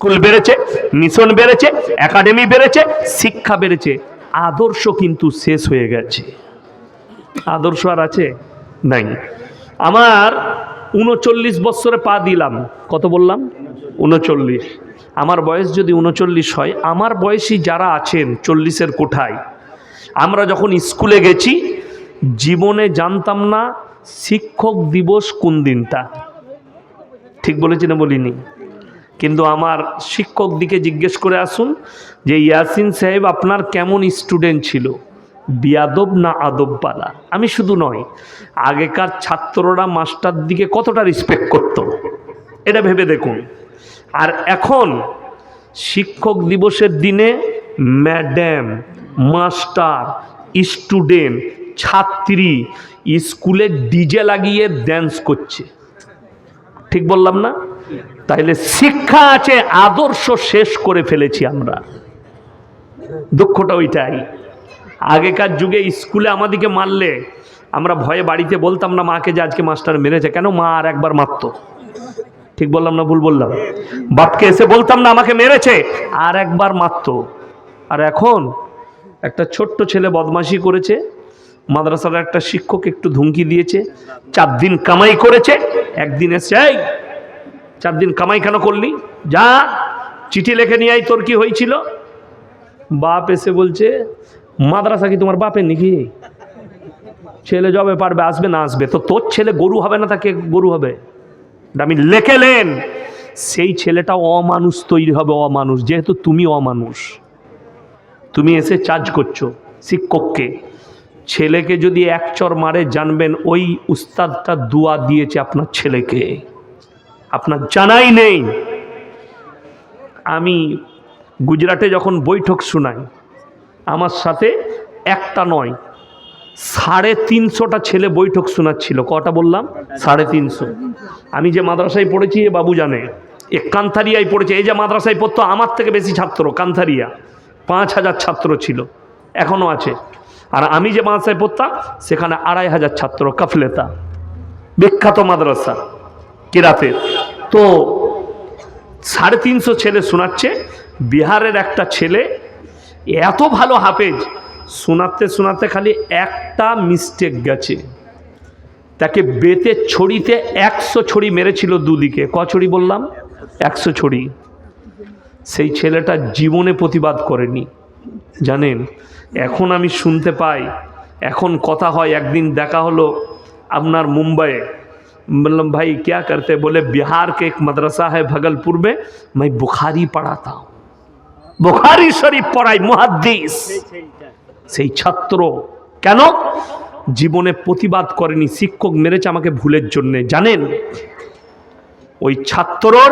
School বেড়েছে, mission বেড়েছে, academy বেড়েছে, শিক্ষা বেড়েছে, আদর্শ কিন্তু শেষ হয়ে গেছে। আদর্শ আর আছে নাই। আমার ৩৯ বৎসরে পা দিলাম। কত বললাম? ৩৯। আমার বয়স যদি ৩৯ হয়, আমার বয়সী যারা আছেন 40-এর কোঠায়, আমরা যখন স্কুলে গেছি জীবনে জানতাম না শিক্ষক দিবস কোন দিনটা। ঠিক বলেছি না বলিনি? কিন্তু আমার শিক্ষক দিকে জিজ্ঞেস করে আসুন যে ইয়াসিন সাহেব আপনার কেমন স্টুডেন্ট ছিল, বিয়াদব না আদবওয়ালা? আমি শুধু নয়, আগেকার ছাত্ররা মাস্টার দিকে কতটা রেসপেক্ট করত, এটা ভেবে দেখুন। আর এখন শিক্ষক দিবসের দিনে ম্যাডাম, মাস্টার, স্টুডেন্ট, ছাত্রী স্কুলে ডিজে লাগিয়ে ড্যান্স করছে। ঠিক বললাম না? তাইলে শিক্ষা আছে, আদর্শ শেষ করে ফেলেছি আমরা। দুঃখটা ওইটাই। আগেকার যুগে স্কুলে আমাদেরকে মারলে আমরা ভয়ে বাড়িতে বলতাম না মাকে যে আজকে মাস্টার মেরেছে। কেন? মা আর একবার মারতো। ঠিক বললাম না ভুল বললাম? বাপকে এসে বলতাম না আমাকে মেরেছে, আর একবার মারতো। আর এখন একটা ছোট্ট ছেলে বদমাশি করেছে, মাদ্রাসার একটা শিক্ষক একটু ধুমকি দিয়েছে, 4 দিন কামাই করেছে, একদিন এসে এই 4 দিন কামাই কেন করলি, যা চিঠি লিখে নিয়ে আই, তোর কি হয়েছিল? বাপ এসে বলছে মাদ্রাসা কি তোমার বাপের নাকি? ছেলে যবে পারবে আসবে, না আসবে তো তোর ছেলে গরু হবে না, তাকে গরু হবে? আমি লেখেলেন সেই ছেলেটা অমানুষ তৈরি হবে, অমানুষ। যেহেতু তুমি অমানুষ, তুমি এসে চার্জ করছো শিক্ষককে। ছেলেকে যদি এক চর মারে জানবেন ওই উস্তাদটা দুয়া দিয়েছে আপনার ছেলেকে, আপনার জানাই নেই। আমি গুজরাটে যখন বৈঠক শোনাই, আমার সাথে একটা নয় 350টা ছেলে বৈঠক শোনাচ্ছিল। কটা বললাম? 350। আমি যে মাদ্রাসায় পড়েছি এ বাবু জানে, এ কান্থারিয়ায় পড়েছে। এই যে মাদ্রাসায় পড়তো আমার থেকে বেশি ছাত্র, কান্থারিয়া 5000 ছাত্র ছিল, এখনো আছে। আর আমি যে মাদ্রাসায় পড়তাম সেখানে 2500 ছাত্র, কাফলেতা, বিখ্যাত মাদ্রাসা কিরাতে। তো 350 ছেলে শোনাচ্ছে। বিহারের একটা ছেলে এত ভালো হাফেজ, শোনাতে শোনাতে খালি একটা মিস্টেক গেছে, তাকে বেতে ছড়িতে 100 ছড়ি মেরেছিল দুদিকে। ক ছড়ি বললাম? 100 ছড়ি। সেই ছেলেটা জীবনে প্রতিবাদ করেনি, জানেন? এখন আমি শুনতে পাই, এখন কথা হয়। একদিন দেখা হলো আপনার মুম্বাইয়ে, বললাম ভাই क्या करते? बोले बिहार के एक मदरसा है भगलपुर में, मैं बुखारी पढ़ाता हूँ, बुखारी शरीफ पढ़ाई, मुहाद्दिस। সেই ছাত্র কেন জীবনে প্রতিবাদ করেনি? শিক্ষক মেরেছে আমাকে ভুলের জন্য। জানেন ওই ছাত্রর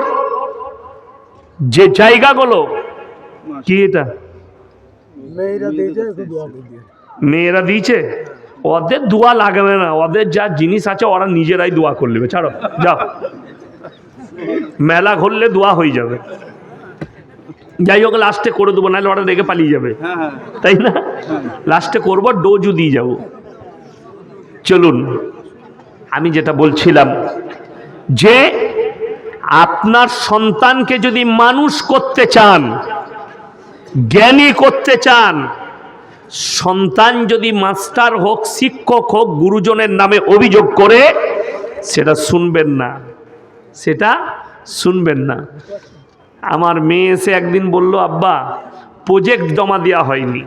যে জায়গাগুলো কি, এটা মেয়েরা দিয়েছে, ওদের দোয়া লাগবে না, ওদের যা জিনিস আছে ওরা নিজেরাই দোয়া করে নেবে। ছাড়ো, যাও, মেলা ঘুরলে দোয়া হয়ে যাবে। যাই হোক, লাস্টে করে দেবো, নাহলে ওরা রেগে পালিয়ে যাবে, তাই না? লাস্টে করবো, ডোজও দিয়ে যাবো। চলুন, আমি যেটা বলছিলাম যে আপনার সন্তানকে যদি মানুষ করতে চান, জ্ঞানী করতে চান, সন্তান যদি মাস্টার হোক, শিক্ষক হোক, গুরুজনের নামে অভিযোগ করে, সেটা শুনবেন না, সেটা শুনবেন না। আমার মেয়ে এসে একদিন বলল, আব্বা প্রজেক্ট জমা দেওয়া হয়নি,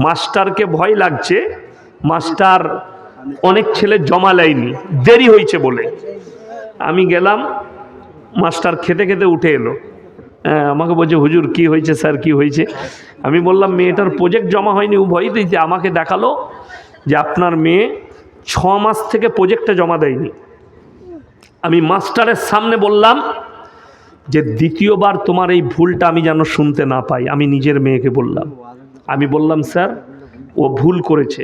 মাস্টারকে ভয় লাগছে, মাস্টার অনেক ছেলে জমা নেয়নি, দেরি হয়েছে বলে। আমি গেলাম, মাস্টার খেতে খেতে উঠে এলো, আমাকে বলছে হুজুর কি হয়েছে স্যার, কি হয়েছে? আমি বললাম মেয়েটার প্রজেক্ট জমা হয়নি। ও ভয় দিয়েছে, আমাকে দেখালো যে আপনার মেয়ে 6 মাস থেকে প্রজেক্টটা জমা দেয়নি। আমি মাস্টারের সামনে বললাম যে দ্বিতীয়বার তোমার এই ভুলটা আমি যেন শুনতে না পাই। আমি নিজের মেয়েকে বললাম, আমি বললাম স্যার ও ভুল করেছে,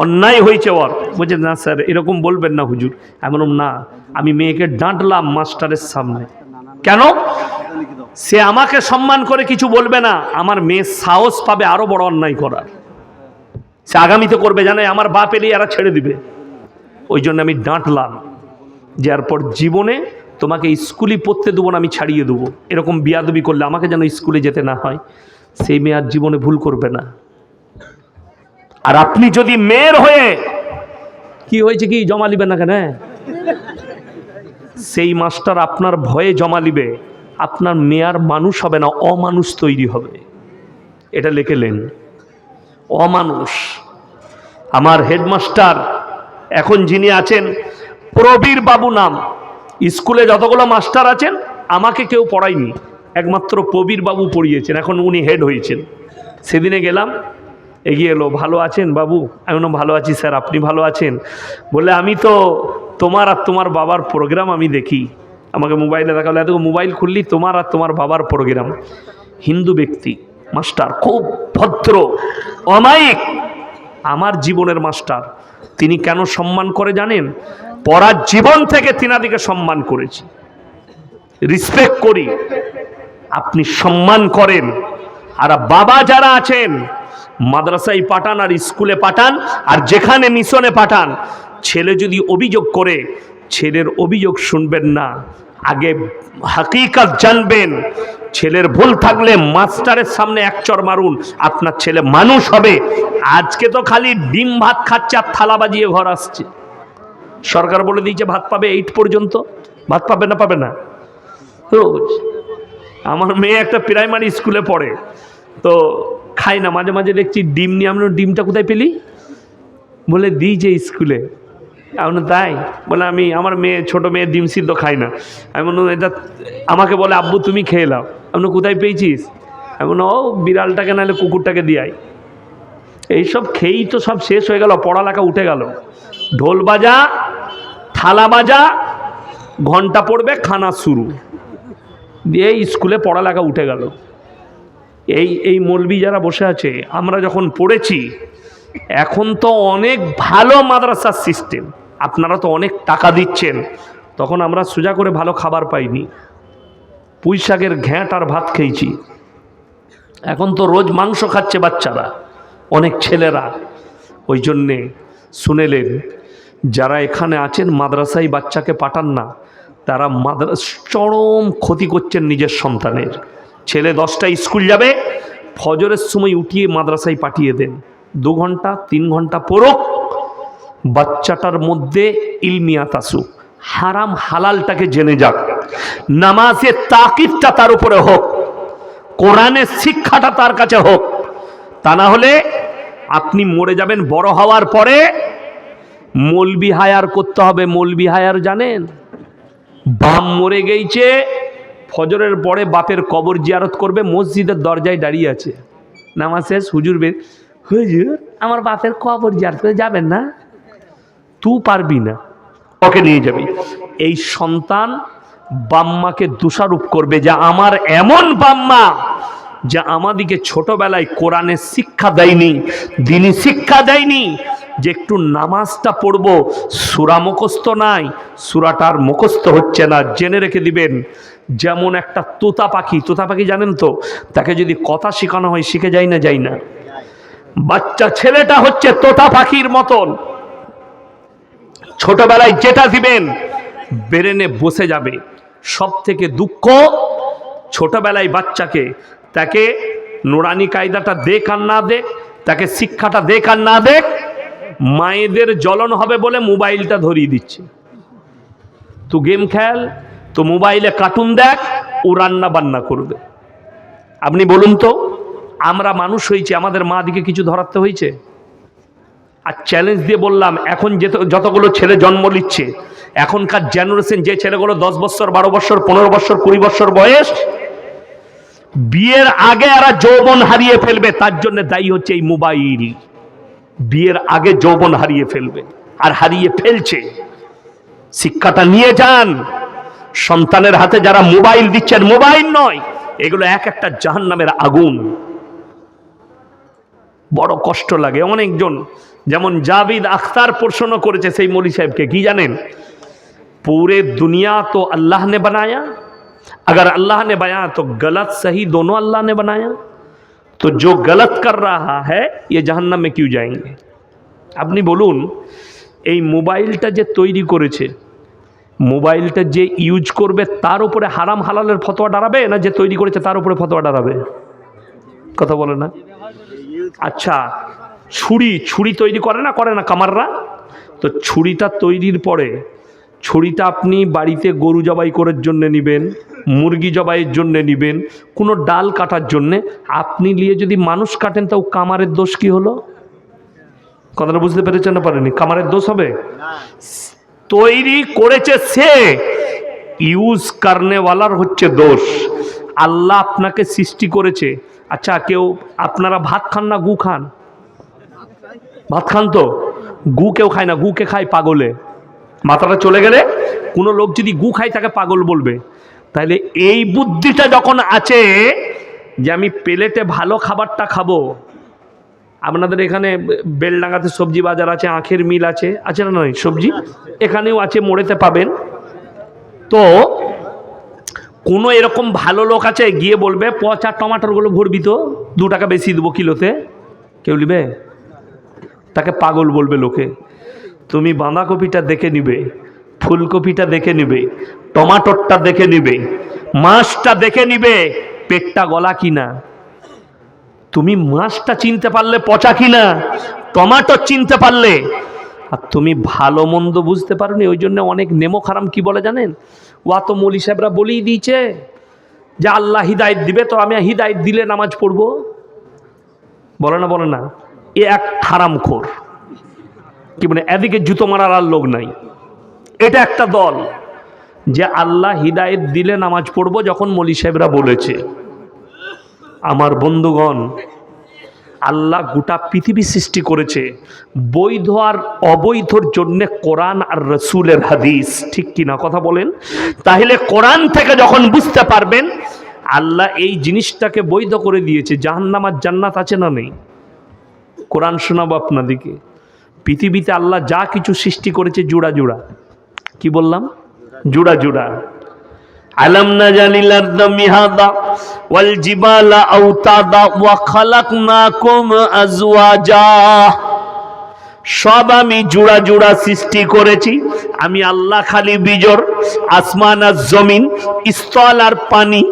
অন্যায় হয়েছে ওর। বলছে না স্যার এরকম বলবেন না হুজুর। আমি বললাম না, আমি মেয়েকে ডাঁটলাম মাস্টারের সামনে। কেন? সে আমাকে সম্মান করে কিছু বলবে না, আমার মেয়ে সাহস পাবে আরো বড় অন্যায় করার। সে আগামীতে করবে, জানে আমার বাপ এলে এরা ছেড়ে দিবে। ওই জন্য আমি ডাঁটলাম, যার পর জীবনে তোমাকে স্কুলই পড়তে দেবো না, আমি ছাড়িয়ে দেবো, এরকম বিয়াদবি করলে আমাকে যেন স্কুলে যেতে না হয়, সেই মেয়ে আর জীবনে ভুল করবে না। আর আপনি যদি মেয়ের হয়ে কি হয়েছে কি জমা লিবেন না কেন, সেই মাস্টার আপনার ভয়ে জমা লিবে, আপনার মেয়ার মানুষ হবে না, অমানুষ তৈরি হবে। এটা লিখেলেন, অমানুষ। আমার হেডমাস্টার এখন যিনি আছেন, প্রবীর বাবু নাম, স্কুলে যতগুলো মাস্টার আছেন আমাকে কেউ পড়ায়নি, একমাত্র প্রবীর বাবু পড়িয়েছেন, এখন উনি হেড হয়েছেন। সেদিনে গেলাম, এগিয়ে এলো, ভালো আছেন বাবু? আমি বললাম ভালো আছি স্যার, আপনি ভালো আছেন? বলে আমি তো তোমার আর তোমার বাবার প্রোগ্রাম আমি দেখি। আমাকে মোবাইলে দেখালো, এত মোবাইল খুললি তোমার আর তোমার বাবার প্রোগ্রাম। হিন্দু ব্যক্তি মাস্টার, খুব ভদ্র অমায়িক, আমার জীবনের মাস্টার। তিনি কেন সম্মান করে জানেন? পড়ার জীবন থেকে তিনাদিকে সম্মান করেছি, রিসপেক্ট করি। আপনি সম্মান করেন। আর বাবা যারা আছেন, মাদ্রাসায় পাঠান আর স্কুলে পাঠান আর যেখানে মিশনে পাঠান, ছেলে যদি অভিযোগ করে, ছেলের অভিযোগ শুনবেন না, আগে হাকিকত জানবেন। ছেলের ভুল থাকলে মাস্টারের সামনে এক চড় মারুন, আপনার ছেলে মানুষ হবে। আজকে তো খালি ডিম ভাত খাচ্ছে আর থালা বাজিয়ে ঘর আসছে। সরকার বলে দিয়েছে ভাত পাবে 8 পর্যন্ত, ভাত পাবে না, পাবে না রোজ। আমার মেয়ে একটা প্রাইমারি স্কুলে পড়ে, তো খাই না, মাঝে মাঝে দেখছি ডিম নিয়ে। আমি ডিমটা কোথায় পেলি? বলে দিয়েছে স্কুলে। আমি তাই? বলে আমি, আমার মেয়ে, ছোট মেয়ে ডিম সিদ্ধ খাই না। আমি বললাম এটা, আমাকে বলে আব্বু তুমি খেয়ে নাও। আমি কোথায় পেয়েছিস? আমি বললাম ও বিড়ালটাকে নাহলে কুকুরটাকে দিয়াই। এইসব খেয়েই তো সব শেষ হয়ে গেল, পড়ালেখা উঠে গেল। ঢোল বাজা, থালা বাজা, ঘন্টা পড়বে, খানা শুরু, দিয়ে স্কুলে পড়ালেখা উঠে গেল। এই মৌলবি যারা বসে আছে, আমরা যখন পড়েছি, এখন তো অনেক ভালো মাদ্রাসার সিস্টেম, আপনারা তো অনেক টাকা দিচ্ছেন, তখন আমরা সোজা করে ভালো খাবার পাইনি, পুঁই শাকের ঘ্যাঁট আর ভাত খেয়েছি। এখন তো রোজ মাংস খাচ্ছে বাচ্চারা, অনেক ছেলেরা। ওই জন্যে শুনেলেন, যারা এখানে আছেন মাদ্রাসায় বাচ্চাকে পাঠান না, তারা চরম ক্ষতি করছেন নিজের সন্তানের। ছেলে 10টায় স্কুল যাবে, ফজরের সময় উঠিয়ে মাদ্রাসায় পাঠিয়ে দেন, 2 ঘন্টা 3 ঘন্টা পড়ুক, বাচ্চাটার মধ্যে ইলমিয়াত আসুক, হারাম হালালটাকে জেনে যাক, নামাজের তাকিদটা তার উপরে হোক, কোরআনের শিক্ষাটা তার কাছে হোক। তা না হলে আপনি মরে যাবেন, বড় হওয়ার পরে মৌলবি হায়ার করতে হবে। মৌলবি হায়ার জানেন? বাপ মরে গেছে, ফজরের পরে বাপের কবর জিয়ারত করবে, মসজিদের দরজায় দাঁড়িয়ে আছে, নামাজ শেষ, হুজুর হুজুর আমার বাপের কবর জিয়ারত করে যাবেন না? তুই পারবি না, ওকে নিয়ে যাবি। এই সন্তান বাম্মাকে দোষারোপ করবে যে আমার এমন বাম্মা যা আমাদিকে ছোটবেলায় কোরআনের শিক্ষা দেয়নি, দ্বীনি শিক্ষা দেয়নি, যে একটু নামাজটা পড়বো, সূরা মুখস্থ নাই, সূরাটার মুখস্থ হচ্ছে না। জেনে রেখে দিবেন, যেমন একটা তোতা পাখি, তোতা পাখি জানেন তো, তাকে যদি কথা শেখানো হয় শিখে যায় না? যায় না। বাচ্চা ছেলেটা হচ্ছে তোতা পাখির মতন, ছোটবেলায় যেটা দিবেন ব্রেনে বসে যাবে। সব থেকে দুঃখ, ছোটবেলায় বাচ্চাকে, তাকে নুরানি কায়দাটা দেখ আর না দেখ, তাকে শিক্ষাটা দেখ আর না দেখ, মায়েদের জ্বলন হবে বলে মোবাইলটা ধরিয়ে দিচ্ছে। তো গেম খেল, তো মোবাইলে কার্টুন দেখ, ও রান্না বান্না করবে। আপনি বলুন তো, আমরা মানুষ হয়েছি, আমাদের মা দিকে কিছু ধরাতে হয়েছে? আর চ্যালেঞ্জ দিয়ে বললাম, এখন যতগুলো ছেলে জন্ম নিচ্ছে, এখনকার জেনারেশন, যে ছেলেগুলো 10 বছর 12 বছর 15 বছর 20 বছর বয়স, বিয়ের আগে এরা যৌবন হারিয়ে ফেলবে, তার জন্য দায়ী হচ্ছে এই মোবাইল। বিয়ের আগে যৌবন হারিয়ে ফেলবে, আর হারিয়ে ফেলছে। শিক্ষাটা নিয়ে যান। সন্তানের হাতে যারা মোবাইল দিচ্ছেন, মোবাইল নয়, এগুলো এক একটা জাহান্নামের আগুন। বড় কষ্ট লাগে। অনেকজন, যেমন জাবিদ আখতার প্রশ্ন করেছে সেই মৌলী সাহেবকে, কি জানেন? पूरे दुनिया तो अल्लाह ने बनाया, अगर अल्लाह ने बनाया तो गलत सही दोनों अल्लाह ने बनाया, तो जो गलत कर रहा है ये जहन्नम में क्यों जाएंगे? আপনি বলুন, এই মোবাইলটা যে তৈরি করেছে, মোবাইলটা যে ইউজ করবে তার উপরে হারাম হালালের ফতোয়া দাঁড়াবে, না যে তৈরি করেছে তার উপরে ফতোয়া দাঁড়াবে? কথা বলে না। আচ্ছা, ছুরি তৈরি করে না কামাররা? তো ছুরিটা তৈরির পরে ছুরিটা আপনি বাড়িতে গরু জবাই করার জন্য নেবেন, মুরগি জবাইয়ের জন্য নেবেন, কোনো ডাল কাটার জন্যে, আপনি নিয়ে যদি মানুষ কাটেন তাও কামারের দোষ কি হলো? কথাটা বুঝতে পেরেছেন না পারেনি? কামারের দোষ হবে? তৈরি করেছে সে, ইউজ করনেওয়ালার হচ্ছে দোষ। আল্লাহ আপনাকে সৃষ্টি করেছে। আচ্ছা, আপনারা ভাত খান না গু খান? ভাত খান তো? গু কেউ খায় না, গুকে খায় পাগলে। মাথাটা চলে গেলে কোনো লোক যদি গু খায় তাকে পাগল বলবে। তাইলে এই বুদ্ধিটা যখন আছে যে আমি প্লেটে ভালো খাবারটা খাবো, আপনাদের এখানে বেলডাঙ্গাতে সবজি বাজার আছে, আখের মিল আছে, আছে না নয়? সবজি এখানেও আছে, মোড়েতে পাবেন। তো কোনো এরকম ভালো লোক আছে গিয়ে বলবে পচা টমাটোরগুলো ভরবি তো, 2 টাকা বেশি দেবো কিলোতে? কেউ নিবে? তাকে পাগল বলবে লোকে। তুমি বাঁধাকপিটা দেখে নিবে, ফুলকপিটা দেখে নিবে, টমাটোরটা দেখে নিবে, মাছটা দেখে নিবে পেটটা গলা কিনা। তুমি মাছটা চিনতে পারলে পচা কিনা, টমাটো চিনতে পারলে। আর তুমি ভালো মন্দ বুঝতে পারোনি, ওই জন্য অনেক নেমো খারাম কি বলে জানেন? ওয়া তো মৌলী সাহেবরা বলেই দিয়েছে যে আল্লাহ হিদায়ত দিবে, তো আমি হিদায়ত দিলে নামাজ পড়বো। বলে না এ এক হারামখোর। কি বলে, এদিকে জুতো মারার আর লোক নাই। এটা একটা দল যে আল্লাহ হিদায়ত দিলে নামাজ পড়বো যখন মৌলী সাহেবরা বলেছে। আমার বন্ধুগণ, আল্লাহ গোটা পৃথিবী সৃষ্টি করেছে বৈধ আর অবৈধর জন্য কোরআন আর রসুলের হাদিস, ঠিক কিনা কথা বলেন? তাহলে কোরআন থেকে যখন বুঝতে পারবেন আল্লাহ এই জিনিসটাকে বৈধ করে দিয়েছে, জাহান্নাম আর জান্নাত আছে না নেই? কোরআন শোনাবো আপনাদেরকে। পৃথিবীতে আল্লাহ যা কিছু সৃষ্টি করেছে জোড়া জোড়া। কি বললাম? জোড়া জোড়া। আলাম নাজালিল আরদা মিহাদা ওয়াল জিবালা আওতাদা ওয়া খালাকনাকুম আজওয়াজা। সব আমি জোড়া জোড়া সৃষ্টি করেছি। আমি আল্লাহ খালি বিজোড়। আসমান আর জমিন, স্থল আর পানি,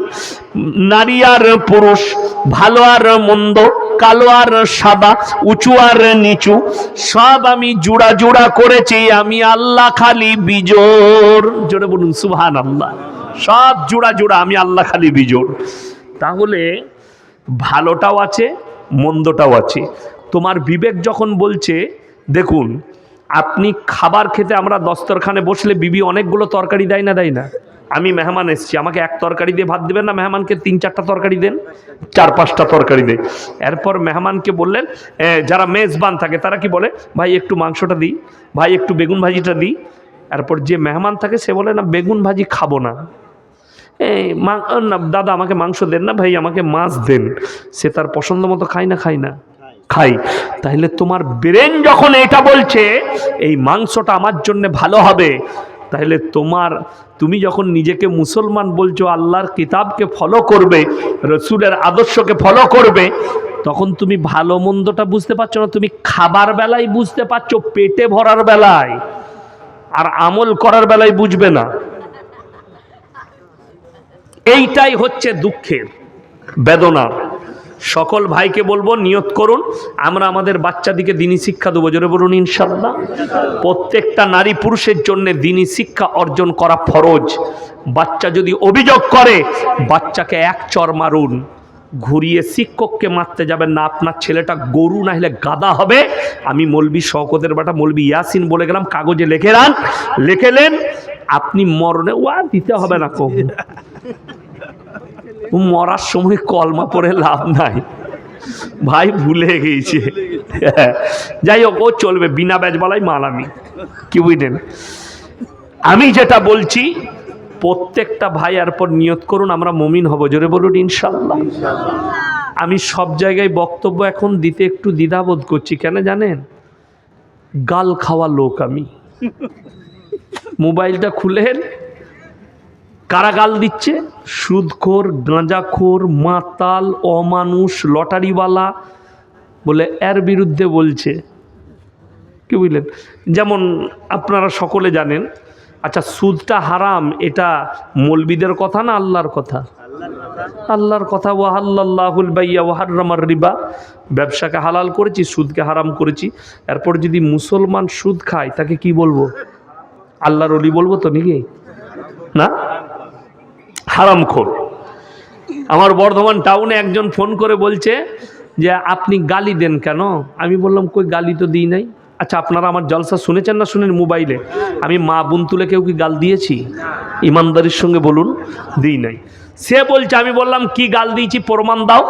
নারী আর পুরুষ, ভালো আর মন্দ, কালো আর সাদা, উঁচু আর নিচু, সব আমি জোড়া জোড়া করেছি। আমি আল্লাহ খালি বিজোড়। জোরে বলুন সুবহানাল্লাহ। সব জোড়া জোড়া, আমি আল্লাহ খালি বিজোড়। তাহলে ভালোটাও আছে, মন্দটাও আছে। তোমার বিবেক যখন বলছে, দেখুন আপনি খাবার খেতে, আমরা দস্তরখানে বসলে বিবি অনেকগুলো তরকারি দেয় না? দেয় না? আমি মেহমান এসছি, আমাকে এক তরকারি দিয়ে ভাত দেবেন না, মেহমানকে 3-4টা তরকারি দেন, 4-5টা তরকারি দেয়। এরপর মেহমানকে বললেন, যারা মেজবান থাকে তারা কি বলে, ভাই একটু মাংসটা দিই, ভাই একটু বেগুন ভাজিটা দিই। এরপর যে মেহমান থাকে সে বলে না বেগুন ভাজি খাবো না, না দাদা আমাকে মাংস দেন না, ভাই আমাকে মাছ দেন। সে তার পছন্দ মতো খায় না? খায় না? খাই। তাহলে তোমার ব্রেন যখন এটা বলছে এই মাংসটা আমার জন্য ভালো হবে, তাহলে তুমি যখন নিজেকে মুসলমান বলছো, আল্লাহর কিতাবকে ফলো করবে, রসুলের আদর্শকে ফলো করবে, তখন তুমি ভালো মন্দটা বুঝতে পারছো না। তুমি খাবার বেলায় বুঝতে পারছো, পেটে ভরার বেলায়, আর আমল করার বেলায় বুঝবে না। এইটাই হচ্ছে দুঃখের, বেদনার। সকল ভাইকে বলবো, নিয়ত করুন আমরা আমাদের বাচ্চাদিকে দিনী শিক্ষা দেবো। জোরে বলুন ইনশাআল্লাহ। প্রত্যেকটা নারী পুরুষের জন্য দিনী শিক্ষা অর্জন করা ফরজ। বাচ্চা যদি অভিযোগ করে, বাচ্চাকে এক চর মারুন, ঘুরিয়ে শিক্ষককে মারতে যাবেন না। আপনার ছেলেটা গরু না হলে গাদা হবে। আমি মৌলবি শওকতের বেটা মৌলবি ইয়াসিন বলে গেলাম, কাগজে লেখেলেন। আপনি মরণে ওয়া দিতে হবে না, কম মরার সময় কলমা পড়ে লাভ নাই, ভাই ভুলে গিয়েছে। যাই হোক, ও চলবে, বিনা ব্যাজবালাই মাল আমি, কি বুঝলেন? আমি যেটা বলছি, প্রত্যেকটা ভাই এরপর নিয়ত করুন আমরা মুমিন হব। জোরে বলুন ইনশাআল্লাহ। আমি সব জায়গায় বক্তব্য এখন দিতে একটু দ্বিধাবোধ করছি, কেন জানেন? গাল খাওয়া লোক আমি। মোবাইলটা খুলেন, কারা গাল দিচ্ছে? সুদখোর, গাঁজাখোর, মাতাল, অমানুষ, লটারিওয়ালা বলে এর বিরুদ্ধে বলছে। কি বুঝলেন? যেমন আপনারা সকলে জানেন, আচ্ছা, সুদটা হারাম, এটা মৌলবীদের কথা না আল্লাহর কথা? আল্লাহর কথা। ওয়াহাল্লাল্লাহুল বাইয়া ওয়া হাররামার রিবা, ব্যবসাকে হালাল করেছি, সুদকে হারাম করেছি। এরপর যদি মুসলমান সুদ খায় তাকে কি বলবো? আল্লাহর ওলি বলবো তো নাকি? না, হারামখোর। আমার বর্ধমান টাউনে একজন ফোন করে বলছে যে আপনি গালি দেন কেন? আমি বললাম কই গালি তো দিই নাই। আচ্ছা, আপনারা আমার জলসা শুনেছেন না শুনেন মোবাইলে? আমি মা বোন তুলে কেউ কি গাল দিয়েছি? ইমানদারির সঙ্গে বলুন, দিই নাই। সে বলছে, আমি বললাম কি গাল দিয়েছি প্রমাণ দাও।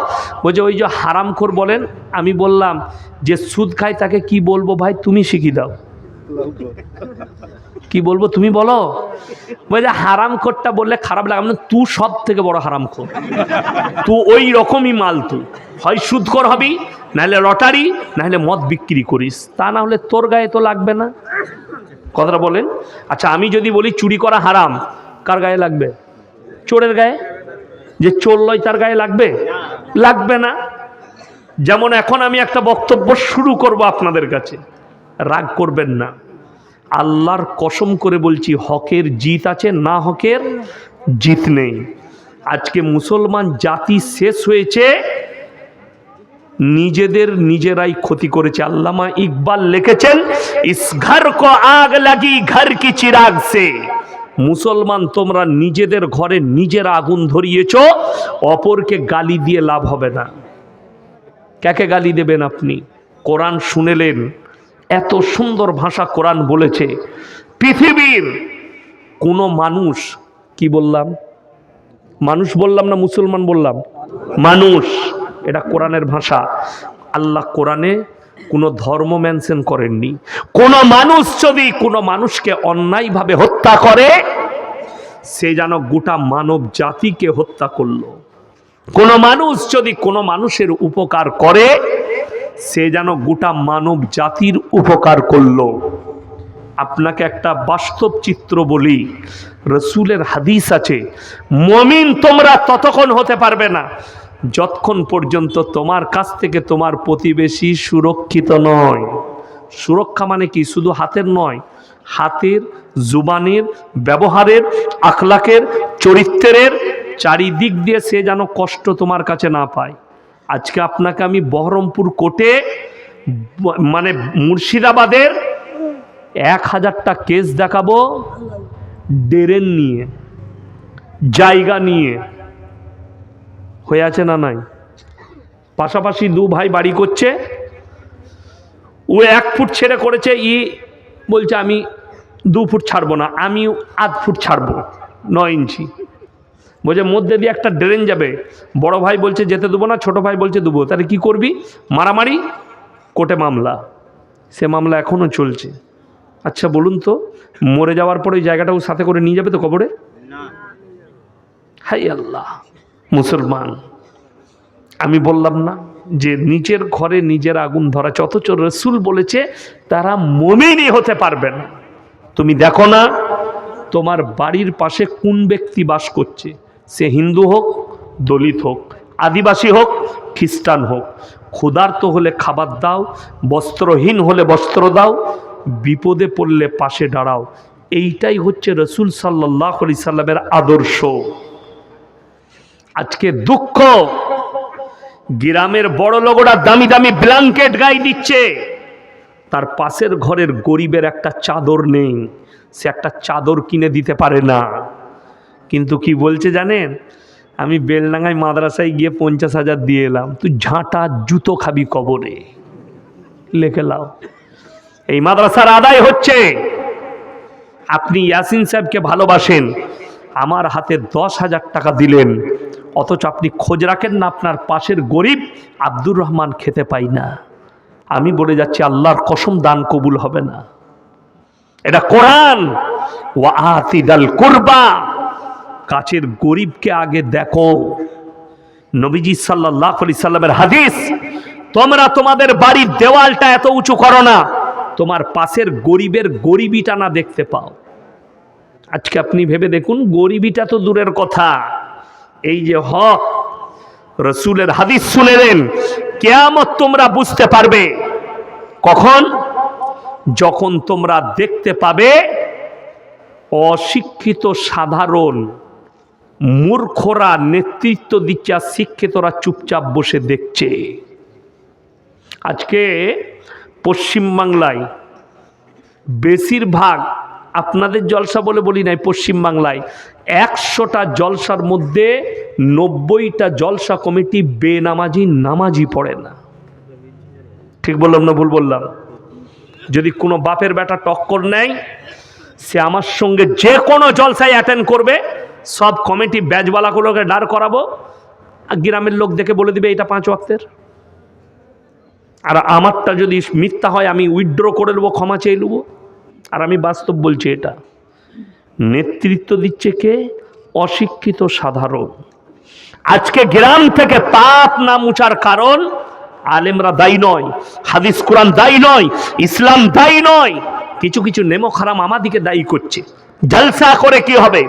বলছে ওই যে হারামখোর বলেন। আমি বললাম যে সুদ খায় তাকে কি বলবো ভাই, তুমি শিখিয়ে দাও। কি বলবো তুমি বলো? বলছে হারামখোরটা বললে খারাপ লাগে। মানে তুই সব থেকে বড় হারামখোর, তুই ওই রকমই মাল। তুই হয় সুদখোর হবি, নাহলে লটারি, নাহলে মদ বিক্রি করিস, তা না হলে তোর গায়ে তো লাগবে না। কথাটা বলেন। আচ্ছা, আমি যদি বলি চুরি করা হারাম, কার গায়ে লাগবে? চোরের গায়ে। যে চোর লয় তার গায়ে লাগবে? লাগবে না। যেমন এখন আমি একটা বক্তব্য শুরু করব আপনাদের কাছে, রাগ করবেন না। আল্লাহর কসম করে বলছি, হকের জিত আছে, না হকের জিত নেই। আজকে মুসলমান জাতি শেষ হয়েছে, নিজেদের নিজেরাই ক্ষতি করেছে। আল্লামা ইকবাল লিখেছেন, ইস ঘর কো আগ লাগি ঘর কি চিরাগ সে। মুসলমান তোমরা নিজেদের ঘরে নিজেরা আগুন ধরিয়েছ, অপরকে গালি দিয়ে লাভ হবে না। কাকে গালি দেবেন আপনি? কোরআন শুনেলেন, এত সুন্দর ভাষা কোরআন বলেছে। পৃথিবীর কোন মানুষ, কি বললাম? মানুষ বললাম না মুসলমান বললাম? মানুষ, এটা কোরআনের ভাষা। আল্লাহ কোরআনে কোনো ধর্ম মেনশন করেননি। কোন মানুষ যদি কোনো মানুষকে অন্যায়ভাবে হত্যা করে, সে যেন গোটা মানব জাতিকে হত্যা করলো। কোন মানুষ যদি কোনো মানুষের উপকার করে, সে যেন গোটা মানব জাতির উপকার করলো। আপনাকে একটা বাস্তব চিত্র বলি, রসুলের হাদিস আছে, মুমিন তোমরা ততক্ষণ হতে পারবে না যতক্ষণ পর্যন্ত তোমার কাছ থেকে তোমার প্রতিবেশী সুরক্ষিত নয়। সুরক্ষা মানে কি? শুধু হাতের নয়, হাতের, জুবানের, ব্যবহারের, আখলাকের, চরিত্রের, চারিদিক দিয়ে সে যেন কষ্ট তোমার কাছে না পায়। আজকে আপনাকে আমি বহরমপুর কোর্টে, মানে মুর্শিদাবাদের 1000টা কেস দেখাবো, ড্রেন নিয়ে, জায়গা নিয়ে। হয়ে আছে না নাই? পাশাপাশি দু ভাই বাড়ি করছে, ও 1 ফুট ছেড়ে করেছে, বলছে আমি 2 ফুট ছাড়বো না, আমি 8 ফুট ছাড়বো, 9 ইঞ্চি। বলছে মধ্যে দিয়ে একটা ড্রেন যাবে, বড় ভাই বলছে যেতে দেবো না, ছোট ভাই বলছে দেবো। তাহলে কি করবি? মারামারি, কোর্টে মামলা। সে মামলা এখনো চলছে। আচ্ছা বলুন তো, মরে যাওয়ার পরে ওই জায়গাটাও সাথে করে নিয়ে যাবে তো কবরে? হাই আল্লাহ! মুসলমান, আমি বললাম না যে নিজের ঘরে নিজের আগুন ধরা, অথচ রসুল বলেছে তারা মুমিনই হতে পারবে না। তুমি দেখো না তোমার বাড়ির পাশে কোন ব্যক্তি বাস করছে, সে হিন্দু হোক, দলিত হোক, আদিবাসী হোক, খ্রিস্টান হোক। ক্ষুধার্ত হলে খাবার দাও, বস্ত্রহীন হলে বস্ত্র দাও, বিপদে পড়লে পাশে দাঁড়াও। এইটাই হচ্ছে রসুল সাল্লাল্লাহু আলাইহি সাল্লামের আদর্শ। আজকে দুঃখ, গ্রামের বড় লোকরা দামি দামি ব্ল্যাঙ্কেট গায়ে দিচ্ছে, তার পাশের ঘরের গরিবের একটা চাদর নেই, সে একটা চাদর কিনে দিতে পারে না। কিন্তু কি বলছে জানেন? আমি বেলডাঙ্গায় মাদ্রাসায় গিয়ে 50,000 দিয়ে এলাম, তুই ঝাঁটা জুতো খাবি কবরে, লেখে লাও। এই মাদ্রাসার আদায় হচ্ছে। আপনি ইয়াসিন সাহেবকে ভালোবাসেন, আমার হাতে 10,000 টাকা দিলেন, অথচ আপনি খোঁজ রাখেন না আপনার পাশের গরিব আব্দুর রহমান খেতে পাই না। আমি বলে যাচ্ছি আল্লাহর কসম, দান কবুল হবে না। এটা কোরআন। ওয়া আতিদাল কুরবা, কাছের গরিবকে আগে দেখো। নবীজি সাল্লাল্লাহু আলাইহি সাল্লামের হাদিস, তোমরা তোমাদের বাড়ির দেওয়ালটা এত উঁচু করো না তোমার পাশের গরিবের গরিবিটা না দেখতে পাও। আজকে আপনি ভেবে দেখুন, গরিবিটা তো দূরের কথা, এই যে হক, রসুলের হাদিস শুনেলেন, কিয়ামত তোমরা বুঝতে পারবে কখন? যখন তোমরা দেখতে পাবে অশিক্ষিত সাধারণ মূর্খরা নেতৃত্ব দিচ্ছে আর শিক্ষিতরা চুপচাপ বসে দেখছে। আজকে পশ্চিমবাংলায় বেশিরভাগ, আপনাদের জলসা বলে বলি নাই, পশ্চিমবাংলায় 100টা জলসার মধ্যে 90টা জলসা কমিটি বেনামাজি, নামাজি পড়ে না। ঠিক বললাম না ভুল বললাম? যদি কোনো বাপের বেটা টক্কর নেয়, সে আমার সঙ্গে যে কোনো জলসায় অ্যাটেন্ড করবে, সব কমিটি ব্যাচওয়ালাগুলোকে দাঁড় করাবো, আর গ্রামের লোক দেখে বলে দিবে এটা 5 ওয়াক্তের। আর আমারটা যদি মিথ্যা হয় আমি উইথড্র করে নেবো, ক্ষমা চেয়ে নেবো। আর আমি বাস্তব বলছি, এটা নেতৃত্ব দিচ্ছে কে? অশিক্ষিত সাধারণ। আজকে গ্রাম থেকে পাপ না মুছার কারণ আলেমরা দায়ী নয়, হাদিস কোরআন দায়ী নয়, ইসলাম দায়ী নয়, কিছু কিছু নেমো খারাম আমাদিকে দায়ী করছে। জলসা করে কি হবে?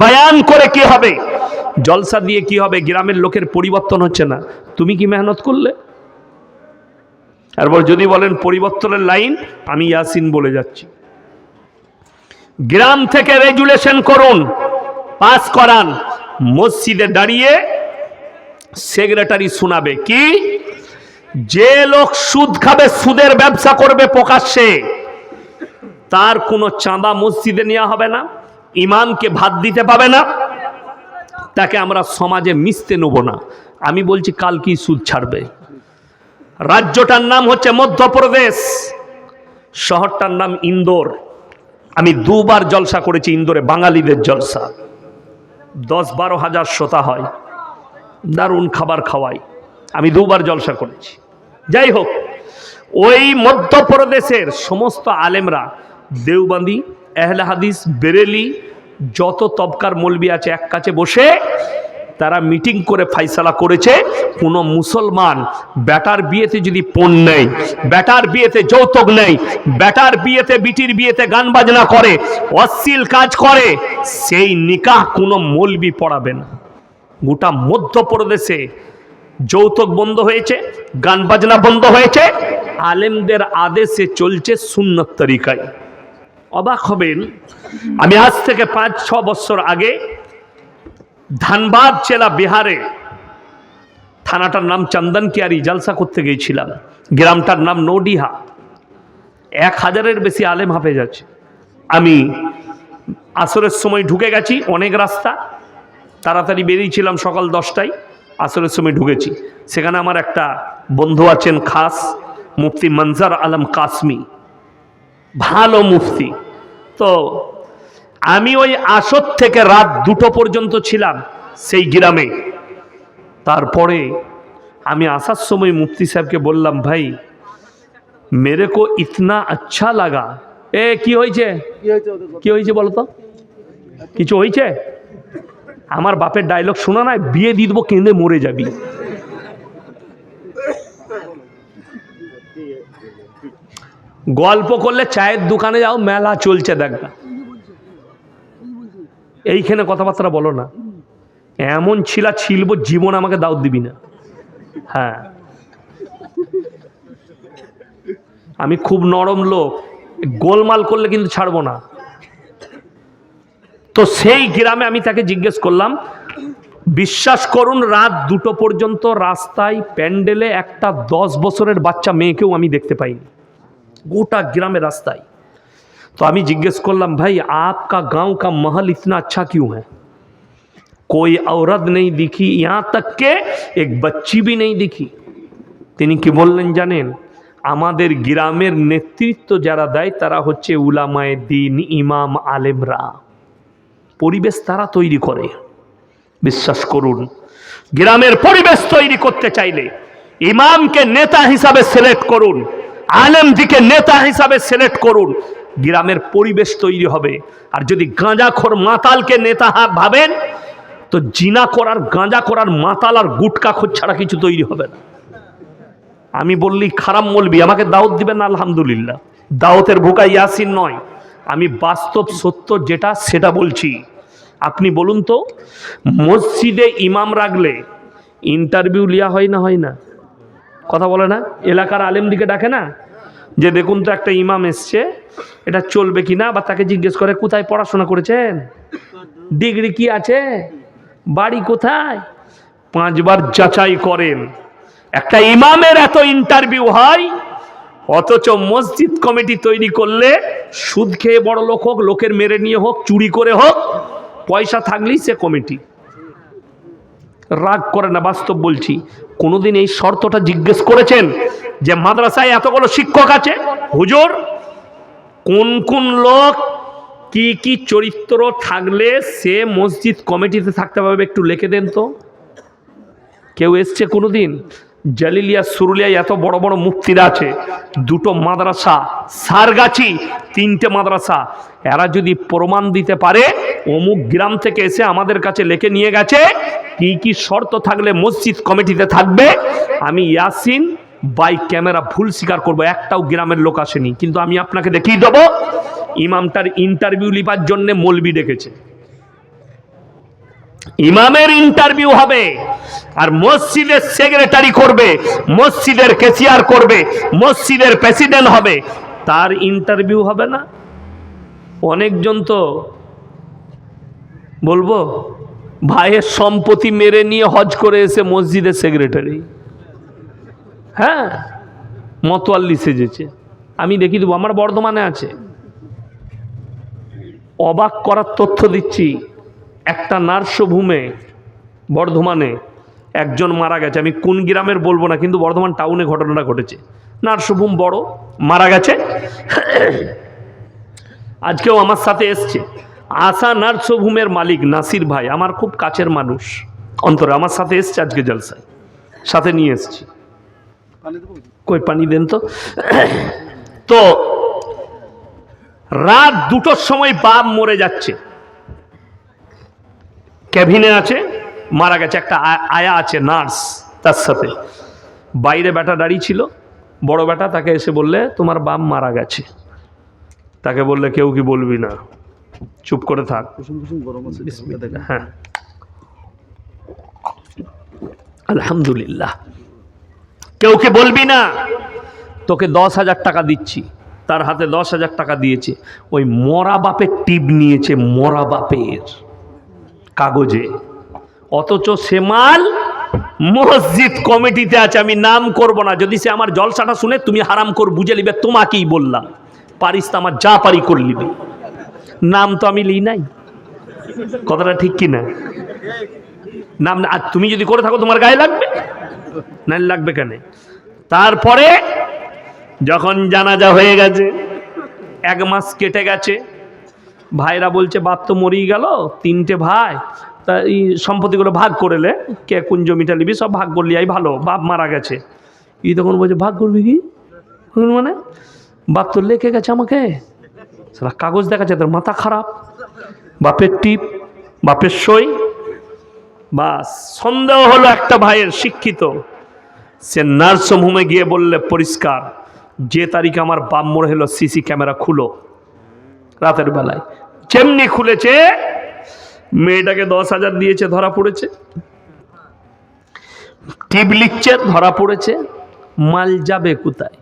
বয়ান করে কি হবে? জলসা দিয়ে কি হবে? গ্রামের লোকের পরিবর্তন হচ্ছে না। তুমি কি মেহনত করলে? এরপর যদি বলেন পরিবর্তনের লাইন, আমি ইয়াসিন বলে যাচ্ছি। গ্রাম থেকে রেজুলেশন করুন, পাস করান, মসজিদে দাঁড়িয়ে সেক্রেটারি শোনাবে কি, যে লোক সুদ খাবে, সুদের ব্যবসা করবে প্রকাশ্যে, তার কোনো চাঁদা মসজিদে নেওয়া হবে না, ইমামকে ভাত দিতে পাবে না, তাকে আমরা সমাজে মিশতে নেব না। আমি বলছি কাল কি সুদ ছাড়বে? রাজ্যটার নাম হচ্ছে মধ্যপ্রদেশ, শহরটার নাম ইন্দোর। আমি 2 বার জলসা করেছি ইন্দোরে, বাঙালিদের জলসা। 10-12 হাজার শ্রোতা হয়, দারুণ খাবার খাওয়াই। আমি 2 বার জলসা করেছি। যাই হোক, ওই মধ্যপ্রদেশের সমস্ত আলেমরা, দেওবন্দি, আহলে হাদিস, বেরেলি, যত তবকার মৌলবি আছে, এক কাছে বসে তারা মিটিং করে ফাইসালা করেছে, কোনো মুসলমান বেটার বিয়েতে যদি পণ নেই, বেটার বিয়েতে যৌতুক নেই, বেটার বিয়েতে, বিটির বিয়েতে গান বাজনা করে, অশ্লীল কাজ করে, সেই নিকাহ কোনো মৌলবি পড়াবে না। গোটা মধ্যপ্রদেশে যৌতুক বন্ধ হয়েছে, গান বাজনা বন্ধ হয়েছে, আলেমদের আদেশে চলছে সুন্নত তরিকায়। অবাক হবেন, আমি আজ থেকে 5-6 বছর আগে ধানবাদ জেলা, বিহারে, থানাটার নাম চন্দন কিয়ারি, জলসা করতে গিয়েছিলাম। গ্রামটার নাম নডিহা। 1000-এর বেশি আলেম হাফেজ আছে। আমি আসরের সময় ঢুকে গেছি, অনেক রাস্তা, তাড়াতাড়ি বেরিয়েছিলাম সকাল 10টায়, আসরের সময় ঢুকেছি। সেখানে আমার একটা বন্ধু আছেন খাস, মুফতি মনজার আলম কাসমি, ভালো মুফতি। তো আমি ওই আসর থেকে রাত 2টো পর্যন্ত ছিলাম সেই গ্রামে। তারপরে আমি আসার সময় মুফতি সাহেবকে বললাম, ভাই মেরে কো ইতনা আচ্ছা লাগা। কি হয়েছে? কি হয়েছে বলো তো? কিছু হয়েছে? আমার বাপের ডায়লগ শোনা নাই, বিয়ে দিয়ে দেবো, কেঁদে মরে যাবি। গল্প করলে চায়ের দোকানে যাও, মেলা চলছে দেখবা, এইখানে কথাবার্তা বলো না। এমন ছিলা ছিলবো, জীবন আমাকে দাওয়াত দিবি না। হ্যাঁ, আমি খুব নরম লোক, গোলমাল করলে কিন্তু ছাড়বো না। তো সেই গ্রামে আমি তাকে জিজ্ঞেস করলাম, বিশ্বাস করুন রাত 2টো পর্যন্ত রাস্তায় প্যান্ডেলে একটা 10 বছরের বাচ্চা মেয়েকেও আমি দেখতে পাইনি, গোটা গ্রামে রাস্তায়। तो আমি জিজ্ঞেস করলাম, भाई आपका गांव का महल इतना अच्छा क्यों है? कोई औरत नहीं दिखी, यहाँ तक के एक बच्ची भी नहीं दिखी। তিনি কি বললেন জানেন? আমাদের গ্রামের নেতৃত্ব যারা দেয় তারা হচ্ছে উলামায়ে দ্বীন, ইমাম, আলেমরা। পরিবেশ তারা তৈরি করে। বিশ্বাস করুন, গ্রামের পরিবেশ তৈরি করতে চাইলে ইমামকে নেতা হিসাবে সিলেক্ট করুন, আলেমদিকে নেতা হিসাবে সিলেক্ট করুন, গ্রামের পরিবেশ তৈরি হবে। আর যদি গাঁজাখোর মাতালকে নেতা ভাবেন, তো জিনা করার, গাঁজা করার মাতাল আর গুটকাখোর ছাড়া কিছু তৈরি হবে না। আমি বললি খারাপ মৌলবি, আমাকে দাওয়াত দিবেন না, আলহামদুলিল্লাহ। দাওয়াতের ভুকা ইয়াসিন নয়, আমি বাস্তব সত্য যেটা সেটা বলছি। আপনি বলুন তো, মসজিদে ইমাম রাখলে ইন্টারভিউ লিয়া হয় না? হয় না? কথা বলে না? এলাকার আলেম দিকে ডাকে না? যে দেখুন তো একটা ইমাম এসছে, এটা চলবে কি না, বা তাকে জিজ্ঞেস করে কোথায় পড়াশোনা করেছেন, ডিগ্রি কি আছে, বাড়ি কোথায়, 5 বার যাচাই করেন। একটা ইমামের এত ইন্টারভিউ হয়, অথচ মসজিদ কমিটি তৈরি করলে সুদ খেয়ে বড় লোক হোক, লোকের মেরে নিয়ে হোক, চুরি করে হোক, পয়সা থাকলেই সে কমিটি। রাগ করে না, বাস্তব বলছি। কোনোদিন এই শর্তটা জিজ্ঞেস করেছেন যে মাদ্রাসায় এতগুলো শিক্ষক আছে, হুজুর কোন কোন লোক কি কি চরিত্র থাকলে সে মসজিদ কমিটিতে থাকতে পারবে, একটু লিখে দেন তো? কেউ এসছে কোনোদিন? জালিলিয়া সুরুলিয়া এত বড় বড় মুফতিরা আছে, 2টো মাদ্রাসা, সারগাছি 3টে মাদ্রাসা, এরা যদি প্রমাণ দিতে পারে অমুক গ্রাম থেকে এসে আমাদের কাছে লিখে নিয়ে গেছে কি কি শর্ত থাকলে মসজিদ কমিটিতে থাকবে, আমি ইয়াসিন বাই ক্যামেরা ভুল স্বীকার করবো, একটাও গ্রামের লোক আসেনি। কিন্তু আমি আপনাকে দেখিয়ে দেবো, ইমামটার ইন্টারভিউ লিবার জন্য মৌলবি ডেকেছে। ইমামের ইন্টারভিউ হবে, আর মসজিদের সেক্রেটারি করবে, মসজিদের ক্যাশিয়ার করবে, মসজিদের প্রেসিডেন্ট হবে, তার ইন্টারভিউ হবে না? অনেকজন তো বলবো ভাইয়ের সম্পত্তি মেরে নিয়ে হজ করে এসে মসজিদের সেক্রেটারি, হ্যাঁ মতোয়াল্লি সেজেছে। আমি দেখি দেবো, আমার বর্ধমানে আছে। অবাক করার তথ্য দিচ্ছি, একটা নার্সভূমে বর্ধমানে একজন মারা গেছে। আমি কোন গ্রামের বলবো না, কিন্তু বর্ধমান টাউনে ঘটনাটা ঘটেছে। নার্সভূম বড়, মারা গেছে। আজকেও আমার সাথে এসছে। আশা নার্সভূমের মালিক নাসির ভাই, আমার খুব কাছের মানুষ অন্তরে, আমার সাথে এসছে আজকে জলসায়, সাথে নিয়ে এসছি। কই পানি দেন তো। তো রাত 2টোর সময় বাপ মরে যাচ্ছে, ক্যাবিনে আছে, মারা গেছে। একটা আয়া আছে নার্স, তার সাথে বাইরে বেটা দাঁড়িয়ে ছিল, বড় বেটা, তাকে এসে বললে তোমার বাপ মারা গেছে। তাকে বললে কেউ কি বলবি না, চুপ করে থাক। হ্যাঁ আলহামদুলিল্লাহ, কেউ কি বলবি না, তোকে 10,000 টাকা দিচ্ছি। তার হাতে 10,000 টাকা দিয়েছে, ওই মরা বাপের টিপ নিয়েছে, মরা বাপের কাগজে, অথচ সে মাল মসজিদ কমিটিতে আছে। আমি নাম করব না, যদি সে আমার জলসাটা শুনে তুমি হারাম কর বুঝে নিবে, তোমাকেই বললাম, পারিস তো আমার যা পারি করে নিবি, নাম তো আমি লিই নাই। কথাটা ঠিক কি না? নাম, আর তুমি যদি করে থাকো তোমার গায়ে লাগবে না, লাগবে কেন? তারপরে যখন জানাজা হয়ে গেছে, 1 মাস কেটে গেছে, ভাইরা বলছে বাপ তো মরেই গেল, 3টে ভাই, তা এই সম্পত্তিগুলো ভাগ করলে, কে কোন জমিটা নিবি সব ভাগ করলি, আই ভালো, বাপ মারা গেছে। ই তখন বলছে ভাগ করবি কি মানে, বাপ তো লেখে গেছে আমাকে, সারা কাগজ দেখাচ্ছে, তোর মাথা খারাপ, বাপের টিপ, বাপের সই। বাস সন্দেহ হলো একটা ভাইয়ের, শিক্ষিত, সে নার্সিংহোমে গিয়ে বললে পরিষ্কার, যে তারিখে আমার বাপ মরে হলো সিসি ক্যামেরা খুলো। রাতের বেলায় যেমনি খুলেছে, মেয়েটাকে 10,000 দিয়েছে, ধরা পড়েছে, টিপ লিখছে, ধরা পড়েছে। মাল যাবে কোথায়?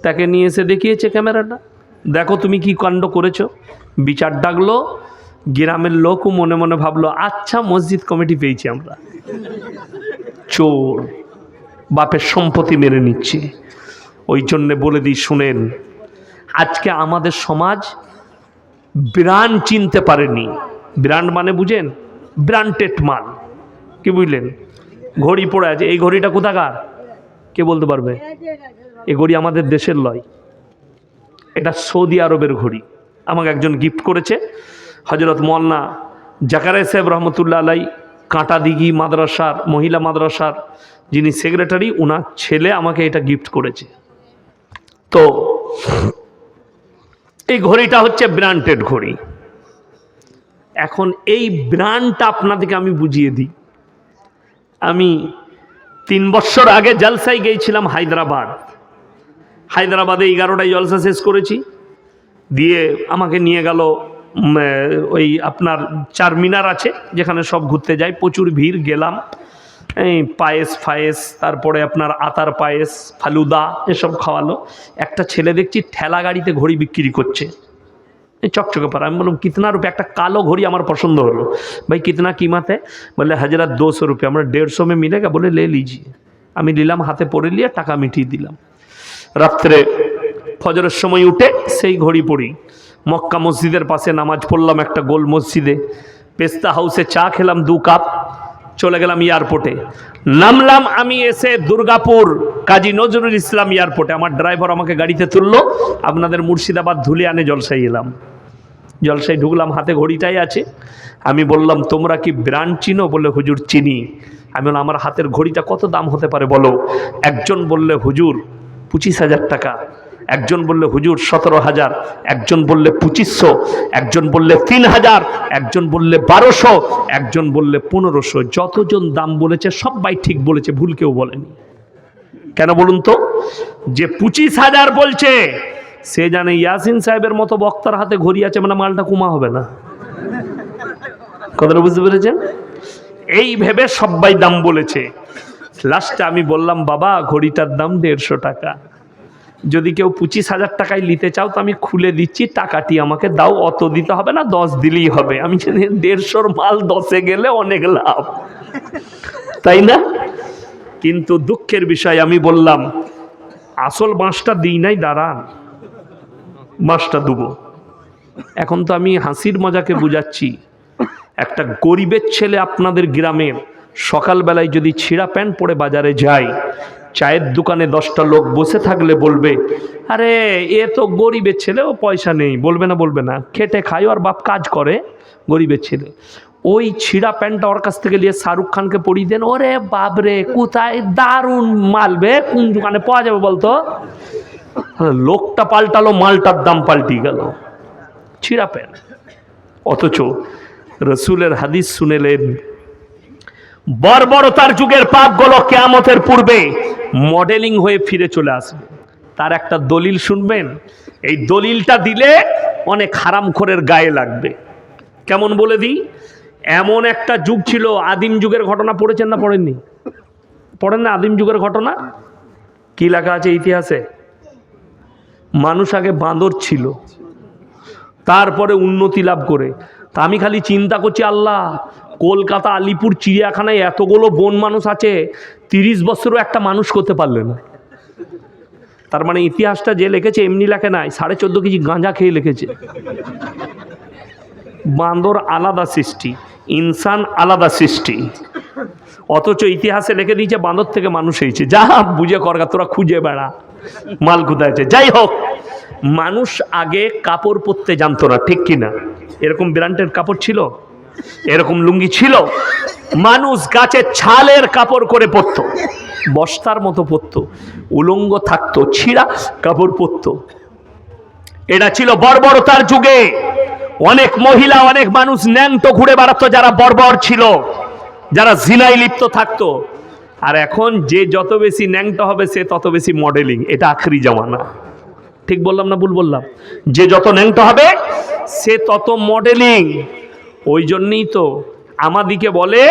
তাকে নিয়ে এসে দেখিয়েছে ক্যামেরাটা, দেখো তুমি কি কাণ্ড করেছো। বিচার ডাকলো, গ্রামের লোকও মনে মনে ভাবলো আচ্ছা মসজিদ কমিটি পেয়েছি আমরা। চোর, বাপের সম্পত্তি মেরে নিচ্ছে। ওই জন্যে বলে দিই শুনেন, আজকে আমাদের সমাজ ব্র্যান্ড চিনতে পারেনি। ব্র্যান্ড মানে বুঝেন, ব্র্যান্ডেড মাল, কি বুঝলেন? ঘড়ি পড়ে আছে, এই ঘড়িটা কোথাকার কে বলতে পারবে? এই ঘড়ি আমাদের দেশের লয়, এটা সৌদি আরবের ঘড়ি। আমাকে একজন গিফট করেছে, হজরত মোল্লা জাকারিয়া সাহেব রহমতুল্লাহ আলাই, কাঁটাদিঘি মাদ্রাসার, মহিলা মাদ্রাসার যিনি সেক্রেটারি, ওনার ছেলে আমাকে এটা গিফট করেছে। তো এই ঘড়িটা হচ্ছে ব্র্যান্ডেড ঘড়ি। এখন এই ব্র্যান্ডটা আপনাদেরকে আমি বুঝিয়ে দিই। আমি 3 বছর আগে জলসায় গিয়েছিলাম হায়দ্রাবাদ। হায়দ্রাবাদে 11টায় জলসা শেষ করেছি, দিয়ে আমাকে নিয়ে গেল ওই আপনার চারমিনার আছে, যেখানে সব ঘুরতে যায়, প্রচুর ভিড়। গেলাম, এই পায়েস ফায়েস, তারপরে আপনার আতার পায়েস, ফালুদা এসব খাওয়ালো। একটা ছেলে দেখছি ঠেলা গাড়িতে ঘড়ি বিক্রি করছে, এই চকচকে পারা। আমি বললাম কিতনা রুপে? একটা কালো ঘড়ি আমার পছন্দ হলো। ভাই কিতনা কিমাতে? বলে হাজার 200 রুপये। আমরা 150 में मिलेगा? বলে লে লিজিয়ে। আমি নিলাম, হাতে পরে নিয়ে টাকা মিটিয়ে দিলাম। রাত্রে ফজরের সময় উঠে সেই ঘড়ি পড়ি, মক্কা মসজিদের পাশে নামাজ পড়লাম একটা গোল মসজিদে, পেস্তা হাউসে চা খেলাম 2 কাপ, চলে গেলাম এয়ারপোর্টে। নামলাম আমি এসে দুর্গাপুর কাজী নজরুল ইসলাম এয়ারপোর্টে। আমার ড্রাইভার আমাকে গাড়িতে তুললো, আপনাদের মুর্শিদাবাদ ধুলিয়ানে জলসাই এলাম। জলসাই ঢুকলাম, হাতে ঘড়িটাই আছে। আমি বললাম তোমরা কি ব্র্যান্ড চিনো? বলে হুজুর চিনি। আমি বললাম আমার হাতের ঘড়িটা কত দাম হতে পারে বলো। একজন বললে হুজুর 25,000 টাকা, একজন বললে হুজুর 17,000, একজন বললে 2500, একজন বললে 3,000, একজন বললে 1200, একজন বললে 1500। যতজন দাম বলেছে সবাই ঠিক বলেছে, ভুল কেউ বলেনি। কেন বলুন তো? যে 25,000 বলছে সে জানে ইয়াসিন সাহেবের মতো বক্তার হাতে ঘড়ি আছে মানে মালটা কমা হবে না। কথাটা বুঝতে পেরেছেন? এই ভেবে সবাই দাম বলেছে। লাস্টে আমি বললাম বাবা ঘড়িটার দাম 150 টাকা, যদি কেউ 25,000 টাকায় নিতে চাও তো আমি খুলে দিচ্ছি, টাকাটি আমাকে দাও। অত দিতে হবে না, 10 দিলেই হবে। আমি জানি 150 মাল 10-এ গেলে অনেক লাভ, তাই না? কিন্তু দুঃখের বিষয় আমি বললাম আসল বাঁশটা দিই নাই, দাঁড়ান বাঁশটা দেবো। এখন তো আমি হাসির মজাকে বুঝাচ্ছি। একটা গরিবের ছেলে আপনাদের গ্রামের সকালবেলায় যদি ছিঁড়া প্যান্ট পরে বাজারে যায়, চায়ের দোকানে 10টা লোক বসে থাকলে বলবে আরে এ তো গরিবের ছেলে, ও পয়সা নেই। বলবে না? বলবে না? খেটে খায়, আর বাপ কাজ করে, গরিবের ছেলে। ওই ছিঁড়া প্যান্টটা ওর কাছ থেকে নিয়ে শাহরুখ খানকে পরিয়ে দেন, ওরে বাবরে কোথায় দারুণ মালবে, কোন দোকানে পাওয়া যাবে বলতো? লোকটা পাল্টালো, মালটার দাম পাল্টি গেল, ছিঁড়া প্যান্ট। অথচ রসুলের হাদিস শুনেলেন বর্বরতার যুগের পাপগুলো কিয়ামতের পূর্বে মডেলিং হয়ে ফিরে চলে আসবে। তার একটা দলিল শুনবেন, এই দলিলটা দিলে অনেক হারামখোরের গায়ে লাগবে। কেমন বলে দিই। এমন একটা যুগ ছিল, আদিম যুগের ঘটনা পড়েছেন না পড়েননি? পড়েন না আদিম যুগের ঘটনা? কি লেখা আছে ইতিহাসে? মানুষ আগে বাঁদর ছিল, তারপরে উন্নতি লাভ করে। তা আমি খালি চিন্তা করছি আল্লাহ, কলকাতা আলিপুর চিড়িয়াখানায় এতগুলো বন মানুষ আছে, 30 বছরও একটা মানুষ করতে পারলে না। তার মানে ইতিহাসটা যে লিখেছে এমনি লেখে নাই, 14.5 কেজি গাঁজা খেয়ে লিখেছে। বাঁদর আলাদা সৃষ্টি, ইনসান আলাদা সৃষ্টি, অথচ ইতিহাসে লিখে দিয়েছে বাঁদর থেকে মানুষ হয়েছে। যা বুঝে করগা, তোরা খুঁজে বেড়া মাল কোথায় আছে। যাই হোক, মানুষ আগে কাপড় পরতে জানতো না, ঠিক কিনা? এরকম ব্র্যান্ডের কাপড় ছিল, এরকম লুঙ্গি ছিল। মানুষ গাছের ছালের কাপড় করে পরতো, বস্তার মতো পরতো, উলঙ্গ থাকতো, ছিঁড়া কাপড় পরতো। এটা ছিল বর্বরতার যুগে। অনেক মহিলা, অনেক মানুষ ন্যাংটো ঘুরে বেড়াতো, যারা বর্বর ছিল, যারা জিনায় লিপ্ত থাকতো। আর এখন যে যত বেশি ন্যাংটো হবে সে তত বেশি মডেলিং। এটা আখরি জামানা। ঠিক বললাম না ভুল বললাম? যে যত ন্যাংটো হবে সে তত মডেলিং। ওই জন্যই তো আমাদিকে বলে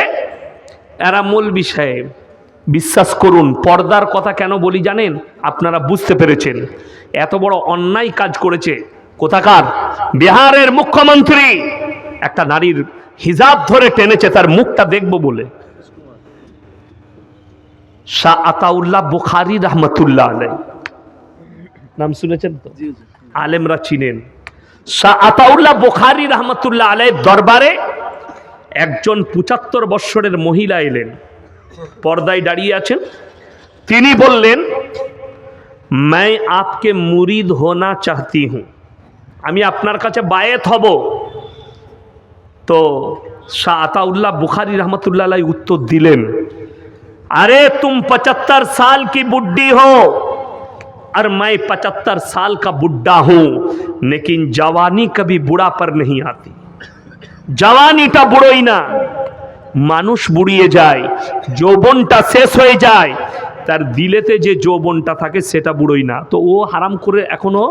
এরা মৌলবি সাহেব, বিশ্বাস করুন পর্দার কথা কেন বলি জানেন? আপনারা বুঝতে পেরেছেন। এত বড় অন্যায় কাজ করেছে কোথাকার বিহারের মুখ্যমন্ত্রী, একটা নারীর হিজাব ধরে টেনেছে তার মুখটা দেখবো বলে। শাহ আতাউল্লাহ বুখারী রহমতুল্লাহ আলাইহি, নাম শুনেছেন তো? আলেমরা চিনেন। শাহ আতাউল্লাহ বুখারী রহমতুল্লাহ আলাইহির দরবারে একজন 75 বৎসরের মহিলা এলেন, পর্দায় দাঁড়িয়ে আছেন। তিনি বললেন मैं आपके मुरीद होना चाहती हूं, আমি আপনার কাছে বায়েত হব। তো শাহ আতাউল্লাহ বুখারী রহমতুল্লাহ আলাইহি উত্তর দিলেন, अरे तुम 75 साल की बुड्ढी हो और मैं 75 साल का बुड्ढा हूं, लेकिन जवानी कभी बुढ़ा पर नहीं आती। जवानीटा बुড়োই না, মানুষ বুড়িয়ে যায়, যৌবনটা শেষ হয়ে যায়, তার দিলেতে যে যৌবনটা থাকে সেটা বুড়োই না। তো ও হারাম করে এখনো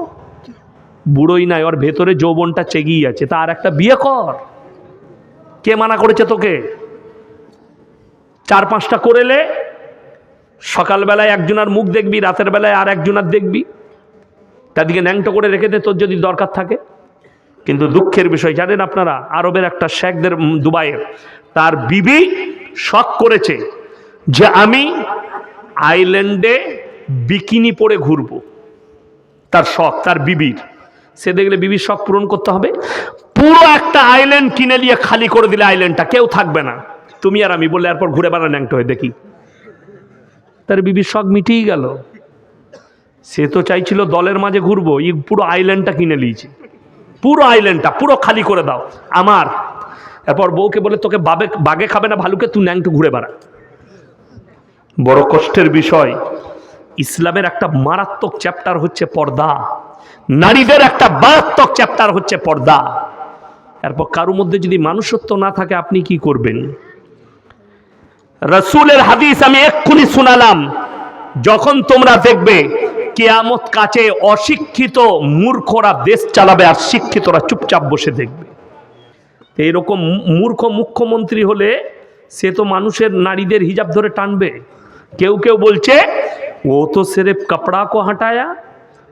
বুড়োই নাই, ওর ভেতরে যৌবনটা চেগিয়ে আছে। তার একটা বিয়ে কর, কে মানা করেছে তোকে? 4-5টা করেলে সকালবেলায় একজনের মুখ দেখবি, রাতের বেলায় আর একজনের দেখবি, তাদেরকে ন্যাংটো করে রেখে দে তোর যদি দরকার থাকে। কিন্তু দুঃখের বিষয় জানেন আপনারা, আরবের একটা শেখদের, দুবাইয়ের, তার বিবি শখ করেছে যে আমি আইল্যান্ডে বিকিনি পরে ঘুরবো। তার শখ, তার বিবির। সে দেখলে বিবির শখ পূরণ করতে হবে, পুরো একটা আইল্যান্ড কিনে নিয়ে খালি করে দিলে আইল্যান্ডটা কেউ থাকবে না, তুমি আর আমি বললে এরপর ঘুরে বেড়া ন্যাংটো হয়ে দেখি। তার বিবির শখ মিটিয়ে গেল। সে তো চাইছিল দলের মাঝে ঘুরবো, এই পুরো আইল্যান্ডটা কিনে নিয়েছে, পুরো আইল্যান্ডটা পুরো খালি করে দাও আমার। এরপর বউকে বলে তোকে বাগে খাবে না ভালুকে, তুই ন্যাংটো ঘুরে বেড়া। বড় কষ্টের বিষয়, ইসলামের একটা মারাত্মক চ্যাপ্টার হচ্ছে পর্দা, নারীদের একটা মারাত্মক চ্যাপ্টার হচ্ছে পর্দা। এরপর কারোর মধ্যে যদি মানুষত্ব না থাকে আপনি কি করবেন? রাসূলের হাদিস আমি এক্ষুনি শোনালাম, যখন তোমরা দেখবে কিয়ামত কাছে অশিক্ষিত মূর্খরা দেশ চালাবে আর শিক্ষিতরা চুপচাপ বসে দেখবে। এইরকম মূর্খ মুখ্যমন্ত্রী হলে সে তো মানুষের নারীদের হিজাব ধরে টানবে। কেউ কেউ বলছে ও তো সিরেফ কাপড়া কো হাঁটায়া,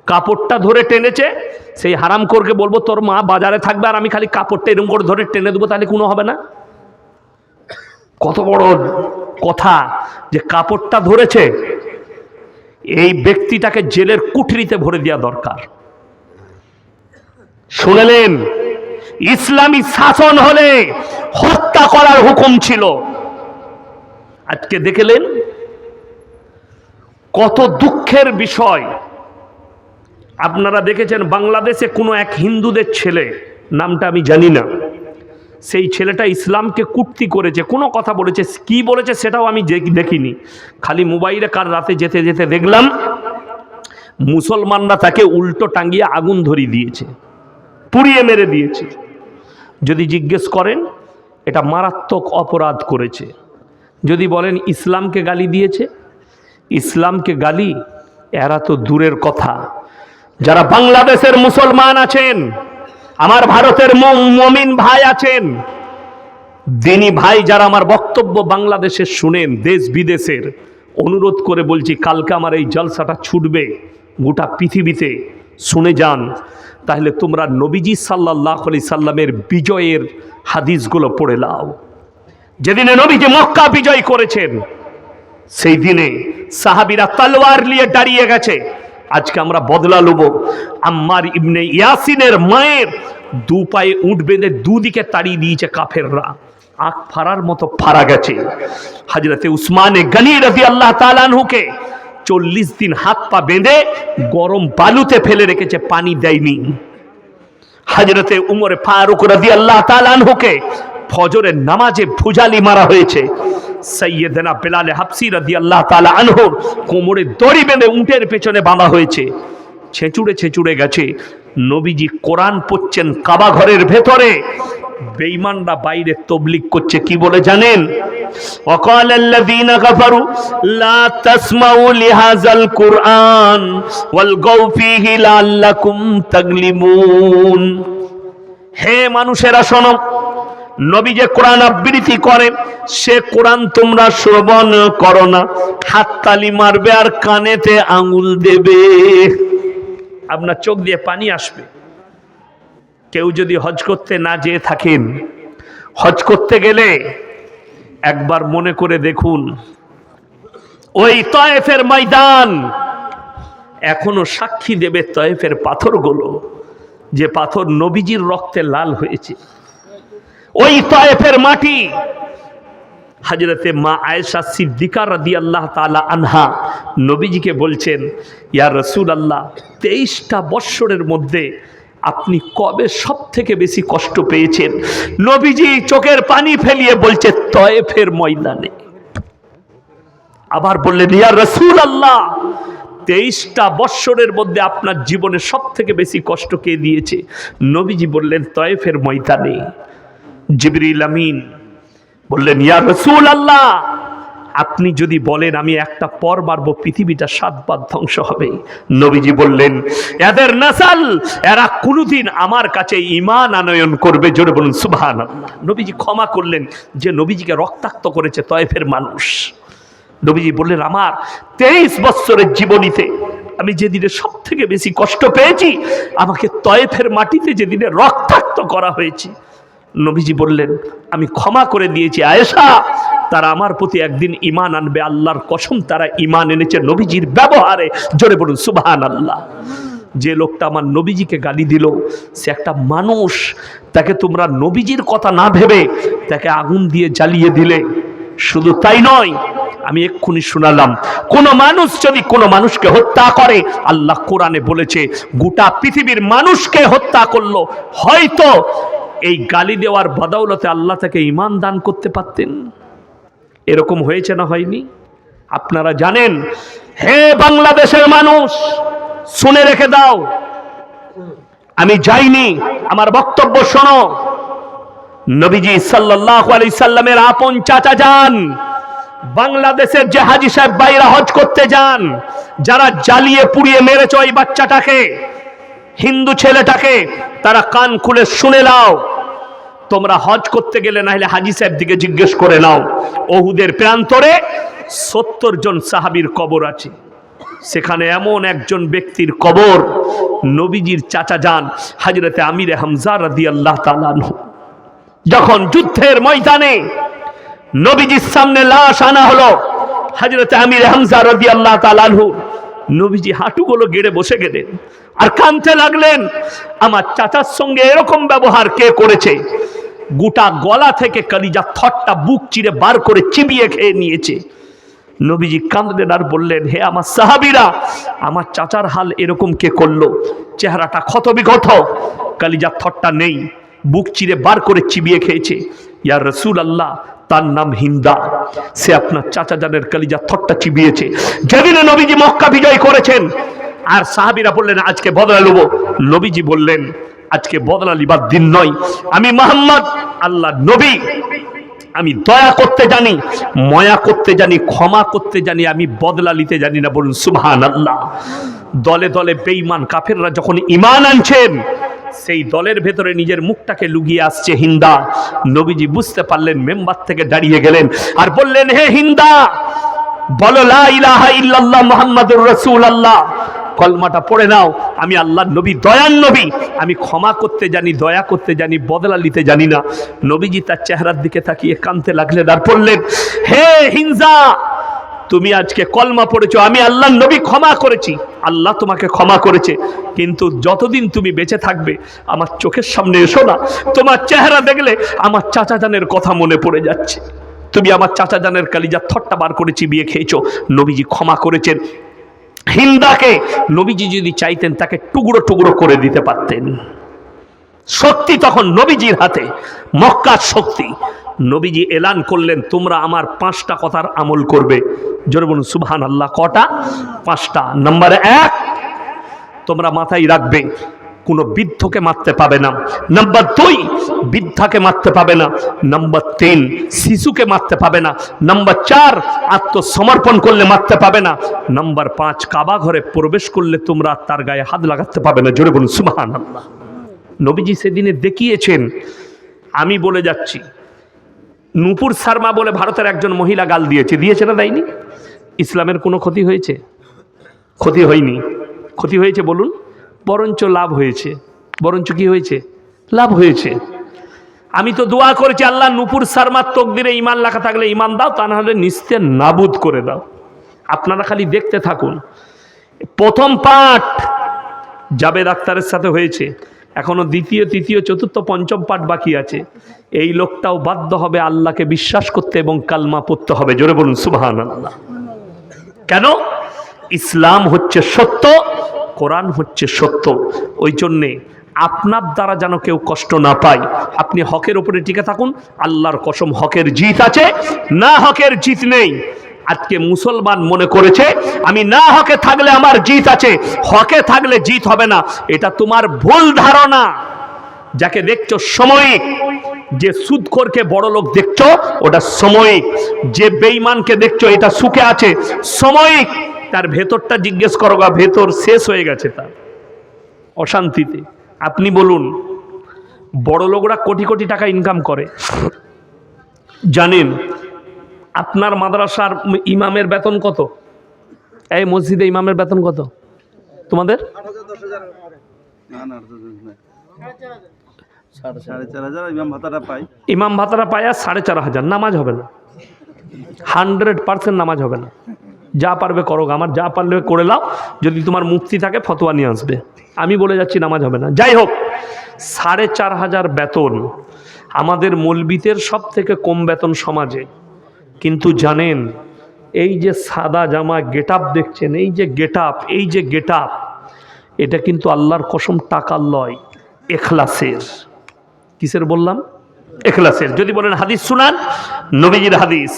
কাপড়টা ধরে টেনেছে। সেই হারামখোরকে বলবো তোর মা বাজারে থাকবে আর আমি খালি কাপড়টা এরকম করে ধরে টেনে দেবো, তাহলে কোনো হবে না? কত বড় কথা যে কাপড়টা ধরেছে, এই ব্যক্তিটাকে জেলের কুঠরিতে ভরে দেওয়া দরকার। শুনলেন, ইসলামী শাসন হলে হত্যা করার হুকুম ছিল। আজকে দেখলেন কত দুঃখের বিষয়। আপনারা দেখেছেন বাংলাদেশে কোনো এক হিন্দুদের ছেলে, নামটা আমি জানি না, সেই ছেলেটা ইসলামকে কুটতি করেছে, কোনো কথা বলেছে, কি বলেছে সেটাও আমি দেখিনি, খালি মোবাইলে কার রাতে যেতে যেতে দেখলাম মুসলমানরা তাকে উল্টো টাঙ্গিয়ে আগুন ধরিয়ে দিয়েছে, পুড়িয়ে মেরে দিয়েছে। যদি জিজ্ঞেস করেন এটা মারাত্মক অপরাধ করেছে। যদি বলেন ইসলামকে গালি দিয়েছে, ইসলামকে গালি এরা তো দূরের কথা। যারা বাংলাদেশের মুসলমান আছেন, আমার ভারতের মুমিন ভাই আছেন, দিনী ভাই যারা আমার বক্তব্য বাংলাদেশে শুনেন, দেশ বিদেশের, অনুরোধ করে বলছি কালকে আমার এই জলসাটা ছুটবে গোটা পৃথিবীতে, শুনে যান। তাহলে তোমরা নবীজি সাল্লাল্লাহু আলাইহি সাল্লামের বিজয়ের হাদিসগুলো পড়ে নাও। যেদিনে নবীজি মক্কা বিজয় করেছেন সেই দিনে সাহাবীরা তলোয়ার নিয়ে দাঁড়িয়ে গেছে। আজকে আমরা বদলা লব। আম্মার ইবনে ইয়াসিনের মায়ের দু পায়ে উঠ বেঁধে দুদিকে তাড়িয়ে দিয়েছে কাফেররা, আখ ফাড়ার মতো ফাড়া গেছে। হযরতে উসমানে গনি রাদিয়াল্লাহু তাআলা আনহুকে 40 দিন হাত পা বেঁধে গরম বালুতে ফেলে রেখেছে, পানি দেয়নি। হযরতে উমর ফারুক রাদিয়াল্লাহু তাআলা আনহুকে ফজরের নামাজে ভুজালি মারা হয়েছে। সাইয়েদনা বেলাল হাবসি রাদিয়াল্লাহু তাআলা আনহুর কোমরে দড়ি বেঁধে উটের পেছনে বাঁধা হয়েছে, ছেঁচুড়ে ছেঁচুড়ে গেছে। নবীজি কোরআন পড়ছেন কাবা ঘরের ভেতরে, বেঈমানরা বাইরে তবলিগ করছে, কি বলে জানেন? وقال الذين كفروا لا تسمعوا لهذا القرآن والغوا فيه لعلكم تغلبون। হে মানুষেরা শোনো, নবী যে কোরআন আবৃত্তি করে সে কোরআন তোমরা শ্রবণ করো না, হাততালি মারবে আর কানেতে আঙ্গুল দেবে, আপনার চোখ দিয়ে পানি আসবে। কেউ যদি হজ করতে না যেয়ে থাকেন, হজ করতে গেলে একবার মনে করে দেখুন, ওই তয়েফের ময়দান এখনো সাক্ষী দেবে তয়েফের পাথরগুলো, যে পাথর নবীজির রক্তে লাল হয়েছে। ওই তয়েফের মাটি, হযরতে মা আয়েশা সিদ্দিকা রাদিয়াল্লাহু তাআলা আনহা নবীজিকে বলছেন, ইয়া রাসূলুল্লাহ, 23টা বৎসরের মধ্যে আপনি কবে সব থেকে বেশি কষ্ট পেয়েছেন? নবীজি চোখের পানি ফেলিয়ে বলছে তয়েফের ময়দানে। আবার বললেন, ইয়া রাসূলুল্লাহ, 23টা বৎসরের মধ্যে আপনার জীবনে সব থেকে বেশি কষ্ট কে দিয়েছে? নবীজি বললেন তয়েফের ময়দানে। জিবরিল আমিন বললেন, ইয়া রাসূলুল্লাহ, আপনি যদি বলেন আমি একটা পর মারবো, পৃথিবীটা 7 বার ধ্বংস হবে। নবীজি বললেন এদের নাসাল, এরা কোনোদিন আমার কাছে ঈমান আনয়ন করবে। জোরে বলুন সুবহানাল্লাহ। নবীজি ক্ষমা করলেন যে নবীজিকে রক্তাক্ত করেছে তয়েফের মানুষ। নবীজি বললেন আমার 23 বছরের জীবনীতে আমি যেদিনে সব থেকে বেশি কষ্ট পেয়েছি, আমাকে তয়েফের মাটিতে যেদিনে রক্তাক্ত করা হয়েছে, নবীজি বললেন আমি ক্ষমা করে দিয়েছি আয়েশা, তারা আমার প্রতি একদিন ঈমান আনবে। আল্লাহর কসম তারা ঈমান এনেছে নবীজির ব্যবহারে। জোরে বলুন সুবহানাল্লাহ। যে লোকটা আমার নবীজিকে গালি দিল, সে একটা মানুষ, তাকে তোমরা নবীজির কথা না ভেবে তাকে আগুন দিয়ে জ্বালিয়ে দিলে। শুধু তাই নয়, আমি এক্ষুনি শোনালাম, কোন মানুষ যদি কোন মানুষকে হত্যা করে, আল্লাহ কোরআনে বলেছে গোটা পৃথিবীর মানুষকে হত্যা করলো, হয়তো এই গালি দেওয়ার বদৌলতে আল্লাহ তাকে ঈমান দান করতে পারতেন। এরকম হয়েছে না হয়নি? আপনারা জানেন। হে বাংলাদেশের মানুষ, শুনে রেখে দাও, আমি যাইনি, আমার বক্তব্য শোনো। নবীজি সাল্লাল্লাহু আলাইহি সাল্লামের আপন চাচা যান বাংলাদেশের যে হাজী সাহেব ভাইরা হজ করতে যান, যারা জ্বালিয়ে পুড়িয়ে মেরেছে ওই বাচ্চাটাকে, হিন্দু ছেলেটাকে, তারা কান খুলে শুনে নাও। তোমরা হজ করতে গেলে না হলে হাজী সাহেব দিকে জিজ্ঞেস করে নাও, ওহুদের প্রান্তরে 70 জন সাহাবীর কবর আছে। সেখানে এমন একজন ব্যক্তির কবর, নবীজির চাচা যান হযরতে আমির হামজা রাদিয়াল্লাহু তাআলা আনহু। যখন যুদ্ধের ময়দানে নবীজির সামনে লাশ আনা হলো হযরতে আমির হামজা রাদিয়াল্লাহু তাআলা আনহু, নবীজি হাঁটুগুলো গেড়ে বসে গেলেন আর কাঁদতে লাগলেন, আমার চাচার সঙ্গে এরকম ব্যবহার কে করেছে? গোটা গলা থেকে কলিজা থটটা বুক চিরে বার করে চিবিয়ে খেয়ে নিয়েছে। নবীজি কাঁদলেন আর বললেন, হে আমার সাহাবীরা, আমার চাচার হাল এরকম কে করলো? চেহারাটা ক্ষত বিক্ষত, কলিজা থটটা নেই, বুক চিরে বার করে চিবিয়ে খেয়েছে। ইয়া রাসূলুল্লাহ, তার নাম হিন্দা, সে আপনার চাচা জানের কলিজা থটটা চিবিয়েছে। যেদিনে নবীজি মক্কা বিজয় করেছেন আর সাহাবীরা বললেন আজকে বদলা নেব, নবীজি বললেন আজকে বদলা লিবার দিন নয়, আমি মুহাম্মদ আল্লাহ নবী, আমি দয়া করতে জানি, মায়া করতে জানি, ক্ষমা করতে জানি, আমি বদলা নিতে জানি না। বলুন সুবহানাল্লাহ। দলে দলে বেঈমান কাফেররা যখন ঈমান আনছেন, সেই দলের ভেতরে নিজের মুখটাকে লুকিয়ে আসছে হিন্দা। নবীজি বুঝতে পারলেন, মেম্বার থেকে দাঁড়িয়ে গেলেন আর বললেন, হে হিন্দা, বলো লা ইলাহা ইল্লাল্লাহ মুহাম্মাদুর রাসূলুল্লাহ, কলমাটা পড়ে নাও। আমি আল্লাহর নবী, দয়ার নবী, আমি ক্ষমা করতে জানি, দয়া করতে জানি, বদলা নিতে জানি না। নবীজি তার চেহারার দিকে তাকিয়ে কাঁদতে লাগলেন আর বললেন, হে হিন্দা, তুমি আজকে কলমা পড়েছো, আমি আল্লাহর নবী ক্ষমা করেছি, আল্লাহ তোমাকে ক্ষমা করেছে, কিন্তু যতদিন তুমি বেঁচে থাকবে আমার চোখের সামনে এসো না। তোমার চেহারা দেখলে আমার চাচা জানের কথা মনে পড়ে যাচ্ছে। তুমি আমার চাচা জানের কলিজা থট্টা বার করে চিবিয়ে খেয়েছো। নবীজি ক্ষমা করেছেন হিন্দাকে। নবীজি যদি চাইতেন তাকে টুকরো টুকরো করে দিতে পারতেন। শক্তি তখন নবীজির হাতে, মক্কার শক্তি। নবীজি এলান করলেন, তোমরা আমার 5টা কথার আমল করবে। জোরে বলুন সুবহানাল্লাহ। কটা? 5টা। নাম্বার 1, তোমরা মাথায় রাখবে, কোনো বৃদ্ধকে মারতে পাবে না। নাম্বার 2, বৃদ্ধাকে মারতে পাবে না। নাম্বার 3, শিশুকে মারতে পাবে না। নাম্বার 4, আত্মসমর্পণ করলে মারতে পাবে না। নাম্বার 5, কাবা ঘরে প্রবেশ করলে তোমরা তার গায়ে হাত লাগাতে পাবে না। জোরে বলুন সুবহানাল্লাহ। নবীজি সেদিনে দেখিয়েছেন। আমি বলে যাচ্ছি, নূপুর শর্মা বলে ভারতের একজন মহিলা গাল দিয়েছে না দেয়নি? ইসলামের কোনো ক্ষতি হয়েছে? ক্ষতি হয়নি। ক্ষতি হয়েছে বলুন? বরঞ্চ লাভ হয়েছে। বরঞ্চ কি হয়েছে? লাভ হয়েছে। আমি তো দোয়া করেছি, আল্লাহ নূপুর শর্মার তকদিরে ঈমান লেখা থাকলে ঈমান দাও, তা না হলে নিস্তে নাবুদ করে দাও। আপনারা খালি দেখতে থাকুন। প্রথম পাঠ জাবেদ আখতারের সাথে হয়েছে, এখনো দ্বিতীয়, তৃতীয়, চতুর্থ, পঞ্চম পাঠ বাকি আছে। এই লোকটাও বাধ্য হবে আল্লাহকে বিশ্বাস করতে এবং কালমা পড়তে হবে। জোরে বলুন সুবহানাল্লাহ। কেন? ইসলাম হচ্ছে সত্য, কোরআন হচ্ছে সত্য। ওই জন্যে আপনার দ্বারা যেন কেউ কষ্ট না পায়, আপনি হকের উপরে টিকে থাকুন। আল্লাহর কসম, হকের জিত আছে, না হকের জিত নেই। আজকে মুসলমান মনে করেছে আমি না হকে থাকলে আমার জিত আছে, হকে থাকলে জিত হবে না। এটা তোমার ভুল ধারণা। যাকে দেখছো সাময়িক, যে সুদখোরকে বড় লোক দেখছো ওটা সাময়িক, যে বেঈমানকে দেখছো এটা সুখে আছে সাময়িক, তার ভেতরটা জিজ্ঞেস করো গা, ভেতর শেষ হয়ে গেছে তার অশান্তিতে। আপনি বলুন, বড় লোকরা কোটি কোটি টাকা ইনকাম করে, জানেন আপনার মাদ্রাসার ইমামের বেতন কত? এই মসজিদে ইমামের বেতন কত তোমাদের? ইমাম ভাতাটা পায় আর 4,500, নামাজ হবে না, 100% নামাজ হবে না। যা পারবে করো, আমার যা পারলে করে নাও, যদি তোমার মুক্তি থাকে ফতোয়া নিয়ে আসবে, আমি বলে যাচ্ছি নামাজ হবে না। যাই হোক, 4,500 বেতন আমাদের মৌলবীদের সব থেকে কম বেতন সমাজে। কিন্তু জানেন এই যে সাদা জামা গেট আপ দেখছেন, এই যে গেট আপ, এই যে গেট আপ, এটা কিন্তু আল্লাহর কসম টাকার লয়, এখলাসের। কিসের বললাম? এখলাসের। যদি বলেন হাদিস শুনান, নবীজির হাদিস,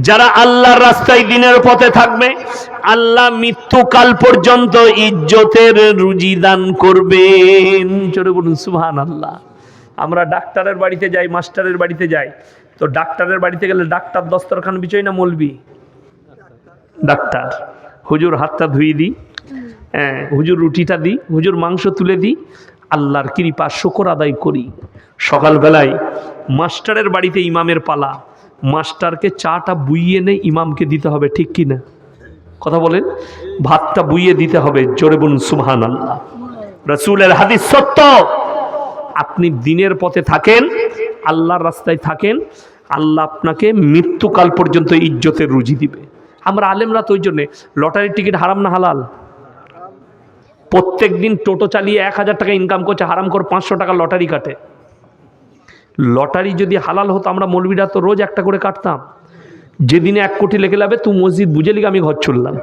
যারা আল্লাহর রাস্তায় দিনের পথে থাকবে আল্লাহ মৃত্যুকাল পর্যন্ত ইজ্জতের রুজি দান করবেন। জোরে বলুন সুবহানাল্লাহ। আমরা ডাক্তারের বাড়িতে যাই, মাস্টারের বাড়িতে যাই, তো ডাক্তারের বাড়িতে গেলে ডাক্তার দস্তরখান বিছাই না মৌলবি? ডাক্তার হুজুর হাতটা ধুয়ে দিই, হ্যাঁ হুজুর রুটিটা দিই, হুজুর মাংস তুলে দিই, আল্লাহর কৃপা শুকর আদায় করি। সকালবেলায় মাস্টারের বাড়িতে ইমামের পালা, মাস্টারকে চাটা বুইয়ে নেই ইমামকে দিতে হবে, ঠিক কি না? কথা বলেন, ভাতটা বুইয়ে দিতে হবে। জোরে বলুন সুবহানাল্লাহ। রাসূলের হাদিস সত্য। আপনি দিনের পথে থাকেন, আল্লাহর রাস্তায় থাকেন, আল্লাহ আপনাকে মৃত্যুকাল পর্যন্ত ইজ্জতের রুজি দিবে। আমরা আলেমরা তো ওই জন্যে, লটারির টিকিট হারাম না হালাল? প্রত্যেক দিন টোটো চালিয়ে 1,000 টাকা ইনকাম করছে, হারাম করে 500 টাকা লটারি কাটে। লটারি যদি হালাল হতো আমরা মৌলবীরা তো রোজ একটা করে কাটতাম। যেদিনে 1 কোটি লেগে যাবে তুই মসজিদ বুঝে লিগে আমি ঘর চললাম।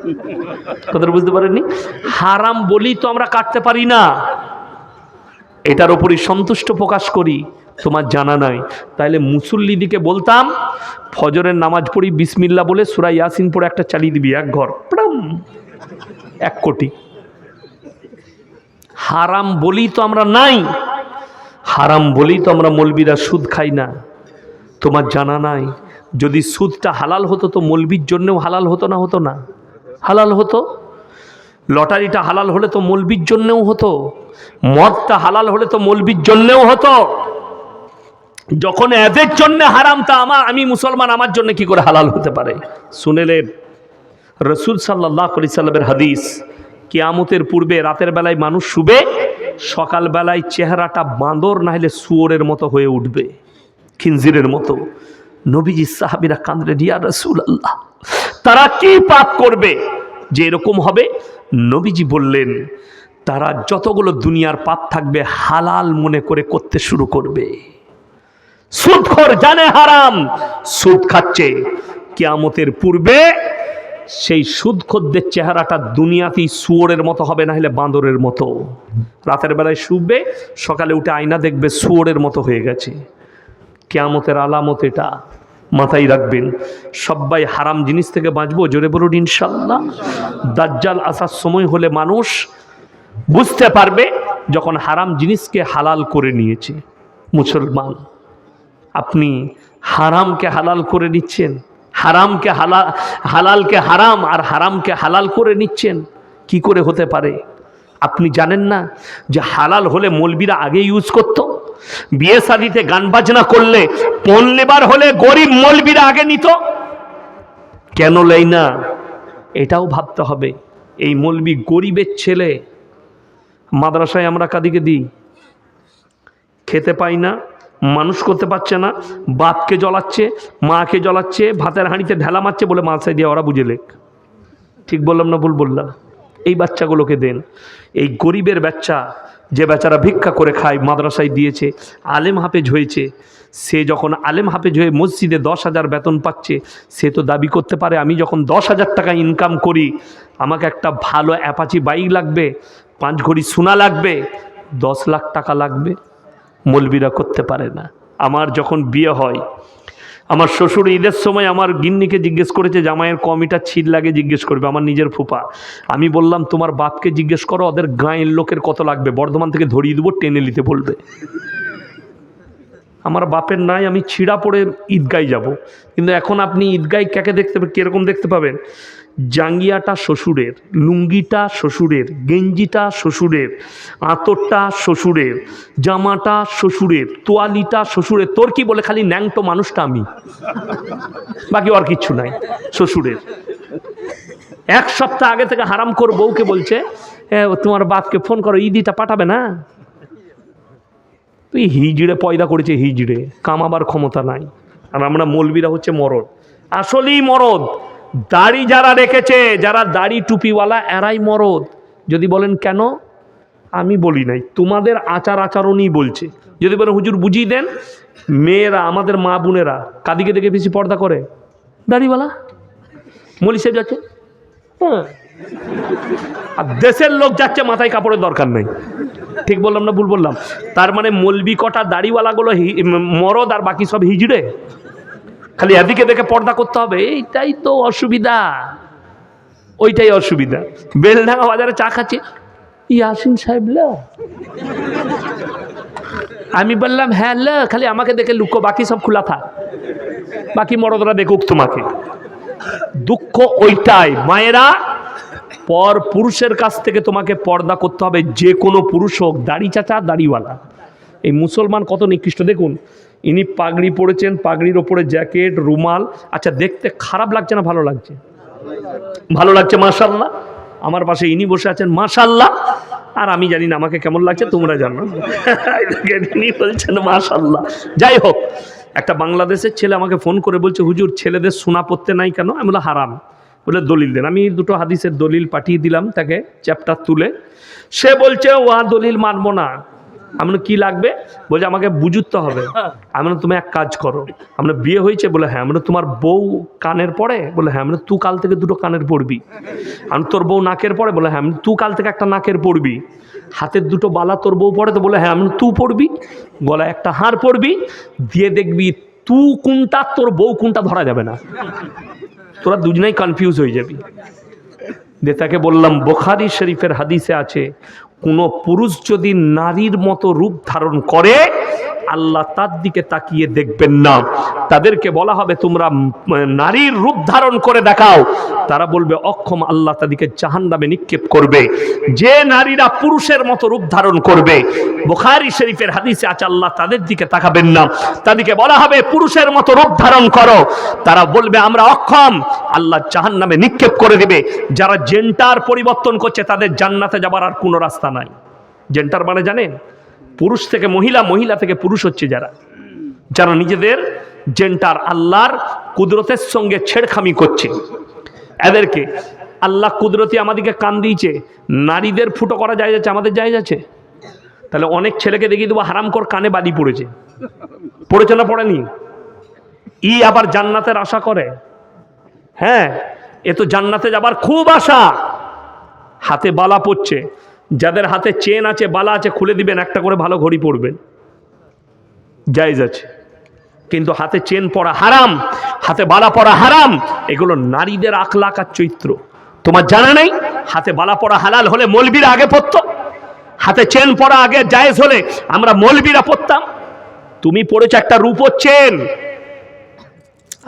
কথা বুঝতে পারেননি? হারাম বলি তো আমরা কাটতে পারি না, এটার উপরই সন্তুষ্ট প্রকাশ করি। তোমার জানা নাই, তাইলে মুসল্লিদিকে বলতাম ফজরের নামাজ পড়ি বিসমিল্লাহ বলে সূরা ইয়াসিন পড়ে একটা চালিয়ে দিবি, এক ঘর 1 কোটি। হারাম বলি তো আমরা নাই, হারাম বলি তো আমরা মৌলবীরা সুদ খাই না। তোমার জানা নাই, যদি সুদটা হালাল হতো তো মৌলবীর জন্যও হালাল হতো না? হতো না? হালাল হতো। লটারিটা হালাল হলে তো মৌলবীর জন্যও হতো, মদটা হালাল হলে তো মৌলবীর জন্যও হতো। যখন এদের জন্য হারামটা আমি মুসলমান, আমার জন্য কি করে হালাল হতে পারে? শুনেলেন রাসূল সাল্লাল্লাহু আলাইহি সাল্লামের হাদিস, কিয়ামতের পূর্বে রাতের বেলায় মানুষ শুবে, সকালবেলায় চেহারাটা বাঁদর না হলে শুয়োরের মতো হয়ে উঠবে, খিনজিরের মতো। নবীজি সাহাবীরা কাঁদলেন, ইয়া রাসূলুল্লাহ, তারা কি পাপ করবে যে এরকম হবে? নবীজি বললেন, তারা যতগুলো দুনিয়ার পাপ থাকবে হালাল মনে করে করতে শুরু করবে। সুদখোর জানে হারাম, সুদ খাচ্ছে, কিয়ামতের পূর্বে সেই সুদখোরদের চেহারাটা দুনিয়াতেই শুয়োরের মতো হবে, না হলে বাঁদরের মতো। রাতের বেলায় শুবে, সকালে উঠে আয়না দেখবে শুয়োরের মতো হয়ে গেছে। কিয়ামতের আলামত এটা, মাথায় রাখবেন। সবাই হারাম জিনিস থেকে বাঁচবো, জোরে বলুন ইনশাআল্লাহ। দাজ্জাল আসার সময় হলে মানুষ বুঝতে পারবে যখন হারাম জিনিসকে হালাল করে নিয়েছে। মুসলমান, আপনি হারামকে হালাল করে নিচ্ছেন, হারামকে হালালকে হারাম আর হারামকে হালাল করে নিচ্ছেন, কি করে হতে পারে? আপনি জানেন না যে হালাল হলে মৌলবীরা আগে ইউজ করতো? বিয়ে শাদিতে গান বাজনা করলে পণ লেবার হলে গরিব মৌলবীরা আগে নিত, কেন লেই না? এটাও ভাবতে হবে। এই মৌলবী গরিবের ছেলে, মাদ্রাসায় আমরা কাদিকে দিই, খেতে পাই না, মানুষ করতে পারছে না, বাপকে জ্বলাচ্ছে, মাকে জ্বলাচ্ছে, ভাতের হাঁড়িতে ঢেলা মারছে বলে মাথায় দিয়ে ওরা বুঝে লেখ। ঠিক বললাম না ভুল বললাম? এই বাচ্চাগুলোকে দেন। এই গরিবের বাচ্চা, যে বেচারা ভিক্ষা করে খায়, মাদ্রাসায় দিয়েছে, আলেম হাফেজ হয়েছে, সে যখন আলেম হাফেজ হয়ে মসজিদে 10,000 বেতন পাচ্ছে, সে তো দাবি করতে পারে আমি যখন 10,000 টাকা ইনকাম করি, আমাকে একটা ভালো অ্যাপাচি বাইক লাগবে, 5 ঘড়ি সোনা লাগবে, 10 লাখ টাকা লাগবে। মৌলবীরা করতে পারে না। আমার যখন বিয়ে হয়, আমার শ্বশুর ঈদের সময় আমার গিন্নিকে জিজ্ঞেস করেছে জামাইয়ের কমিটা ছিট লাগে, জিজ্ঞেস করবে, আমার নিজের ফুপা। আমি বললাম তোমার বাপকে জিজ্ঞেস করো ওদের গাঁয়ের লোকের কত লাগবে, বর্ধমান থেকে ধরিয়ে দেবো, টেনে নিতে বলবে। আমার বাপের নাই, আমি ছিঁড়া পড়ে ঈদগায় যাব। কিন্তু এখন আপনি ঈদগায় কাকে দেখতে পাবেন, কীরকম দেখতে পাবেন? জাঙ্গিয়াটা শ্বশুরের, লুঙ্গিটা শ্বশুরের, গেঞ্জিটা শ্বশুরের, আঁতরটা শ্বশুরের, জামাটা শ্বশুরের, তোয়ালিটা শ্বশুরের। তোর কি বলে? খালি ন্যাংটো মানুষটা আমি, বাকি আর কিচ্ছু নাই, শ্বশুরের। এক সপ্তাহ আগে থেকে হারাম কর বউকে বলছে, তোমার বাপকে ফোন করো, ঈদিটা পাঠাবে না। তুই হিজড়ে পয়দা করেছে, হিজড়ে, কামাবার ক্ষমতা নাই। আর আমরা মৌলবীরা হচ্ছে মরদ, আসলেই মরদ। দাড়ি যারা রেখেছে, যারা দাড়ি টুপিওয়ালা, এরাই মরদ। যদি বলেন কেন, আমি বলি নাই, তোমাদের আচার আচরণই বলছে। যদি বলেন হুজুর বুঝিয়ে দেন, মেয়েরা, আমাদের মা বোনেরা কাদিকে দেখে বেশি পর্দা করে? দাড়িওয়ালা মলি সাহেব যাচ্ছে, হ্যাঁ, আর দেশের লোক যাচ্ছে মাথায় কাপড়ের দরকার নেই। ঠিক বললাম না ভুল বললাম? তার মানে মলবি কটা দাড়িওয়ালাগুলো মরদ, আর বাকি সব হিজড়ে। খালি এদিকে দেখে পর্দা করতে হবে, এইটাই তো অসুবিধা, ওইটাই অসুবিধা। বেলডাঙ্গা বাজারে চা খাচ্ছে, ইয়াসিন সাহেব ল, আমি বললাম হ্যাঁ ল, খালি আমাকে দেখে লুকো, বাকি সব খোলা থাক, বাকি মরদরা দেখুক তোমাকে। দুঃখ ওইটাই মায়েরা, পর পুরুষের কাছ থেকে তোমাকে পর্দা করতে হবে, যে কোনো পুরুষ হোক, দাড়ি চাচা দাড়িওয়ালা। এই মুসলমান কত নিকৃষ্ট দেখুন, ইনি পাগড়ি পরেছেন, পাগড়ির ওপরে জ্যাকেট, রুমাল। আচ্ছা, দেখতে খারাপ লাগছে না ভালো লাগছে? ভালো লাগছে, মাশাআল্লাহ। আমার পাশে ইনি বসে আছেন, মাশাআল্লাহ। আর আমি জানি না আমাকে কেমন লাগছে, তোমরা জানো। ইনি বলছেন মাশাআল্লাহ। যাই হোক, একটা বাংলাদেশের ছেলে আমাকে ফোন করে বলছে, হুজুর ছেলেদের সোনা পড়তে নাই কেন? আমি বললাম হারাম। বলে দলিল দেন। আমি দুটো হাদিসের দলিল পাঠিয়ে দিলাম তাকে, চ্যাপ্টার তুলে। সে বলছে ও দলিল মানবো না। আমি কি লাগবে? বলছে আমাকে বুঝতে হবে। আমি তুমি এক কাজ করো, আমরা বিয়ে হয়েছে? বলে হ্যাঁ। আমরা তোমার বউ কানের পড়ে? বলে হ্যাঁ। আমরা তুই কাল থেকে দুটো কানের পড়বি। আমি তোর বউ নাকের পড়ে? বলে হ্যাঁ। আমি তুই কাল থেকে একটা নাকের পড়বি। হাতের দুটো বালা তোর বউ পড়ে? তো বলে হ্যাঁ। আমি তুই পড়বি। গলায় একটা হাড় পড়বি, দিয়ে দেখবি তুই কোনটা তোর বউ কোনটা ধরা যাবে না, তোরা দুজনেই কনফিউজ হয়ে যাবি। তাকে বললাম, বুখারী শরীফের হাদিসে আছে, কোন পুরুষ যদি নারীর মতো রূপ ধারণ করে, আল্লাহ তার দিকে তাকিয়ে দেখবেন না। তাদেরকে বলা হবে তোমরা নারীর রূপ ধারণ করে দেখাও। তারা বলবে অক্ষম, আল্লাহ তাদেরকে জাহান্নামে নিক্ষেপ করবে। যে নারীরা পুরুষের মতো রূপ ধারণ করবে, বুখারী শরীফের হাদিসে আছে, আল্লাহ তাদের দিকে তাকাবেন না। তাদেরকে বলা হবে পুরুষের মতো রূপ ধারণ করো। তারা বলবে আমরা অক্ষম, আল্লাহ জাহান্নামে নিক্ষেপ করে দিবে। যারা জেন্ডার পরিবর্তন করছে, তাদের জান্নাতে যাবার আর কোনো রাস্তা নাই। জেন্ডার মানে জানেন? পুরুষ থেকে মহিলা, মহিলা থেকে পুরুষ হচ্ছে যারা, যারা নিজেদের জেন্ডার আল্লাহর কুদরতের সঙ্গে ছেড়খামি করছে, এদেরকে আল্লাহ কুদরতি আমাদেরকে কান দিয়েছে। নারীদের ফুটো করা যায় যাচ্ছে, আমাদের যায় যাচ্ছে। তাহলে অনেক ছেলেকে দেখিয়ে দেবো হারাম কর কানে বালি পড়েছে, পড়েছে না পড়েনি? আবার জান্নাতের আশা করে। হ্যাঁ, এ তো জান্নাতে যাবার খুব আশা। হাতে বালা পড়ছে, যাদের হাতে চেন আছে, বালা আছে, খুলে দিবেন, একটা করে ভালো ঘড়ি পরবেন, জায়েজ আছে। কিন্তু হাতে চেন পরা হারাম, হাতে বালা পরা হারাম। এগুলো নারীদের আখলাক আর চরিত্র। তোমার জানা নেই? হাতে বালা পরা হালাল হলে মৌলবীরা আগে পরতো, হাতে চেন পরা আগে জায়েজ হলে আমরা মৌলবীরা পরতাম। তুমি পড়েছো একটা রূপোর চেন।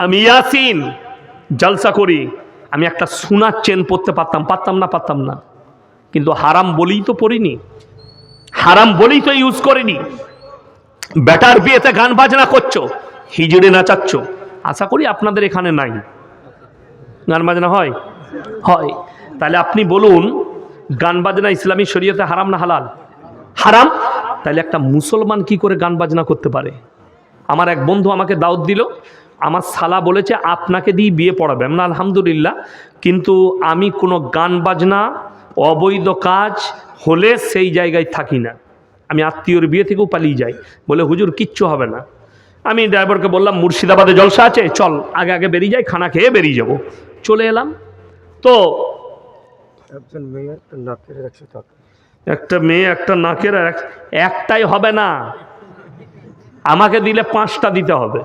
আমি ইয়াসিন জলসা করি, আমি একটা সোনার চেন পরতে পারতাম, পারতাম না? পারতাম না। কিন্তু হারাম বলেই তো পড়িনি, হারাম বলেই তো ইউজ করিনি। বেটার বিয়েতে গান বাজনা করছো, হিজড়ে নাচাচ্ছ। আশা করি আপনাদের এখানে নাই, গান বাজনা হয়? হয়। তাহলে আপনি বলুন, গান বাজনা ইসলামী শরীয়তে হারাম না হালাল? হারাম। তাহলে একটা মুসলমান কি করে গান বাজনা করতে পারে? আমার এক বন্ধু আমাকে দাওয়াত দিল, আমার শালা বলেছে আপনাকে দিয়ে বিয়ে পড়াবে। না আলহামদুলিল্লাহ, কিন্তু আমি কোনো গান বাজনা অবৈধ কাজ হলে সেই জায়গায় থাকি না। আমি আত্মীয়র বিয়ে থেকেও পালিয়ে যাই। বলে হুজুর কিচ্ছু হবে না। আমি ড্রাইভারকে বললাম মুর্শিদাবাদে জলসা আছে, চল আগে আগে বেরিয়ে যাই, খানা খেয়ে বেরিয়ে যাব। চলে এলাম। তো একটা মেয়ে একটা নাকের, একটাই হবে না, আমাকে দিলে 5টা দিতে হবে।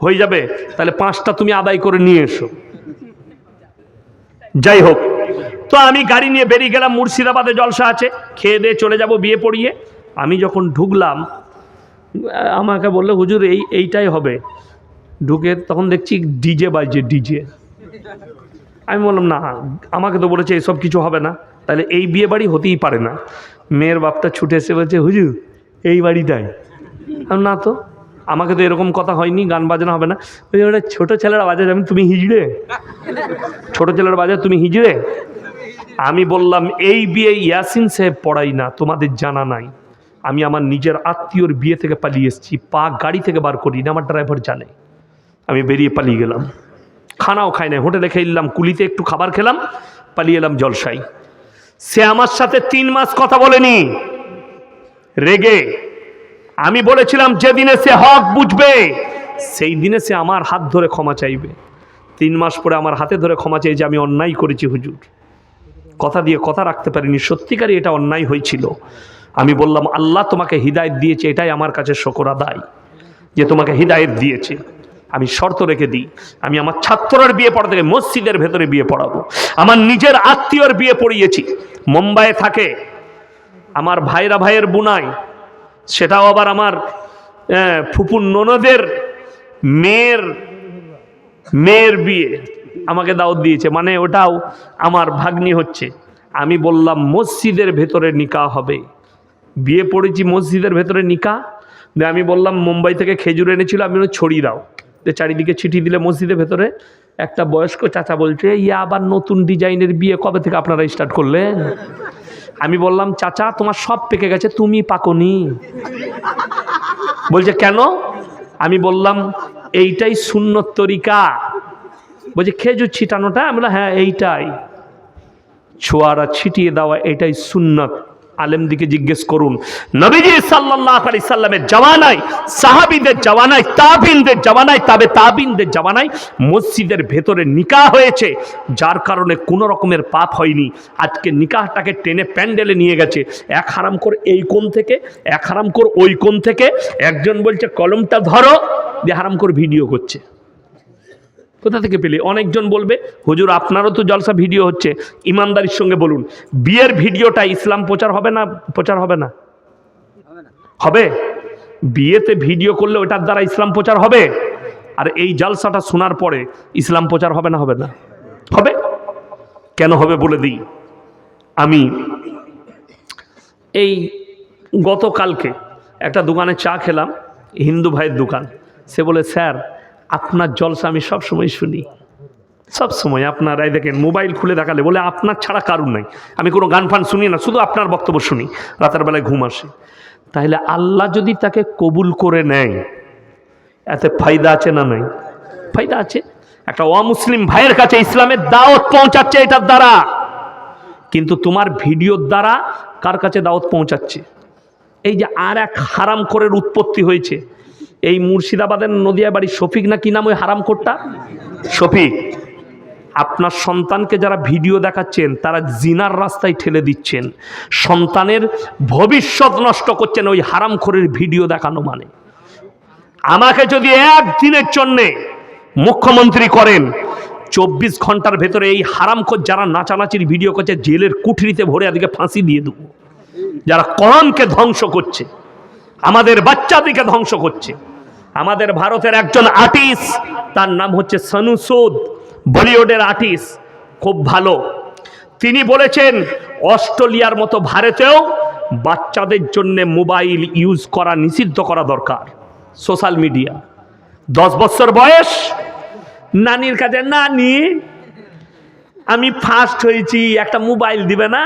হয়ে যাবে? তাহলে 5টা তুমি আদায় করে নিয়ে এসো। যাই হোক, তো আমি গাড়ি নিয়ে বেরিয়ে গেলাম, মুর্শিদাবাদে জলসা আছে, খেয়ে দিয়ে চলে যাব বিয়ে পড়িয়ে। আমি যখন ঢুকলাম, আমাকে বললো হুজুর এইটাই হবে। ঢুকে তখন দেখছি ডিজে বাজছে, ডিজে। আমি বললাম না, আমাকে তো বলেছে এসব কিছু হবে না, তাহলে এই বিয়ে বাড়ি হতেই পারে না। মেয়ের বাপটা ছুটে এসে বলছে হুজুর এই বাড়িটাই। না তো, আমাকে তো এরকম কথা হয়নি, গান বাজনা হবে না। ওই ওটা ছোটো ছেলেরা বাজে, আমি তুমি হিজড়ে, ছোটো ছেলেরা বাজে তুমি হিজড়ে। আমি বললাম এই বিয়ে ইয়াসিন সাহেব পড়াই না, তোমাদের জানা নাই। আমি আমার নিজের আত্মীয়র বিয়ে থেকে পালিয়ে এসেছি, পা গাড়ি থেকে বার করি না, আমার ড্রাইভার জানে। আমি বেরিয়ে পালিয়ে গেলাম, খানাও খাই না, হোটেলে খেলাম, কুলিতে একটু খাবার খেলাম, পালিয়ে এলাম জলসাই। সে আমার সাথে 3 মাস কথা বলেনি, রেগে। আমি বলেছিলাম যেদিনে সে হক বুঝবে সেই দিনে সে আমার হাত ধরে ক্ষমা চাইবে। 3 মাস পরে আমার হাতে ধরে ক্ষমা চাই যে আমি অন্যায় করেছি হুজুর, কথা দিয়ে কথা রাখতে পারিনি, সত্যিকারই এটা অন্যায় হয়েছিল। আমি বললাম আল্লাহ তোমাকে হিদায়েত দিয়েছে, এটাই আমার কাছে শুকর আদায় যে তোমাকে হিদায়েত দিয়েছে। আমি শর্ত রেখে দিই, আমি আমার ছাত্রের বিয়ে পড়াতে গিয়ে মসজিদের ভেতরে বিয়ে পড়াবো। আমার নিজের আত্মীয়র বিয়ে পড়িয়েছি, মুম্বাইয়ে থাকে আমার ভাইয়ের বুনাই, সেটাও আবার আমার ফুপুর ননদের মেয়ের বিয়ে আমাকে দাওয়াত দিয়েছে, মানে ওটাও আমার ভাগ্নি হচ্ছে। আমি বললাম মসজিদের ভেতরে নিকাহ হবে, বিয়ে পড়েছি মসজিদের ভেতরে নিকাহ। আমি বললাম মুম্বাই থেকে খেজুর এনেছিল, আমি ছড়িয়ে দাও, যে চারিদিকে ছিটি দিলে মসজিদের ভেতরে। একটা বয়স্ক চাচা বলছে ইয়া আবার নতুন ডিজাইনের বিয়ে কবে থেকে আপনারা স্টার্ট করলেন? আমি বললাম চাচা তোমার সব পেকে গেছে, তুমি পাকনি। বলছে কেন? আমি বললাম এইটাই সুন্নত তরিকা। বলছে খেজুর ছিটানোটা? আমি বললাম হ্যাঁ এইটাই, ছোয়ারা ছিটিয়ে দেওয়া এটাই সুন্নত। আলেমদিকে জিজ্ঞেস করুন, নবীজি সাল্লাল্লাহু আলাইহি সাল্লামের জামানায়, সাহাবীদের জামানায়, তাবিনদের জামানায়, তাবিনদের জামানায় মসজিদের ভেতরে নিকাহ হয়েছে, যার কারণে কোনো রকমের পাপ হয়নি। আজকে নিকাহটাকে টেনে প্যান্ডেলে নিয়ে গেছে, এক হারামখোর এই কোণ থেকে, এক হারামখোর ওই কোণ থেকে। একজন বলছে কলমটা ধরো, দিয়ে হারামখোর ভিডিও করছে। কোথা থেকে পেলে? অনেকজন বলবে হুজুর আপনারও তো জলসা ভিডিও হচ্ছে, ইমানদারির সঙ্গে বলুন বিয়ের ভিডিওটা ইসলাম প্রচার হবে না? প্রচার হবে না? হবে। বিয়েতে ভিডিও করলে ওটার দ্বারা ইসলাম প্রচার হবে, আর এই জলসাটা শোনার পরে ইসলাম প্রচার হবে না? হবে না? হবে। কেন হবে বলে দিই। আমি এই গতকালকে একটা দোকানে চা খেলাম, হিন্দু ভাইয়ের দোকান। সে বলে স্যার আপনার জলসা আমি সব সময় শুনি, সব সময়। আপনার এই দেখেন মোবাইল খুলে দেখালে বলে আপনার ছাড়া কারুর নাই, আমি কোনো গান ফান শুনি না, শুধু আপনার বক্তব্য শুনি, রাতের বেলায় ঘুম আসে। তাহলে আল্লাহ যদি তাকে কবুল করে নেয়, এতে ফায়দা আছে না নাই? ফায়দা আছে। একটা অমুসলিম ভাইয়ের কাছে ইসলামের দাওয়াত পৌঁছাচ্ছে এটার দ্বারা, কিন্তু তোমার ভিডিওর দ্বারা কার কাছে দাওয়াত পৌঁছাচ্ছে? এই যে আর এক হারামখোরের উৎপত্তি হয়েছে, এই মুর্শিদাবাদের নদিয়া বাড়ি শফিক না কি নাম ওই হারামখোরটা, শফিক। আপনার সন্তানকে যারা ভিডিও দেখাচ্ছেন তারা জিনার রাস্তায় ঠেলে দিচ্ছেন, সন্তানের ভবিষ্যৎ নষ্ট করছেন ওই হারামখোরের ভিডিও দেখানো মানে। আমাকে যদি একদিনের জন্যে মুখ্যমন্ত্রী করেন, 24 ঘন্টার ভেতরে এই হারামখোর যারা নাচানাচির ভিডিও করছে জেলের কুঠরিতে ভরে এদিকে ফাঁসি দিয়ে দেবো। যারা কোরআনকে ধ্বংস করছে, আমাদের বাচ্চাদিকে ধ্বংস করছে। আমাদের ভারতের একজন আর্টিস্ট, তার নাম হচ্ছে সনু সুদ, বলিউডের আর্টিস্ট, খুব ভালো। তিনি বলেছেন অস্ট্রেলিয়ার মতো ভারতেও বাচ্চাদের জন্য মোবাইল ইউজ করা নিষিদ্ধ করা দরকার। সোশ্যাল মিডিয়া 10 বছর বয়স, নানির কাছে নানি আমি ফার্স্ট হয়েছি, একটা মোবাইল দিবে না?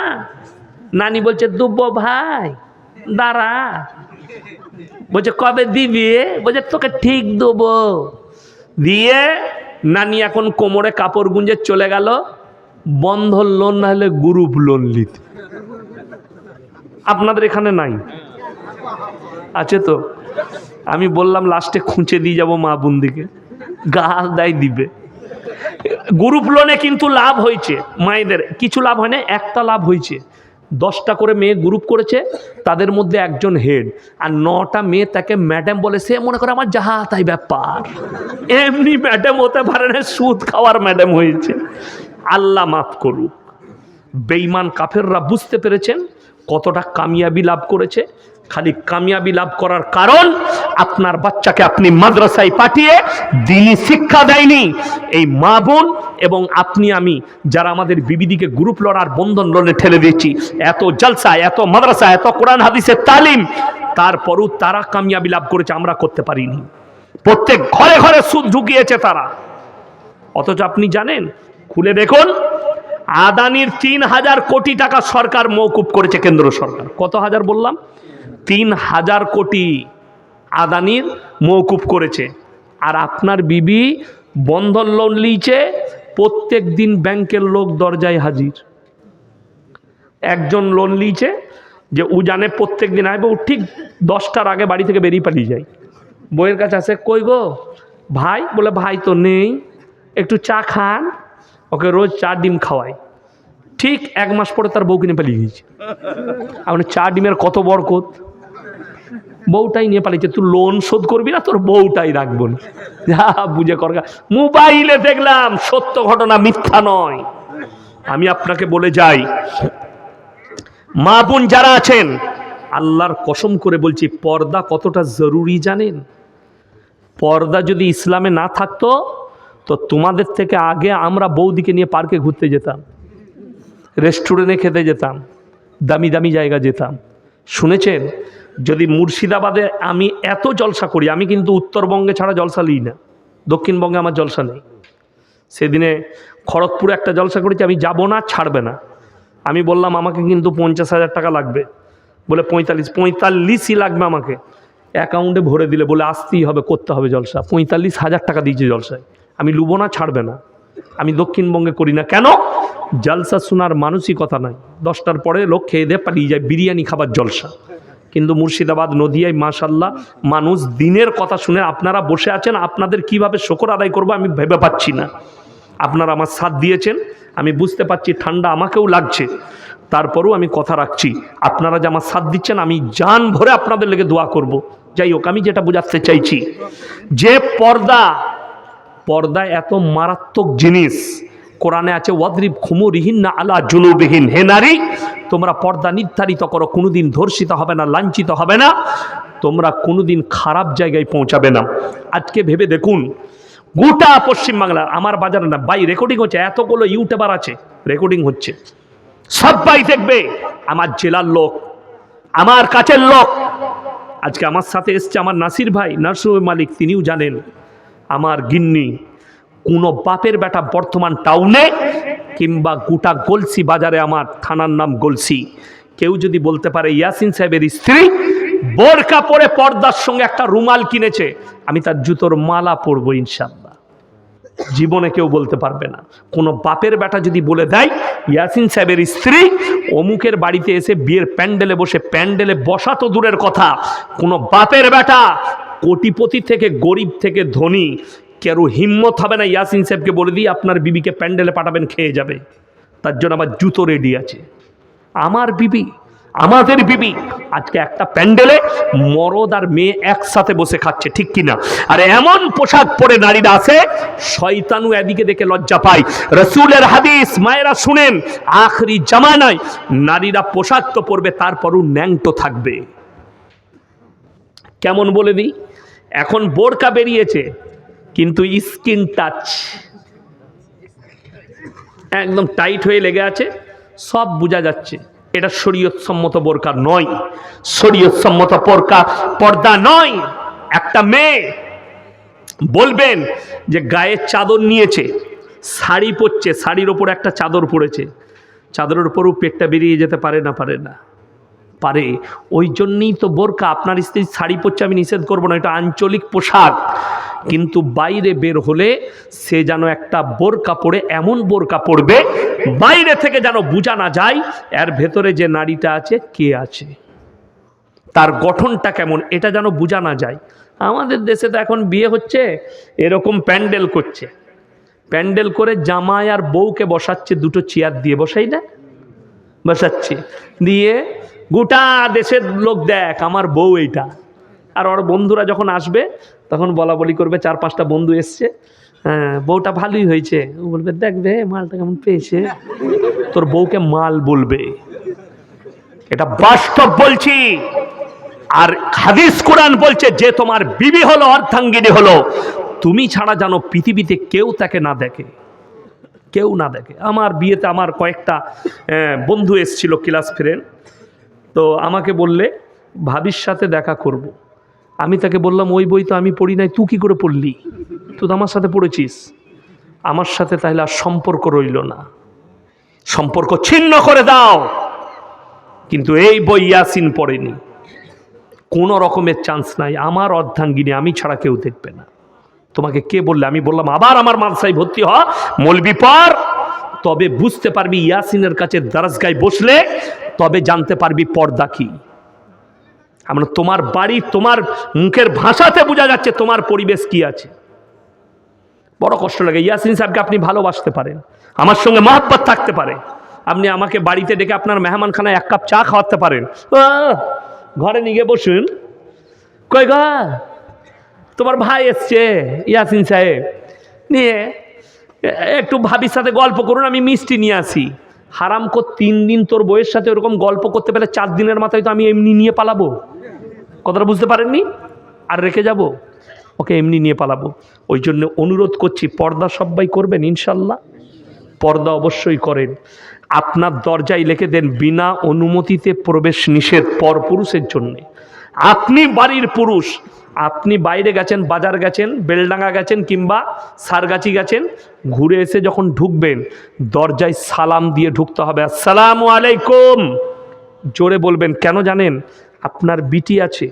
নানি বলছে দুব্বো ভাই দাঁড়া, বলছে কবে দিবি? বলছে তোকে ঠিক দেবো। দিয়ে নানি এখন কোমরে কাপড় গুঁজে চলে গেল বন্ধন লোন না হলে গ্রুপ লোন নিতে। আপনাদের এখানে নাই? আছে তো? আমি বললাম লাস্টে খুঁচে দিয়ে যাবো মা বোনদিকে, গাল দেয় দিবে। গ্রুপ লোনে কিন্তু লাভ হয়েছে, মায়েদের কিছু লাভ হয় না, একটা লাভ হয়েছে। 10টা করে মেয়ে গ্রুপ করেছে, তাদের মধ্যে একজন হেড, আর 9টা মেয়ে তাকে ম্যাডাম বলে। সে মনে করে আমার যাহা তাই ব্যাপার, এমনি ম্যাডাম হতে পারে না, সুদ খাওয়ার ম্যাডাম হয়েছে। আল্লাহ মাফ করুক। বেঈমান কাফেররা বুঝতে পেরেছেন কতটা কামিয়াবি লাভ করেছে। খালি কামিয়াবি লাভ করার কারণ আপনার বাচ্চাকে আপনি মাদ্রাসায় পাঠিয়ে দ্বীনি শিক্ষা দেয়নি। এই মা বোন এবং আপনি আমি যারা আমাদের বিবিদিকে গ্রুপ লড়ার বন্ধন লোনে ঠেলে দিয়েছি, এত জলসা, এত মাদ্রাসা, এত কোরআন হাদিসের তালিম, তারপরও তারা কামিয়াবি লাভ করেছে, আমরা করতে পারিনি। প্রত্যেক ঘরে ঘরে সুদ ঢুকিয়েছে তারা। অথচ আপনি জানেন, খুলে দেখুন, আদানির ৩,০০০ কোটি টাকা সরকার মওকুফ করেছে, কেন্দ্র সরকার। কত হাজার বললাম? ৩,০০০ কোটি আদানির মওকুফ করেছে। আর আপনার বিবি বন্ধন লোন লিয়েছে, প্রত্যেক দিন ব্যাংকের লোক দরজায় হাজির। একজন লোন লিয়েছে যে ও জানে প্রত্যেক দিন আসবে, ও ঠিক 10টার আগে বাড়ি থেকে বেরিয়ে পালিয়ে যায়। বইয়ের কাছে আসে, কই গো ভাই? বলে ভাই তো নেই, একটু চা খান। ওকে রোজ 4 ডিম খাওয়ায়। ঠিক 1 মাস পরে তার বউ কিনে পালিয়ে গিয়েছে। আপনি 4 ডিমের কত বরকত! বউটাই নিয়ে পালিয়েছে। তুই লোন শোধ করবি না, তোর বউটাই রাখবো না, যা বুঝে করগা। মোবাইলে দেখলাম, সত্য ঘটনা, মিথ্যা নয়। আমি আপনাকে বলে যাই, মা বোন যারা আছেন, আল্লাহর কসম করে বলছি, পর্দা কতটা জরুরি জানেন? পর্দা যদি ইসলামে না থাকতো তো তোমাদের থেকে আগে আমরা বৌদিকে নিয়ে পার্কে ঘুরতে যেতাম, রেস্টুরেন্টে খেতে যেতাম, দামি দামি জায়গা যেতাম। শুনেছেন, যদি মুর্শিদাবাদে আমি এত জলসা করি, আমি কিন্তু উত্তরবঙ্গে ছাড়া জলসা লিই না, দক্ষিণবঙ্গে আমার জলসা নেই। সেদিনে খড়গপুরে একটা জলসা করেছি, আমি যাব না, ছাড়বে না। আমি বললাম আমাকে কিন্তু 50,000 টাকা লাগবে। বলে 45ই লাগবে আমাকে, অ্যাকাউন্টে ভরে দিলে। বলে আসতেই হবে, করতে হবে জলসা। 45,000 টাকা দিয়েছে জলসায়। আমি লুবো না, ছাড়বে না। আমি দক্ষিণবঙ্গে করি না। কেন? জলসা শোনার মানসিকতা নাই। 10টার পরে লোক খেয়ে দিয়ে পালিয়ে যায়, বিরিয়ানি খাবার জলসা। কিন্তু মুর্শিদাবাদ, নদিয়ায় মাশাল্লাহ মানুষ দিনের কথা শুনে। আপনারা বসে আছেন, আপনাদের কিভাবে শুকর আদায় করবো আমি ভেবে পাচ্ছি না। আপনারা আমার সাথ দিয়েছেন, আমি বুঝতে পারছি ঠান্ডা আমাকেও লাগছে, তারপরেও আমি কথা রাখছি। আপনারা যে আমার সাথ দিচ্ছেন, আমি জান ভরে আপনাদের লেগে দোয়া করব। যাই হোক, আমি যেটা বোঝাতে চাইছি, যে পর্দা এত মারাত্মক জিনিস। কোরআনে আছে, ওয়াদরিব খুমুরিহিন্না আলা জুনুবিহিন। হে নারী, তোমরা পর্দা নির্ধারিত করো, কোনোদিন ধর্ষিত হবে না, লাঞ্ছিত হবে না, তোমরা কোনোদিন খারাপ জায়গায় পৌঁছাবে না। আজকে ভেবে দেখুন, গোটা পশ্চিমবাংলার, আমার বাজারে না ভাই, রেকর্ডিং হচ্ছে, এতগুলো ইউটিউবার আছে, রেকর্ডিং হচ্ছে, সবাই দেখবে। আমার জেলার লোক, আমার কাছের লোক। আজকে আমার সাথে এসছে আমার নাসির ভাই, নার্সিং মালিক, তিনিও জানেন। আমার গিন্নি, কোনো বাপের বেটা বর্তমান টাউনে কিংবা গোটা গলসি বাজারে, আমার থানার নাম গলসি, কেউ যদি বলতে পারে ইয়াসিন সাহেবের স্ত্রী বোরকা পরে পর্দার সঙ্গে একটা রুমাল কিনেছে, আমি তার জুতোর মালা পরবো ইনশাআল্লাহ। জীবনে কেউ বলতে পারবে না। কোনো বাপের বেটা যদি বলে দেয় ইয়াসিন সাহেবের স্ত্রী অমুকের বাড়িতে এসে বিয়ের প্যান্ডেলে বসে, প্যান্ডেলে বসা তো দূরের কথা, কোনো বাপের বেটা কোটিপতি থেকে গরিব থেকে ধনী কেউ হিম্মত হবে না ইয়াসিন সাহেবকে বলে দিই আপনার বিবিকে প্যান্ডেলে পাঠাবেন, খেয়ে যাবে। তার জন্য আমার জুতো রেডি আছে। আমার বিবি, আমাদের বিবি আজকে একটা প্যান্ডেলে মরদ আর মেয়ে একসাথে বসে খাচ্ছে, ঠিক কিনা? আর এমন পোশাক পরে নারীরা আছে, শয়তানু এদিকে দেখে লজ্জা পায়। রাসূলের হাদিস, মায়েরা শুনেন, আখরি জামানায় নারীরা পোশাক তো পরবে, তারপরও ন্যাংটো থাকবে। কেমন বলে দিই, এখন বোরকা বেরিয়েছে, কিন্তু স্কিন টাচ একদম টাইট হয়ে লেগে আছে, সব বোঝা যাচ্ছে। এটা শরীয়তসম্মত বোরকা নয়, শরীয়তসম্মত পর্দা নয়। একটা মেয়ে বলবেন যে গায়ে চাদর নিয়েছে, শাড়ি পরছে, শাড়ির ওপর একটা চাদর পরেছে, চাদরের উপরও পেটটা বেরিয়ে যেতে পারে না? পারে না? পারে। ওই জন্যই তো বোরকা। আপনার স্ত্রী শাড়ি পরছে, আমি নিষেধ করবো না, এটা আঞ্চলিক পোশাক, কিন্তু বাইরে বের হলে সে যেন একটা বোরকা পরে, এমন বোরকা পরবে বাইরে থেকে যেন বোঝা না যায় এর ভেতরে যে নারীটা আছে কে আছে, তার গঠনটা কেমন, এটা যেন বোঝা না যায়। আমাদের দেশে তো এখন বিয়ে হচ্ছে, এরকম প্যান্ডেল করছে, প্যান্ডেল করে জামাই আর বউকে বসাচ্ছে, দুটো চেয়ার দিয়ে, বসাই না, বসাচ্ছে, দিয়ে গোটা দেশের লোক দেখ আমার বউ এইটা। আর ওর বন্ধুরা যখন আসবে তখন বলা বলি করবে, 4-5টা বন্ধু এসছে, হ্যাঁ বউটা ভালোই হয়েছে, ও বলবে দেখবে মালটা কেমন পেয়েছে, তোর বউকে মাল বলবে। এটা বাস্তব বলছি, আর হাদিস কোরআন বলছে যে তোমার বিবি হলো, অর্ধাঙ্গিনী হলো, তুমি ছাড়া যেন পৃথিবীতে কেউ তাকে না দেখে, কেউ না দেখে। আমার বিয়েতে আমার কয়েকটা বন্ধু এসেছিল, ক্লাস ফ্রেন্ড, তো আমাকে বললে ভাবির সাথে দেখা করব। আমি তাকে বললাম ওই বই তো আমি পড়ি নাই, তুই কি করে পড়লি? তুই তো আমার সাথে পড়েছিস। আমার সাথে তাহলে আর সম্পর্ক রইল না, সম্পর্ক ছিন্ন করে দাও। কিন্তু এই বই ইয়াসিন পড়েনি, কোনো রকমের চান্স নাই, আমার অর্ধাঙ্গিনী আমি ছাড়া কেউ দেখবে না। তোমাকে কে বললে? আমি বললাম আবার আমার মাদ্রাসায় ভর্তি হ, মৌলবি পর, তবে বুঝতে পারবি ইয়াসিনের কাছে দরজগায় বসলে, তবে জানতে পারবি পর্দা কি। আমরা তোমার বাড়ি, তোমার মুখের ভাষাতে বোঝা যাচ্ছে তোমার পরিবেশ কি আছে। বড় কষ্ট লাগে। ইয়াসিন সাহেবকে আপনি ভালোবাসতে পারেন, আমার সঙ্গে মহব্বত থাকতে পারে, আপনি আমাকে বাড়িতে ডেকে আপনার মেহমানখানায় এক কাপ চা খাওয়াতে পারেন, ঘরে নিয়ে বসুন, কই গা তোমার ভাই এসছে ইয়াসিন সাহেব, নিয়ে একটু ভাবির সাথে গল্প করুন, আমি মিষ্টি নিয়ে আসি। হারাম কর, 3 দিন তোর বইয়ের সাথে ওরকম গল্প করতে পেলে 4 দিনের মাথায় তো আমি এমনি নিয়ে পালাবো। কথাটা বুঝতে পারেননি? আর রেখে যাব? ওকে এমনি নিয়ে পালাবো। ওই জন্য অনুরোধ করছি, পর্দা সবাই করবেন ইনশাল্লাহ, পর্দা অবশ্যই করেন। আপনার দরজায় লিখে দেন বিনা অনুমতিতে প্রবেশ নিষেধ পরপুরুষের জন্য। আপনি বাড়ির পুরুষ, আপনি বাইরে গেছেন, বাজার গেছেন, বেলডাঙ্গা গেছেন কিংবা সারগাছি গেছেন, ঘুরে এসে যখন ঢুকবেন দরজায় সালাম দিয়ে ঢুকতে হবে, আসসালামু আলাইকুম জোরে বলবেন। কেন জানেন? আপনার বিটি আছে,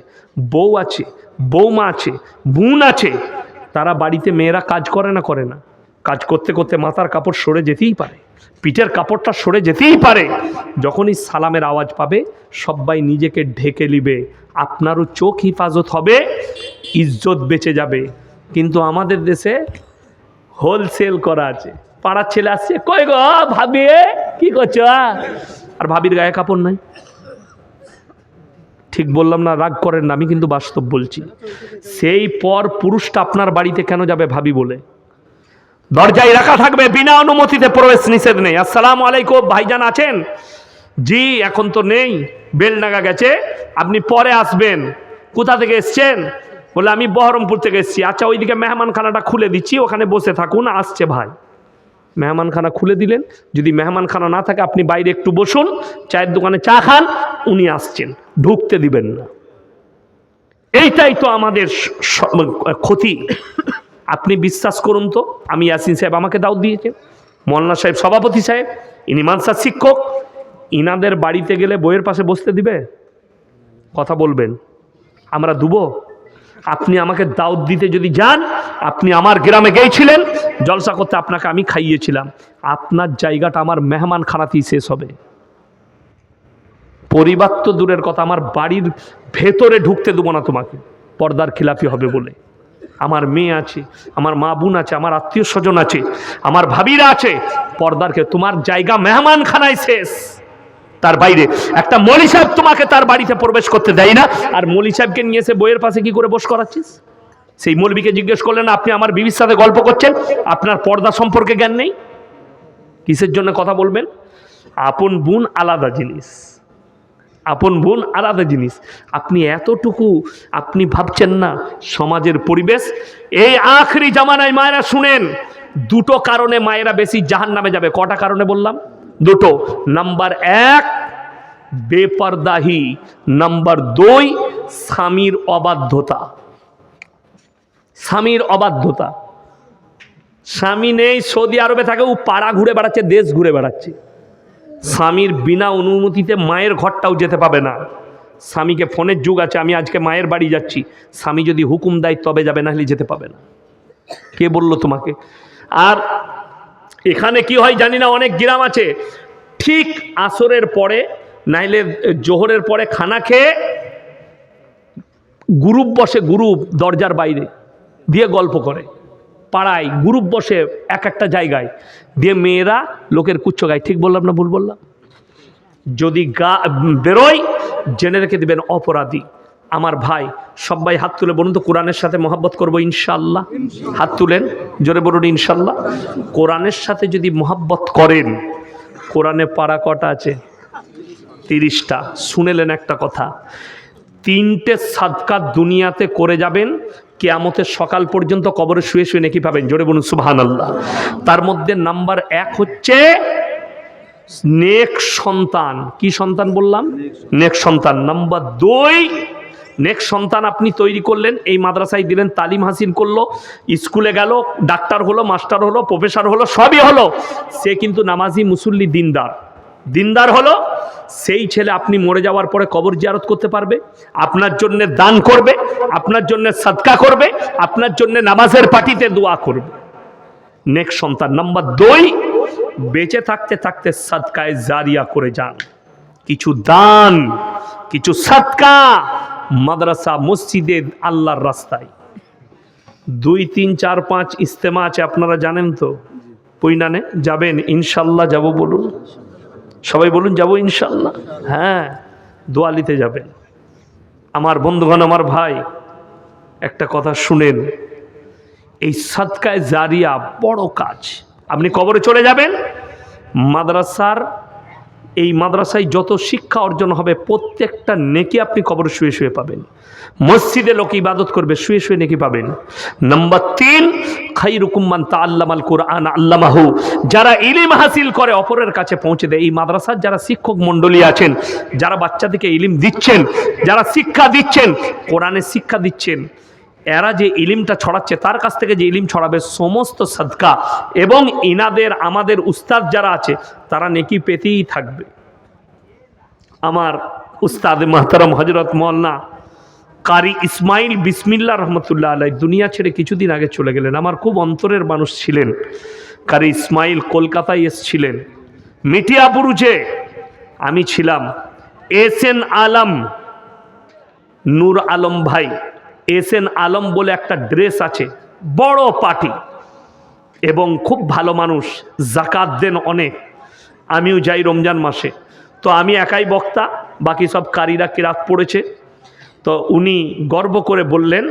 বউ আছে, বৌমা আছে, বোন আছে, তারা বাড়িতে মেয়েরা কাজ করে না, করে না, কাজ করতে করতে মাথার কাপড় সরে যেতেই পারে, পিঠের কাপড়টা সরে যেতেই পারে। যখনই সালামের আওয়াজ পাবে সবাই নিজেকে ঢেকে নিবে, আপনারও চোখ হিফাজত হবে, ইজ্জত বেঁচে যাবে। কিন্তু আমাদের দেশে হোলসেল করা আছে, পাড়ার ছেলে আসছে, কই গো ভাবি কি করছো, আর ভাবির গায়ে কাপড় নাই। ঠিক বললাম না? রাগ করেন না, আমি কিন্তু বাস্তব বলছি। সেই পর পুরুষটা আপনার বাড়িতে কেন যাবে ভাবি বলে? দরজায় রাখা থাকবে, বিনা অনুমতিতে প্রবেশ নিষেধ নেই। আসসালামু আলাইকুম ভাইজান আছেন? জি এখন তো নেই, বেলডাঙ্গা গেছে, আপনি পরে আসবেন। কোথা থেকে এসছেন? বলে আমি বহরমপুর থেকে এসেছি। আচ্ছা ওইদিকে মেহমানখানাটা খুলে দিচ্ছি, ওখানে বসে থাকুন, আসছে ভাই। মেহমানখানা খুলে দিলেন, যদি মেহমানখানা না থাকে আপনি বাইরে একটু বসুন, চায়ের দোকানে চা খান, উনি আসছেন, ঢুকতে দিবেন না। এইটাই তো আমাদের ক্ষতি। আপনি বিশ্বাস করুন তো, আমি ইয়াসিন সাহেব আমাকে দাওয়াত দিয়েছেন, মৌলানা সাহেব সভাপতি সাহেব, ইনি মাদ্রাসার শিক্ষক, ইনাদের বাড়িতে গেলে বইয়ের পাশে বসতে দিবে? কথা বলবেন, আমরা দেবো? আপনি আমাকে দাওয়াত দিতে যদি যান, আপনি আমার গ্রামে গিয়েছিলেন জলসা করতে, আপনাকে আমি খাইয়েছিলাম, আপনার জায়গাটা আমার মেহমানখানাতেই শেষ হবে। পরিবার তো দূরের কথা, আমার বাড়ির ভেতরে ঢুকতে দেবো না তোমাকে, পর্দার খিলাফি হবে বলে। আমার মেয়ে আছে, আমার মা বোন আছে, আমার আত্মীয় স্বজন আছে, আমার ভাবিরা আছে, পর্দারকে তোমার জায়গা মেহমানখানায় শেষ, তার বাইরে। একটা মৌলী সাহেব তোমাকে তার বাড়িতে প্রবেশ করতে দেয় না, আর মৌলী সাহেবকে নিয়ে এসে বইয়ের পাশে কি করে বস করাচ্ছিস? সেই মৌলবীকে জিজ্ঞেস করলেন আপনি আমার বিবির সাথে গল্প করছেন, আপনার পর্দা সম্পর্কে জ্ঞান নেই? কিসের জন্য কথা বলবেন? আপন বোন আলাদা জিনিস, আপন বোন আলাদা জিনিস। আপনি এতটুকু আপনি ভাবছেন না সমাজের পরিবেশ? এই আখরি জামানায় মায়েরা শুনেন, 2টো কারণে মায়েরা বেশি জাহান্নামে যাবে। কটা কারণে বললাম? 2টো। নাম্বার 1 বেপরদাহি, নাম্বার 2 স্বামীর অবাধ্যতা। স্বামীর অবাধ্যতা। স্বামী নেই, সৌদি আরবে থাকে, ও পাড়া ঘুরে বেড়াচ্ছে, দেশ ঘুরে বেড়াচ্ছে, স্বামীর বিনা অনুমতিতে মায়ের ঘরটাও যেতে পাবে না। স্বামীকে ফোনের যুগ আছে, আমি আজকে মায়ের বাড়ি যাচ্ছি, স্বামী যদি হুকুম দেয় তবে যাবে, না হলে যেতে পাবে না। কে বলল তোমাকে? আর এখানে কি হয় জানি না, অনেক গ্রাম আছে ঠিক আসরের পরে নাইলে জোহরের পরে খানা খেয়ে গ্রুপ বসে, গ্রুপ দরজার বাইরে দিয়ে গল্প করে, পাড়ায় গ্রুপ বসে এক একটা জায়গায় দিয়ে, মেয়েরা লোকের কুচ্ছ গায়। ঠিক বললাম না ভুল বললাম? যদি বেরোয় জেনে রেখে দিবেন অপরাধী। আমার ভাই সবাই হাত তুলে বলুন তো, কোরআনের সাথে মহব্বত করবো ইনশাল্লাহ? হাত তুলেন, জোরে বলুন ইনশাল্লাহ। কোরআনের সাথে যদি মহব্বত করেন, কোরআনে পারা কটা আছে? 30টা। শুনেলেন একটা কথা, তিনটে সাদকা দুনিয়াতে করে যাবেন, কিয়ামতের সকাল পর্যন্ত কবরে শুয়ে শুয়ে নেকি পাবেন। জোরে বলুন সুবহানাল্লাহ। তার মধ্যে নাম্বার 1 হচ্ছে নেক সন্তান। কি সন্তান বললাম? নেক সন্তান। নাম্বার 2, নেক সন্তান আপনি তৈরি করলেন, এই মাদ্রাসায় দিলেন, তালিম হাসিল করলো, স্কুলে গেল, ডাক্তার হলো, মাস্টার হলো, প্রফেসর হলো, সবই হলো, সে কিন্তু নামাজি, মুসল্লি, দিনদার হলো। সেই ছেলে আপনি মরে যাওয়ার পরে কবর জিয়ারত করতে পারবে, আপনার জন্য দান করবে, আপনার জন্য সাদকা করবে, আপনার জন্য নামাজের পার্টিতে দোয়া করবে। নেক সন্তান। নাম্বার 2, বেঁচে থাকতে থাকতে সাদকায়ে জারিয়া করে যান, কিছু দান, কিছু সাদকা মাদ্রাসা, মসজিদে, আল্লাহর রাস্তায়। 2, 3, 4, 5 ইজতেমা আছে, আপনারা জানেন তো। পৈনানে যাবেন? ইনশাল্লাহ যাব, বলুন সবাই, বলুন যাব ইনশাল্লাহ। হ্যাঁ, দোয়ালিতে যাবেন। আমার বন্ধুগণ, আমার ভাই, একটা কথা শুনেন, এই সাদকায়ে জারিয়া বড় কাজ। আপনি কবরে চলে যাবেন, এই মাদ্রাসায় যত শিক্ষা অর্জন হবে প্রত্যেকটা নেকি আপনি কবরে শুয়ে শুয়ে পাবেন। মসজিদে লোক ইবাদত করবে, শুয়ে শুয়ে নেকি পাবেন। নাম্বার 3, খায়রুকুম মান তাআল্লামাল কুরআন আল্লামাহু, যারা ইলম হাসিল করে অপরের কাছে পৌঁছে দেয়। এই মাদ্রাসার যারা শিক্ষক মণ্ডলী আছেন, যারা বাচ্চাদেরকে ইলম দিচ্ছেন, যারা শিক্ষা দিচ্ছেন, কোরআনের শিক্ষা দিচ্ছেন, এরা যে ইলিমটা ছড়াচ্ছে, তার কাছ থেকে যে ইলিম ছড়াবে, সমস্ত সাদকা এবং ইনাদের, আমাদের উস্তাদ যারা আছে, তারা নেকি পেতেই থাকবে। আমার উস্তাদ মাহতারাম হযরত মাওলানা কারি ইসমাইল বিসমিল্লাহ রহমতুল্লাহ আলাইহি দুনিয়া ছেড়ে কিছুদিন আগে চলে গেলেন। আমার খুব অন্তরের মানুষ ছিলেন কারি ইসমাইল। কলকাতায় এসেছিলেন, মিঠিয়াপুরুজে আমি ছিলাম। এসএন আলম, নূর আলম ভাই, এসএন আলম বলে একটা ড্রেস আছে, বড় পার্টি এবং খুব ভালো মানুষ, জাকাত দেন অনেক। আমিও যাই রমজান মাসে, তো আমি একাই বক্তা, বাকি সব কারীরা কিরাত পড়েছে। তো উনি গর্ব করে বললেন,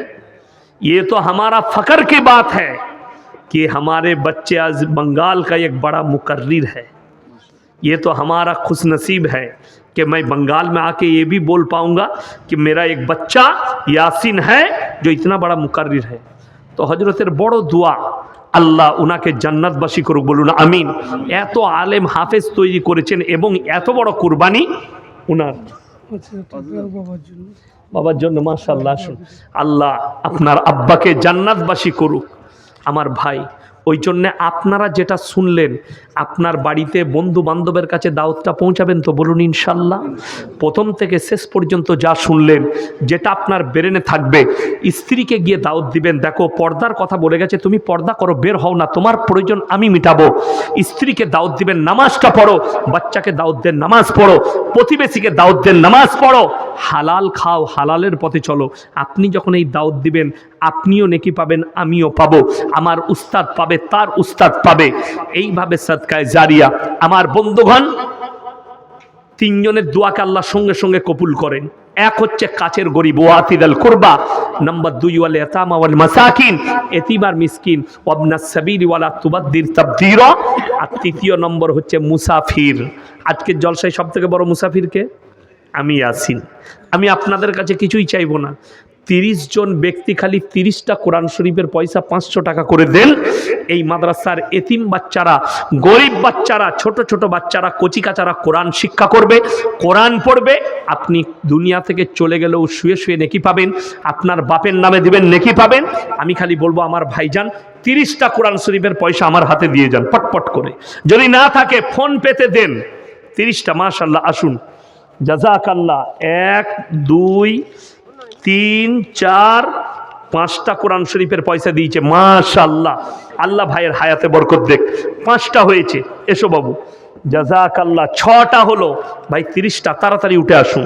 ये तो हमारा फकर की बात है कि हमारे बच्चे आज बंगाल का एक बड़ा मुकर्रिर है। ये तो हमारा खुश नसीब है कि मैं बंगाल में आके ये भी बोल पाऊंगा कि मेरा एक बच्चा यासीन है जो इतना बड़ा मुकर्रिर है। तो हजरतेर बड़ो दुआ, আল্লাহ উনাকে জান্নাতবাসী করুক, বলুন আমিন। এত আলেম হাফেজ তৈরি করেছেন এবং এত বড় কুরবানি উনার বাবার জন্য। মাশাআল্লাহ। আল্লাহ আপনার আব্বাকে জান্নাতবাসী করুক। আমার ভাই, ওই জন্যে আপনারা যেটা শুনলেন, আপনার বাড়িতে বন্ধু বান্ধবের কাছে দাওয়াতটা পৌঁছাবেন তো, বলুন ইনশাল্লাহ। প্রথম থেকে শেষ পর্যন্ত যা শুনলেন, যেটা আপনার ব্রেনে থাকবে, স্ত্রীকে গিয়ে দাওয়াত দিবেন। দেখো, পর্দার কথা বলে গেছে, তুমি পর্দা করো, বের হও না, তোমার প্রয়োজন আমি মিটাবো। স্ত্রীকে দাওয়াত দিবেন, নামাজটা পড়ো। বাচ্চাকে দাওয়াত দেন, নামাজ পড়ো। প্রতিবেশীকে দাওয়াত দেন, নামাজ পড়ো। হালাল খাও, হালালের পথে চলো। আপনি যখন এই দাওয়াত দিবেন, আপনিও নেকি পাবেন, আমিও পাবো, আমার উস্তাদ পাবে, তার উস্তাদ পাবে। এইভাবে সাদকায়ে জারিয়া। আমার বন্ধুগণ, 3 জনের দোয়াকে আল্লাহ সঙ্গে সঙ্গে কবুল করেন। এক হচ্ছে কাছের গরিব, ওয়াতিদাল কুরবা। নাম্বার 2, ওয়াল ইয়াতামা ওয়াল মাসাকিন, এতিম আর মিসকিন, ওয়াবনাস সাবিল ওয়ালা তুবাদদির তাবদীরা। আর 3 নম্বর হচ্ছে মুসাফির। আজকের জলসায় সবথেকে বড় মুসাফির কে? আমি ইয়াসিন। আমি আপনাদের কাছে কিছুই চাইবো না, 30 জন ব্যক্তি খালি 30টা কোরআন শরীফের পয়সা 500 টাকা করে দেন। এই মাদ্রাসার এতিম বাচ্চারা, গরিব বাচ্চারা, ছোট ছোট বাচ্চারা, কচিকাচারা কোরআন শিক্ষা করবে, কোরআন পড়বে। আপনি দুনিয়া থেকে চলে গেলেও শুয়ে শুয়ে নেকি পাবেন, আপনার বাপের নামে দিবেন, নেকি পাবেন। আমি খালি বলবো, আমার ভাইজান 30টা কোরআন শরীফের পয়সা আমার হাতে দিয়ে যান পটপট করে। যদি না থাকে ফোন পেতে দেন 30টা। মাশাআল্লাহ, আসুন, জাযাকাল্লাহ। 1, 2, 3, 4, 5টা কোরআন শরীফের পয়সা দিয়েছে। মাশাআল্লাহ, আল্লাহ ভাইয়ের হায়াতে বরকত দেখ। 5টা হয়েছে, এসো বাবু, জাযাকাল্লাহ। 6টা হলো ভাই, 30টা, তাড়াতাড়ি উঠে আসুন।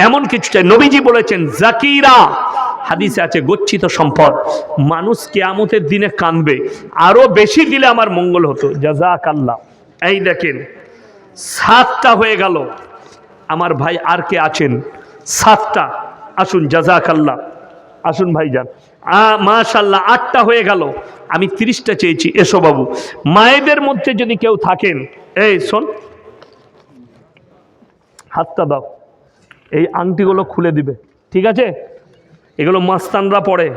এমন কিছু চাই, নবীজি বলেছেন, জাকিরা, হাদিসে আছে, গচ্ছিত সম্পদ। মানুষ কিয়ামতের দিনে কাঁদবে, আরো বেশি দিলে আমার মঙ্গল হতো। জাযাকাল্লাহ। এই দেখেন, 7টা হয়ে গেল। আমার ভাই আর কে আছেন? 7টা, আসুন, জাযাকাল্লাহ, আসুন ভাইজান। মাশাআল্লাহ, 8টা হয়ে গেল। আমি 30টা চেয়েছি, এসো বাবু। মায়েদের মধ্যে যদি কেউ থাকেন, এই শোন, হাতটা দাও, এই আংটিগুলো খুলে দিবে। ঠিক আছে, এগুলো মাস্তানরা পড়ে।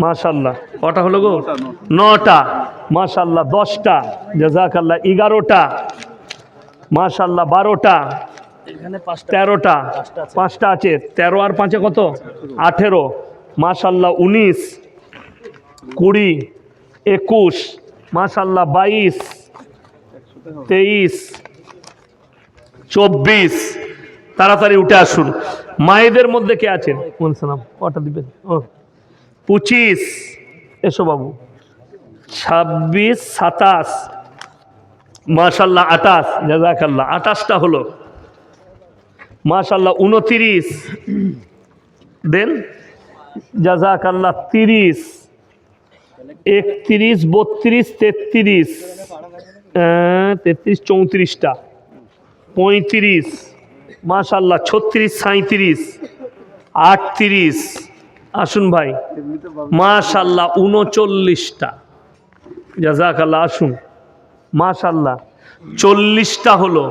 মাশাল্লাহ, কটা হলো গো? 9টা। মাশাল্লাহ 10টা, জাযাকাল্লাহ 11টা, মাশাল্লাহ 12টা, 13টা, 5টা আছে, 13 আর 5-এ কত? 18, মাশাল্লাহ 19, 20, 21, মাশাল্লাহ 22, 23, 24। তাড়াতাড়ি উঠে আসুন। মায়েদের মধ্যে কে আছেন? কটা দিবেন? ও 25, এসো বাবু, 26, 27, মাশাল্লাহ 28, জাযাকাল্লাহ 28টা হলো, মাশাল্লাহ 29 দেন, জাযাকাল্লাহ 30, 31, 32, 33, 33, 34টা, 35, মাশাল্লাহ 36, 37, 38, আসুন ভাই, মাশাল্লাহ 39টা, জাযাকাল্লাহ আসুন, মাশাল্লাহ 40টা হলো।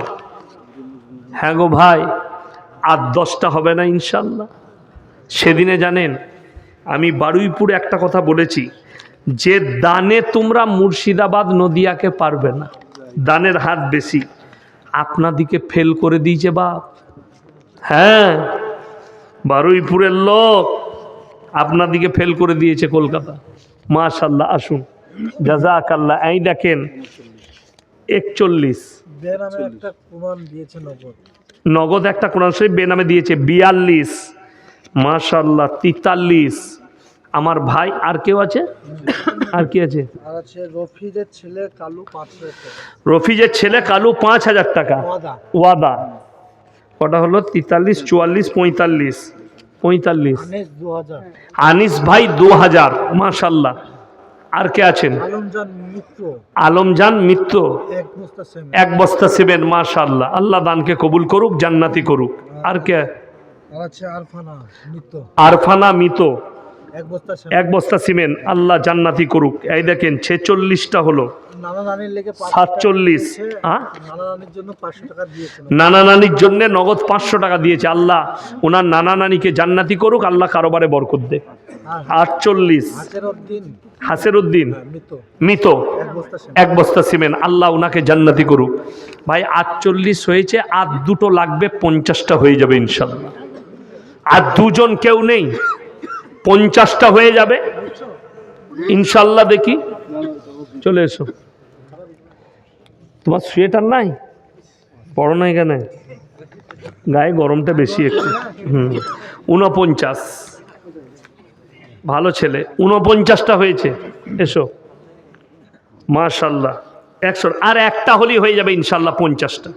হ্যাঁ গো ভাই, আর 10টা হবে না ইনশাল্লাহ। সেদিনে জানেন আমি বারুইপুরে একটা কথা বলেছি, যে দানে তোমরা মুর্শিদাবাদ নদিয়াকে পারবে না, দানের হাত বেশি। আপনাদিকে ফেল করে দিয়েছে বাপ। হ্যাঁ, বারুইপুরের লোক আপনাদিকে ফেল করে দিয়েছে কলকাতা। মাশাল্লাহ আসুন, জাযাকাল্লাহ। এই দেখেন 41, নগদ একটা কোরআন শরীফ বেনামে দিয়েছে 42, মাশাল্লাহ 43। আমার ভাই আর কেউ আছে? আর কি আছে? রফিজের ছেলে কালু 5,000 টাকা ওয়াদা। কটা হলো? 43, 44, 45, 45। আনিস ভাই 2000, মাশাল্লাহ। আর কে আছেন? আলমজান মিত্র 1 বস্তা সিমেন্ট, মাশাল্লাহ। আল্লাহ দানকে কবুল করুক, জান্নাতি করুক। আর কে? আরফানা মিতো 1 বস্তা সিমেন্ট, আল্লাহ জান্নাতি করুক। এই দেখেন 46টা হলো, 47। নানা নানির জন্য নগদ 500 টাকা দিয়েছে। আল্লাহ ওনার নানা নানিকে জান্নাতি করুক, আল্লাহ কারোবারে বরকত দেয়। 48, হাসেরউদ্দিন মিতো 1 বস্তা সিমেন্ট, আল্লাহ ওনাকে জান্নাতি করুক। ভাই 48 হয়েছে, আর 2টো লাগবে, 50টা হয়ে যাবে ইনশাল্লাহ। আর 2জন কেউ নেই, 50টা হয়ে যাবে ইনশাল্লাহ। দেখি, চলে এসো। তোমার সোয়েটার নাই? পড়ো নাই কেন? গায়ে গরমটা বেশি একটু। 49, ভালো ছেলে, 49টা হয়েছে। এসো, মাশাল্লাহ 100। আর একটা হলেই হয়ে যাবে ইনশাল্লাহ 50টা।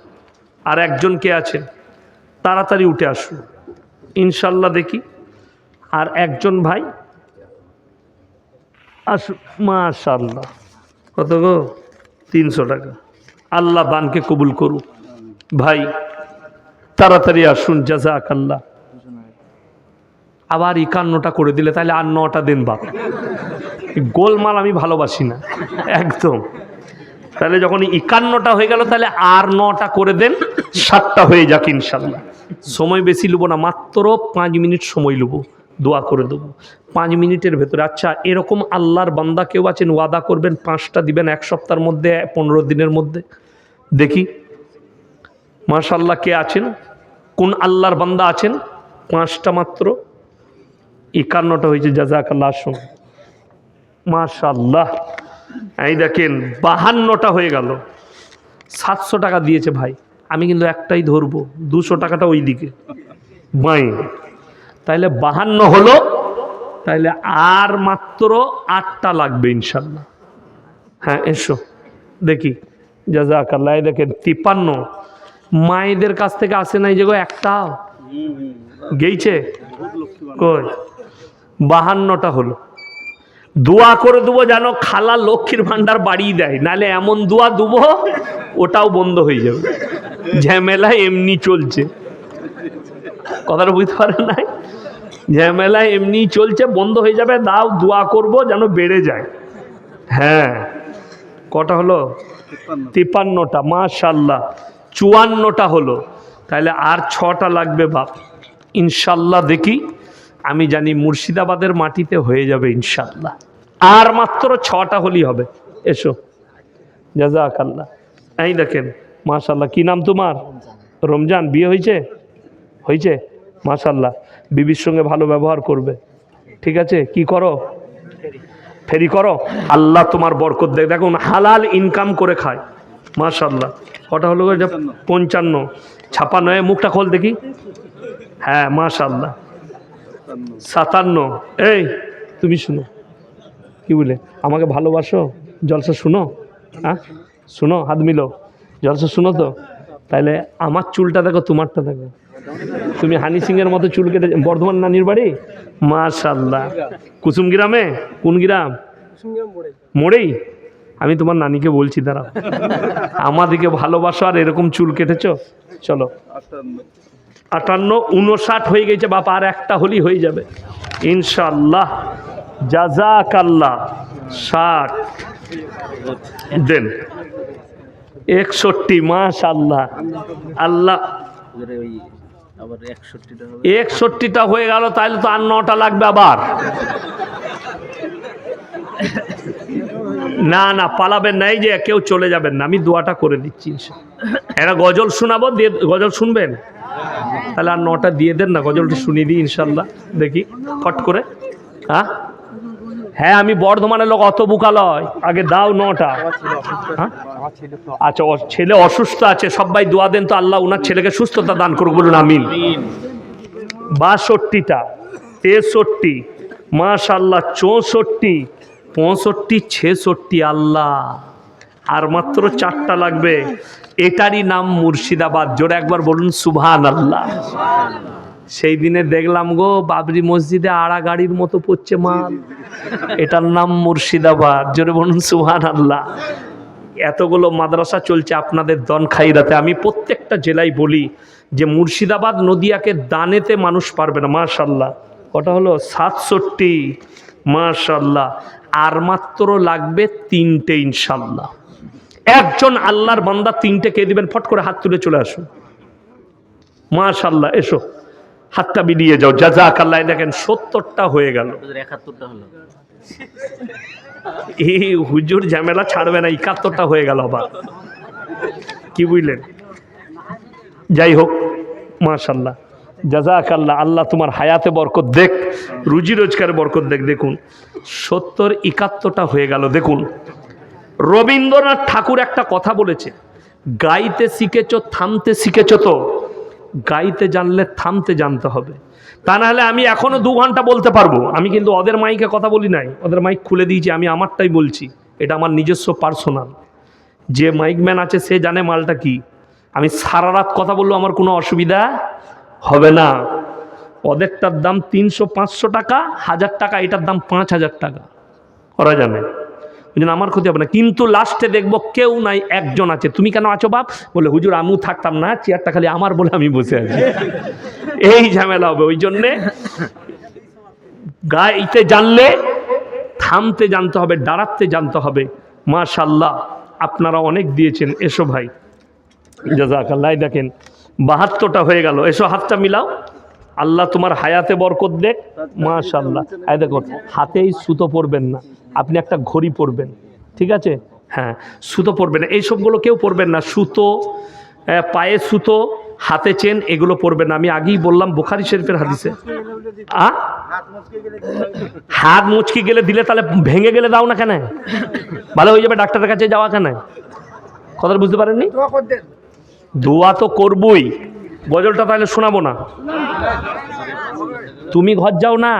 আর একজন কে আছে? তাড়াতাড়ি উঠে আসুন ইনশাল্লাহ। দেখি, আর একজন ভাই আসুন, মাশাল্লাহ। কত গো? 300 টাকা। আল্লাহ দানকে কবুল করুক। ভাই তাড়াতাড়ি আসুন, জাযাকাল্লাহ। আবার 51টা করে দিলে তাহলে আর 9টা দেন বাপ। গোলমাল আমি ভালোবাসি না একদম। তাহলে যখন 51টা হয়ে গেল, তাহলে আর 9টা করে দেন, 7টা হয়ে যাক ইনশাল্লাহ। সময় বেশি নেবো না, মাত্র 5 মিনিট সময় নেবো, দোয়া করে দেবো 5 মিনিটের ভেতরে। আচ্ছা, এরকম আল্লাহর বান্দা কেউ আছেন ওয়াদা করবেন 5টা দিবেন 1 সপ্তাহের মধ্যে, 15 দিনের মধ্যে? দেখি, মাশাল্লাহ কে আছেন? কোন আল্লাহর বান্দা আছেন? 5টা মাত্র, 51টা হয়েছে, জাযাকাল্লাহ। আসুন, মাশাল্লাহ। এই দেখেন 52টা হয়ে গেল। 700 টাকা দিয়েছে ভাই, আমি কিন্তু একটাই ধরবো, 200 টাকাটা ওই দিকে বাই। তাইলে 52 হলো, তাইলে আর মাত্র 8টা লাগবে ইনশাল্লাহ। হ্যাঁ এসো দেখি, জাযাকাল্লাহ। এই দেখেন 53। মায়েদের কাছ থেকে আসে নাই যে গো একটা গেইছে কই? 52টা হলো। দোয়া করে দেবো যেন খালা লক্ষ্মীর ভান্ডার বাড়িয়ে দেয়, নাহলে এমন দোয়া দেবো ওটাও বন্ধ হয়ে যাবে। ঝামেলা এমনি চলছে, কথাটা বুঝতে পারেন নাই? ঝামেলা এমনি চলছে, বন্ধ হয়ে যাবে। দাও, দোয়া করব যেন বেড়ে যায়। হ্যাঁ, কটা হলো? 53টা, মাশাল্লাহ। 54টা হলো। তাহলে আর 6টা লাগবে বাপ। ইনশাল্লাহ দেখি, আমি জানি মুর্শিদাবাদের মাটিতে হয়ে যাবে ইনশাল্লাহ। আর মাত্র 6টা হলেই হবে। এসো, জাযাকাল্লাহ। এই দেখেন, মাশাল্লাহ। কি নাম তোমার? রমজান। বিয়ে হয়েছে? হয়েছে, মাশাল্লাহ। বিবির সঙ্গে ভালো ব্যবহার করবে, ঠিক আছে? কি করো? ফেরি করো। আল্লাহ তোমার বরকত দেখ। দেখুন, হালাল ইনকাম করে খায়, মাশাল্লাহ। কটা হলো? 55, 56। মুখটা খোল দেখি। হ্যাঁ, মাশাল্লাহ। 57। এই তুমি শুনো, কি বলে আমাকে ভালোবাসো? জলসা শুনো, হ্যাঁ শুনো, হাত মিলো, জলসা শুনো তো। তাইলে আমার চুলটা দেখো, তোমারটা দেখো। তুমি হানি সিং এর মতো চুল কেটে। বর্ধমান নানির বাড়ি? মাশাল্লাহ। কুসুম গ্রামে? কোন গ্রাম? মোড়েই। আমি তোমার নানিকে বলছি, দাঁড়াও। আমাদিকে ভালোবাসো আর এরকম চুল কেটেছো। চলো, 58, 59 হয়ে গেছে বাবা। আর একটা হলেই হয়ে যাবে ইনশাল্লাহ। জাযাকাল্লাহ। 60 দেন। 61, মাশাল্লাহ। আল্লাহ, 61টা হয়ে গেল। তাহলে তো আর 9টা লাগবে আবার। না না, পালাবেন না, এই যে কেউ চলে যাবেন না, আমি দোয়াটা করে দিচ্ছি। একটা গজল শোনাবো, দিয়ে গজল শুনবেন? তাহলে আর 9টা দিয়ে দেন না, গজলটা শুনিয়ে দিই ইনশাল্লাহ। দেখি ফট করে। হ্যাঁ হ্যাঁ, আমি বর্ধমানের লোক, অত বুকা লয়। আগে দাও 9টা। হ্যাঁ আচ্ছা, ছেলে অসুস্থ আছে, সবাই দোয়া দেন তো আল্লাহ ওনার ছেলেকে সুস্থতা দান করুক, বলুন আমিন। 62টা, 63, মাশাল্লাহ। 64, 65, 66। আল্লাহ, আর মাত্র 4টা লাগবে। এটারই নাম মুর্শিদাবাদ। জোরে একবার বলুন সুবহানাল্লাহ। সেই দিনে দেখলাম গো, বাবরি মসজিদে আড়া গাড়ির মতো পড়ছে মাল। এটার নাম মুর্শিদাবাদ। জোরে বলুন সুবহানাল্লাহ। এতগুলো মাদ্রাসা চলছে আপনাদের দনখাইরাতে। আমি প্রত্যেকটা জেলায় বলি যে মুর্শিদাবাদ নদিয়াকে দানেতে মানুষ পারবে না। মাশাল্লাহ। কটা হলো? 67, মাশাল্লাহ। আর মাত্র লাগবে 3টে ইনশাল্লাহ। একজন আল্লাহর বান্দা 3টে কে দিবেন? ফট করে হাত তুলে চলে আসুন। মাশাল্লাহ। এসো, হাতটা বিলিয়ে যাও। জাযাকাল্লাহ। দেখেন 70টা হয়ে গেল। 71টা হলো। এই হুজুর ঝামেলা ছাড়বে না। 71টা হয়ে গেল আবার, কি বুঝলেন? যাই হোক, মাশাল্লাহ, জাযাকাল্লাহ। আল্লাহ তোমার হায়াতে বরকত দেখ, রুজি রোজগারে বরকত দেখ। দেখুন 70, 71টা হয়ে গেল। দেখুন, রবীন্দ্রনাথ ঠাকুর একটা কথা বলেছে, গাইতে শিখেছো, থামতে শিখেছো তো? গাইতে জানলে থামতে জানতে হবে, তা না হলে আমি এখনো 2 ঘন্টা বলতে পারবো। আমি কিন্তু ওদের মাইকে কথা বলি নাই, ওদের মাইক খুলে দিয়েছি, আমি আমারটাই বলছি। এটা আমার নিজস্ব পার্সোনাল। যে মাইকম্যান আছে সে জানে মালটা কি। আমি সারা রাত কথা বললেও আমার কোনো অসুবিধা হবে না। ওদেরটার দাম 300-500 টাকা, 1000 টাকা। এটার দাম 5000 টাকা। ওরা জানে, আমার ক্ষতি হবে না। কিন্তু লাস্টে দেখবো কেউ নাই, একজন আছে। তুমি কেন আছো বাপ? বলে হুজুর আমিও থাকতাম না, চেয়ারটা খালি আমার বলে আমি বসে আছি। এই ঝামেলা হবে। ওই জন্যে গাইতে জানলে থামতে জানতে হবে, দাঁড়াতে জানতে হবে। মাশাল্লাহ, আপনারা অনেক দিয়েছেন। এসো ভাই, জাযাকাল্লাহ। দেখেন 72টা হয়ে গেল। এসো, হাতটা মিলাও। আল্লাহ তোমার হায়াতে বরকত দেখ। মাশাল্লাহ। এই দেখো, হাতেই সুতো পরবেন না, আপনি একটা ঘড়ি পরবেন, ঠিক আছে? হ্যাঁ, সুতো পরবেন না। এইসবগুলো কেউ পরবেন না। সুতো, পায়ে সুতো, হাতে চেন, এগুলো পরবেন না। আমি আগেই বললাম বুখারী শরীফের হাদিসে। হাত মুচকি গেলে দিলে, তাহলে ভেঙে গেলে দাও না কেন? ভালো হয়ে যাবে, ডাক্তারের কাছে যাওয়া কেন? কথা বুঝতে পারেননি? দোয়া তো করবই। গজলটা তাহলে শোনাবো না? তুমি ঘর যাও না?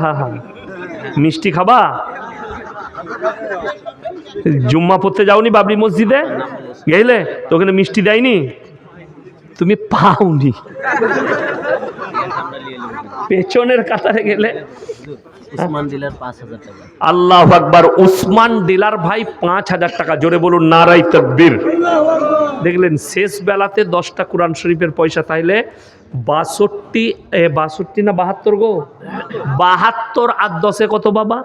হা, মিষ্টি খাবা? জুম্মা পড়তে যাওনি বাবরি মসজিদে? গেলে তো ওখানে মিষ্টি দেয়নি? তুমি পাওনি? পেছনের কাতারে গেলে উসমান ডিলার 5000 টাকা। আল্লাহু আকবার। উসমান ডিলার ভাই 5000 টাকা। জোরে বলুন নারায়ে তাকবীর। দেখলেন শেষ বেলাতে 10টা কোরআন শরীফের পয়সা। তাইলে 62 না 72 গো? 72 আর 10-এ কত বাবা?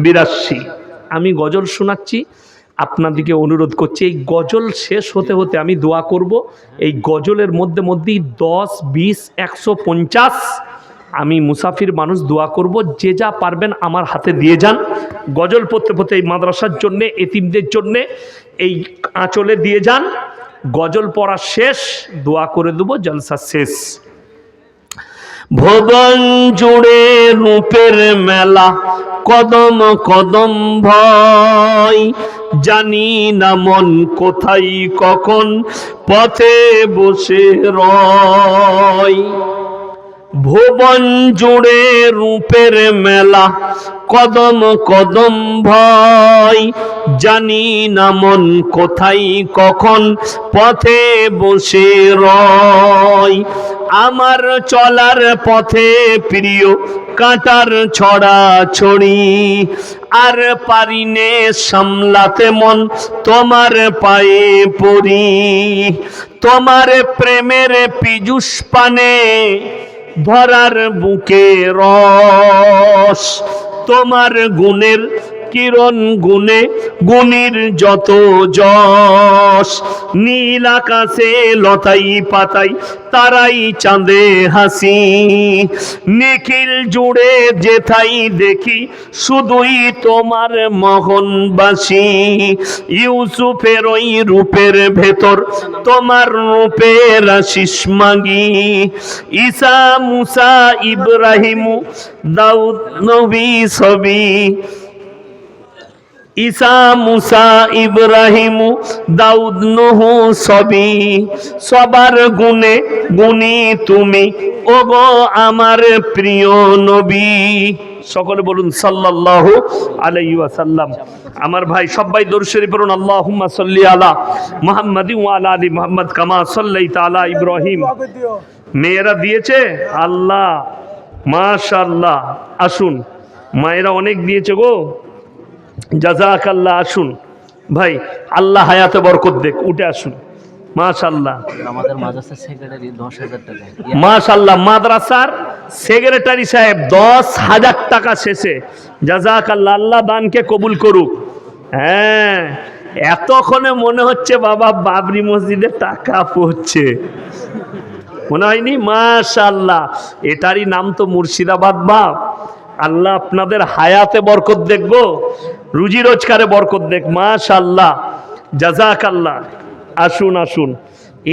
82। আমি গজল শোনাচ্ছি, আপনাদিকে অনুরোধ করছি, এই গজল শেষ হতে হতে আমি দোয়া করব, এই গজলের মধ্যে মধ্যেই 10, 20, 150 আমি মুসাফির মানুষ দোয়া করব, যে যা পারবেন আমার হাতে দিয়ে যান। গজল পড়তে পড়তে এই মাদ্রাসার জন্যে, এতিমদের জন্যে এই আঁচলে দিয়ে যান। গজল পড়া শেষ, দোয়া করে দেবো, জলসা শেষ। ভুবন জুড়ে রূপের মেলা, কদম কদম ভয়, জানি না মন কোথায় কখন পথে বসে রয়। ভুবন জুড়ে রূপের মেলা, কদম কদম ভয়, জানি না মন কোথায় কখন পথে বসে রয়। আমার চলার পথে প্রিয় কাঁটার ছড়া ছড়ি, আর পারিনে সামলাতে মন তোমার পায়ে পড়ি। তোমার প্রেমের পীযুষ পানে ধরার বুকে রস, তোমার গুণের কিরণ গুণে গুণীর যত যশ। নীল আকাশে লতাই পাতাই তারাই চাঁদে হাসি, নিখিল জুড়ে যেথাই দেখি শুধুই তোমার মোহনবাসী। ইউসুফের ওই রূপের ভেতর তোমার রূপের আশিস মাগি। ঈসা মুসা ইব্রাহিম দাউদ নবী সবই, ঈসা মুসা ইব্রাহিম দাউদ নূহ সবই, সবার গুণে গুণী তুমি ওগো আমার প্রিয় নবী। সকলে বলুন সাল্লাল্লাহু আলাইহি ওয়াসাল্লাম। আমার ভাই সবাই দরুদ শরীফ পড়ুন, আল্লাহুম্মা সাল্লি আলা মুহাম্মাদি ওয়া আলা আলি মুহাম্মাদ কামা সাল্লাইতা আলা ইব্রাহিম। মেয়েরা দিয়েছে, আল্লাহ মাশাআল্লাহ। আসুন, মায়েরা অনেক দিয়েছে গো, জাযাকাল্লাহ। আসুন ভাই, আল্লাহ হায়াতে বরকত দেখ, উঠে আসুন। মাশাআল্লাহ। আমাদের মাদ্রাসার সেক্রেটারি 10,000 টাকা। মাশাআল্লাহ, মাদ্রাসার সেক্রেটারি সাহেব 10,000 টাকা শেষে, জাযাকাল্লাহ। আল্লাহ দানকে কবুল করুক। হ্যাঁ, এতক্ষণে মনে হচ্ছে বাবা বাবরি মসজিদে টাকা পড়ছে, মনে হয়নি? মাশাআল্লাহ, এটারই নাম তো মুর্শিদাবাদ বাপ। আল্লাহ আপনাদের হায়াতে বরকত দেখবো, রুজি রোজগারে বরকত দেখ। মাশাআল্লাহ, জাযাকাল্লাহ। আসুন আসুন,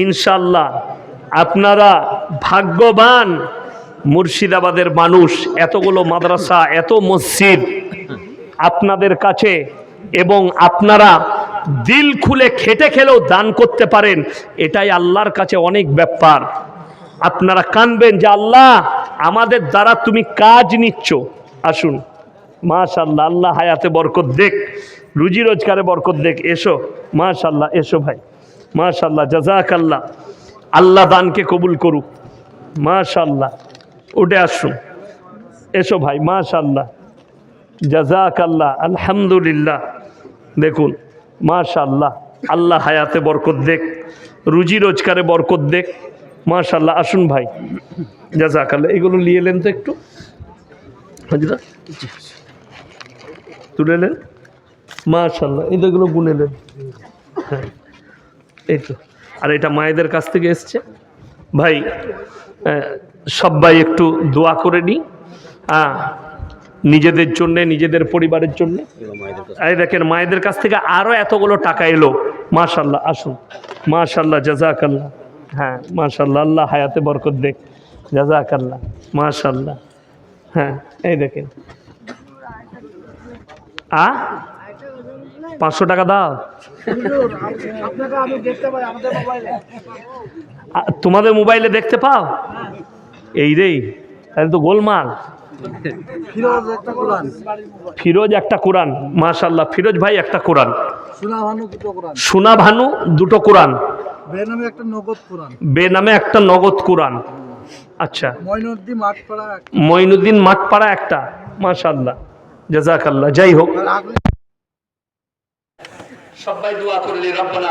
ইনশাআল্লাহ আপনারা ভাগ্যবান মুর্শিদাবাদের মানুষ। এতগুলো মাদ্রাসা, এত মসজিদ আপনাদের কাছে, এবং আপনারা দিল খুলে খেটে খেলেও দান করতে পারেন, এটাই আল্লাহর কাছে অনেক ব্যাপার। আপনারা কানবেন যে আল্লাহ আমাদের দ্বারা তুমি কাজ নিচ্ছ। আসুন, মাশাআল্লাহ, আল্লাহ হায়াতে বরকত দেখ, রুজি রোজগারে বরকত দেখ। এসো, মাশাআল্লাহ, এসো ভাই, মাশাআল্লাহ, জাযাকাল্লাহ। আল্লাহ দানকে কবুল করুক। মাশাআল্লাহ, উঠে আসুন, এসো ভাই, মাশাআল্লাহ, জাযাকাল্লাহ, আলহামদুলিল্লাহ। দেখুন, মাশাআল্লাহ, আল্লাহ হায়াতে বরকত দেখ, রুজি রোজগারে বরকত দেখ। মাশাআল্লাহ, আসুন ভাই, জাযাকাল্লাহ। এগুলো নিয়ে এলেন তো একটু, হাজিরা তুলে এলেন। মাশাআল্লাহ, এগুলো গুনে নেন। হ্যাঁ, এই তো। আর এটা মায়েদের কাছ থেকে এসছে ভাই। সবাই একটু দোয়া করে নিই, নিজেদের জন্যে, নিজেদের পরিবারের জন্য। এই দেখেন, মায়েদের কাছ থেকে আরও এতগুলো টাকা এলো। মাশাআল্লাহ, আসুন, মাশাআল্লাহ, জাযাকাল্লাহ। হ্যাঁ, মাশাআল্লাহ, আল্লাহ হায়াতে বরকত দেখ, জাযাকাল্লাহ, মাশাআল্লাহ। হ্যাঁ, এই দেখেন, 500 টাকা দাও। তোমাদের মোবাইলে দেখতে পাও? এই রে, তাহলে তো গোলমাল। ফিরোজ একটা কোরআন, মাশাআল্লাহ। ফিরোজ ভাই একটা কোরআন, সোনা ভানু দুটো কোরআন, বেনামে একটা নগদ কোরআন। আচ্ছা, মঈনুদ্দিন মাঠপাড়া একটা, মাশাআল্লাহ, জাযাকাল্লাহ। যাই হোক, সবাই দোয়া করলে রব্বানা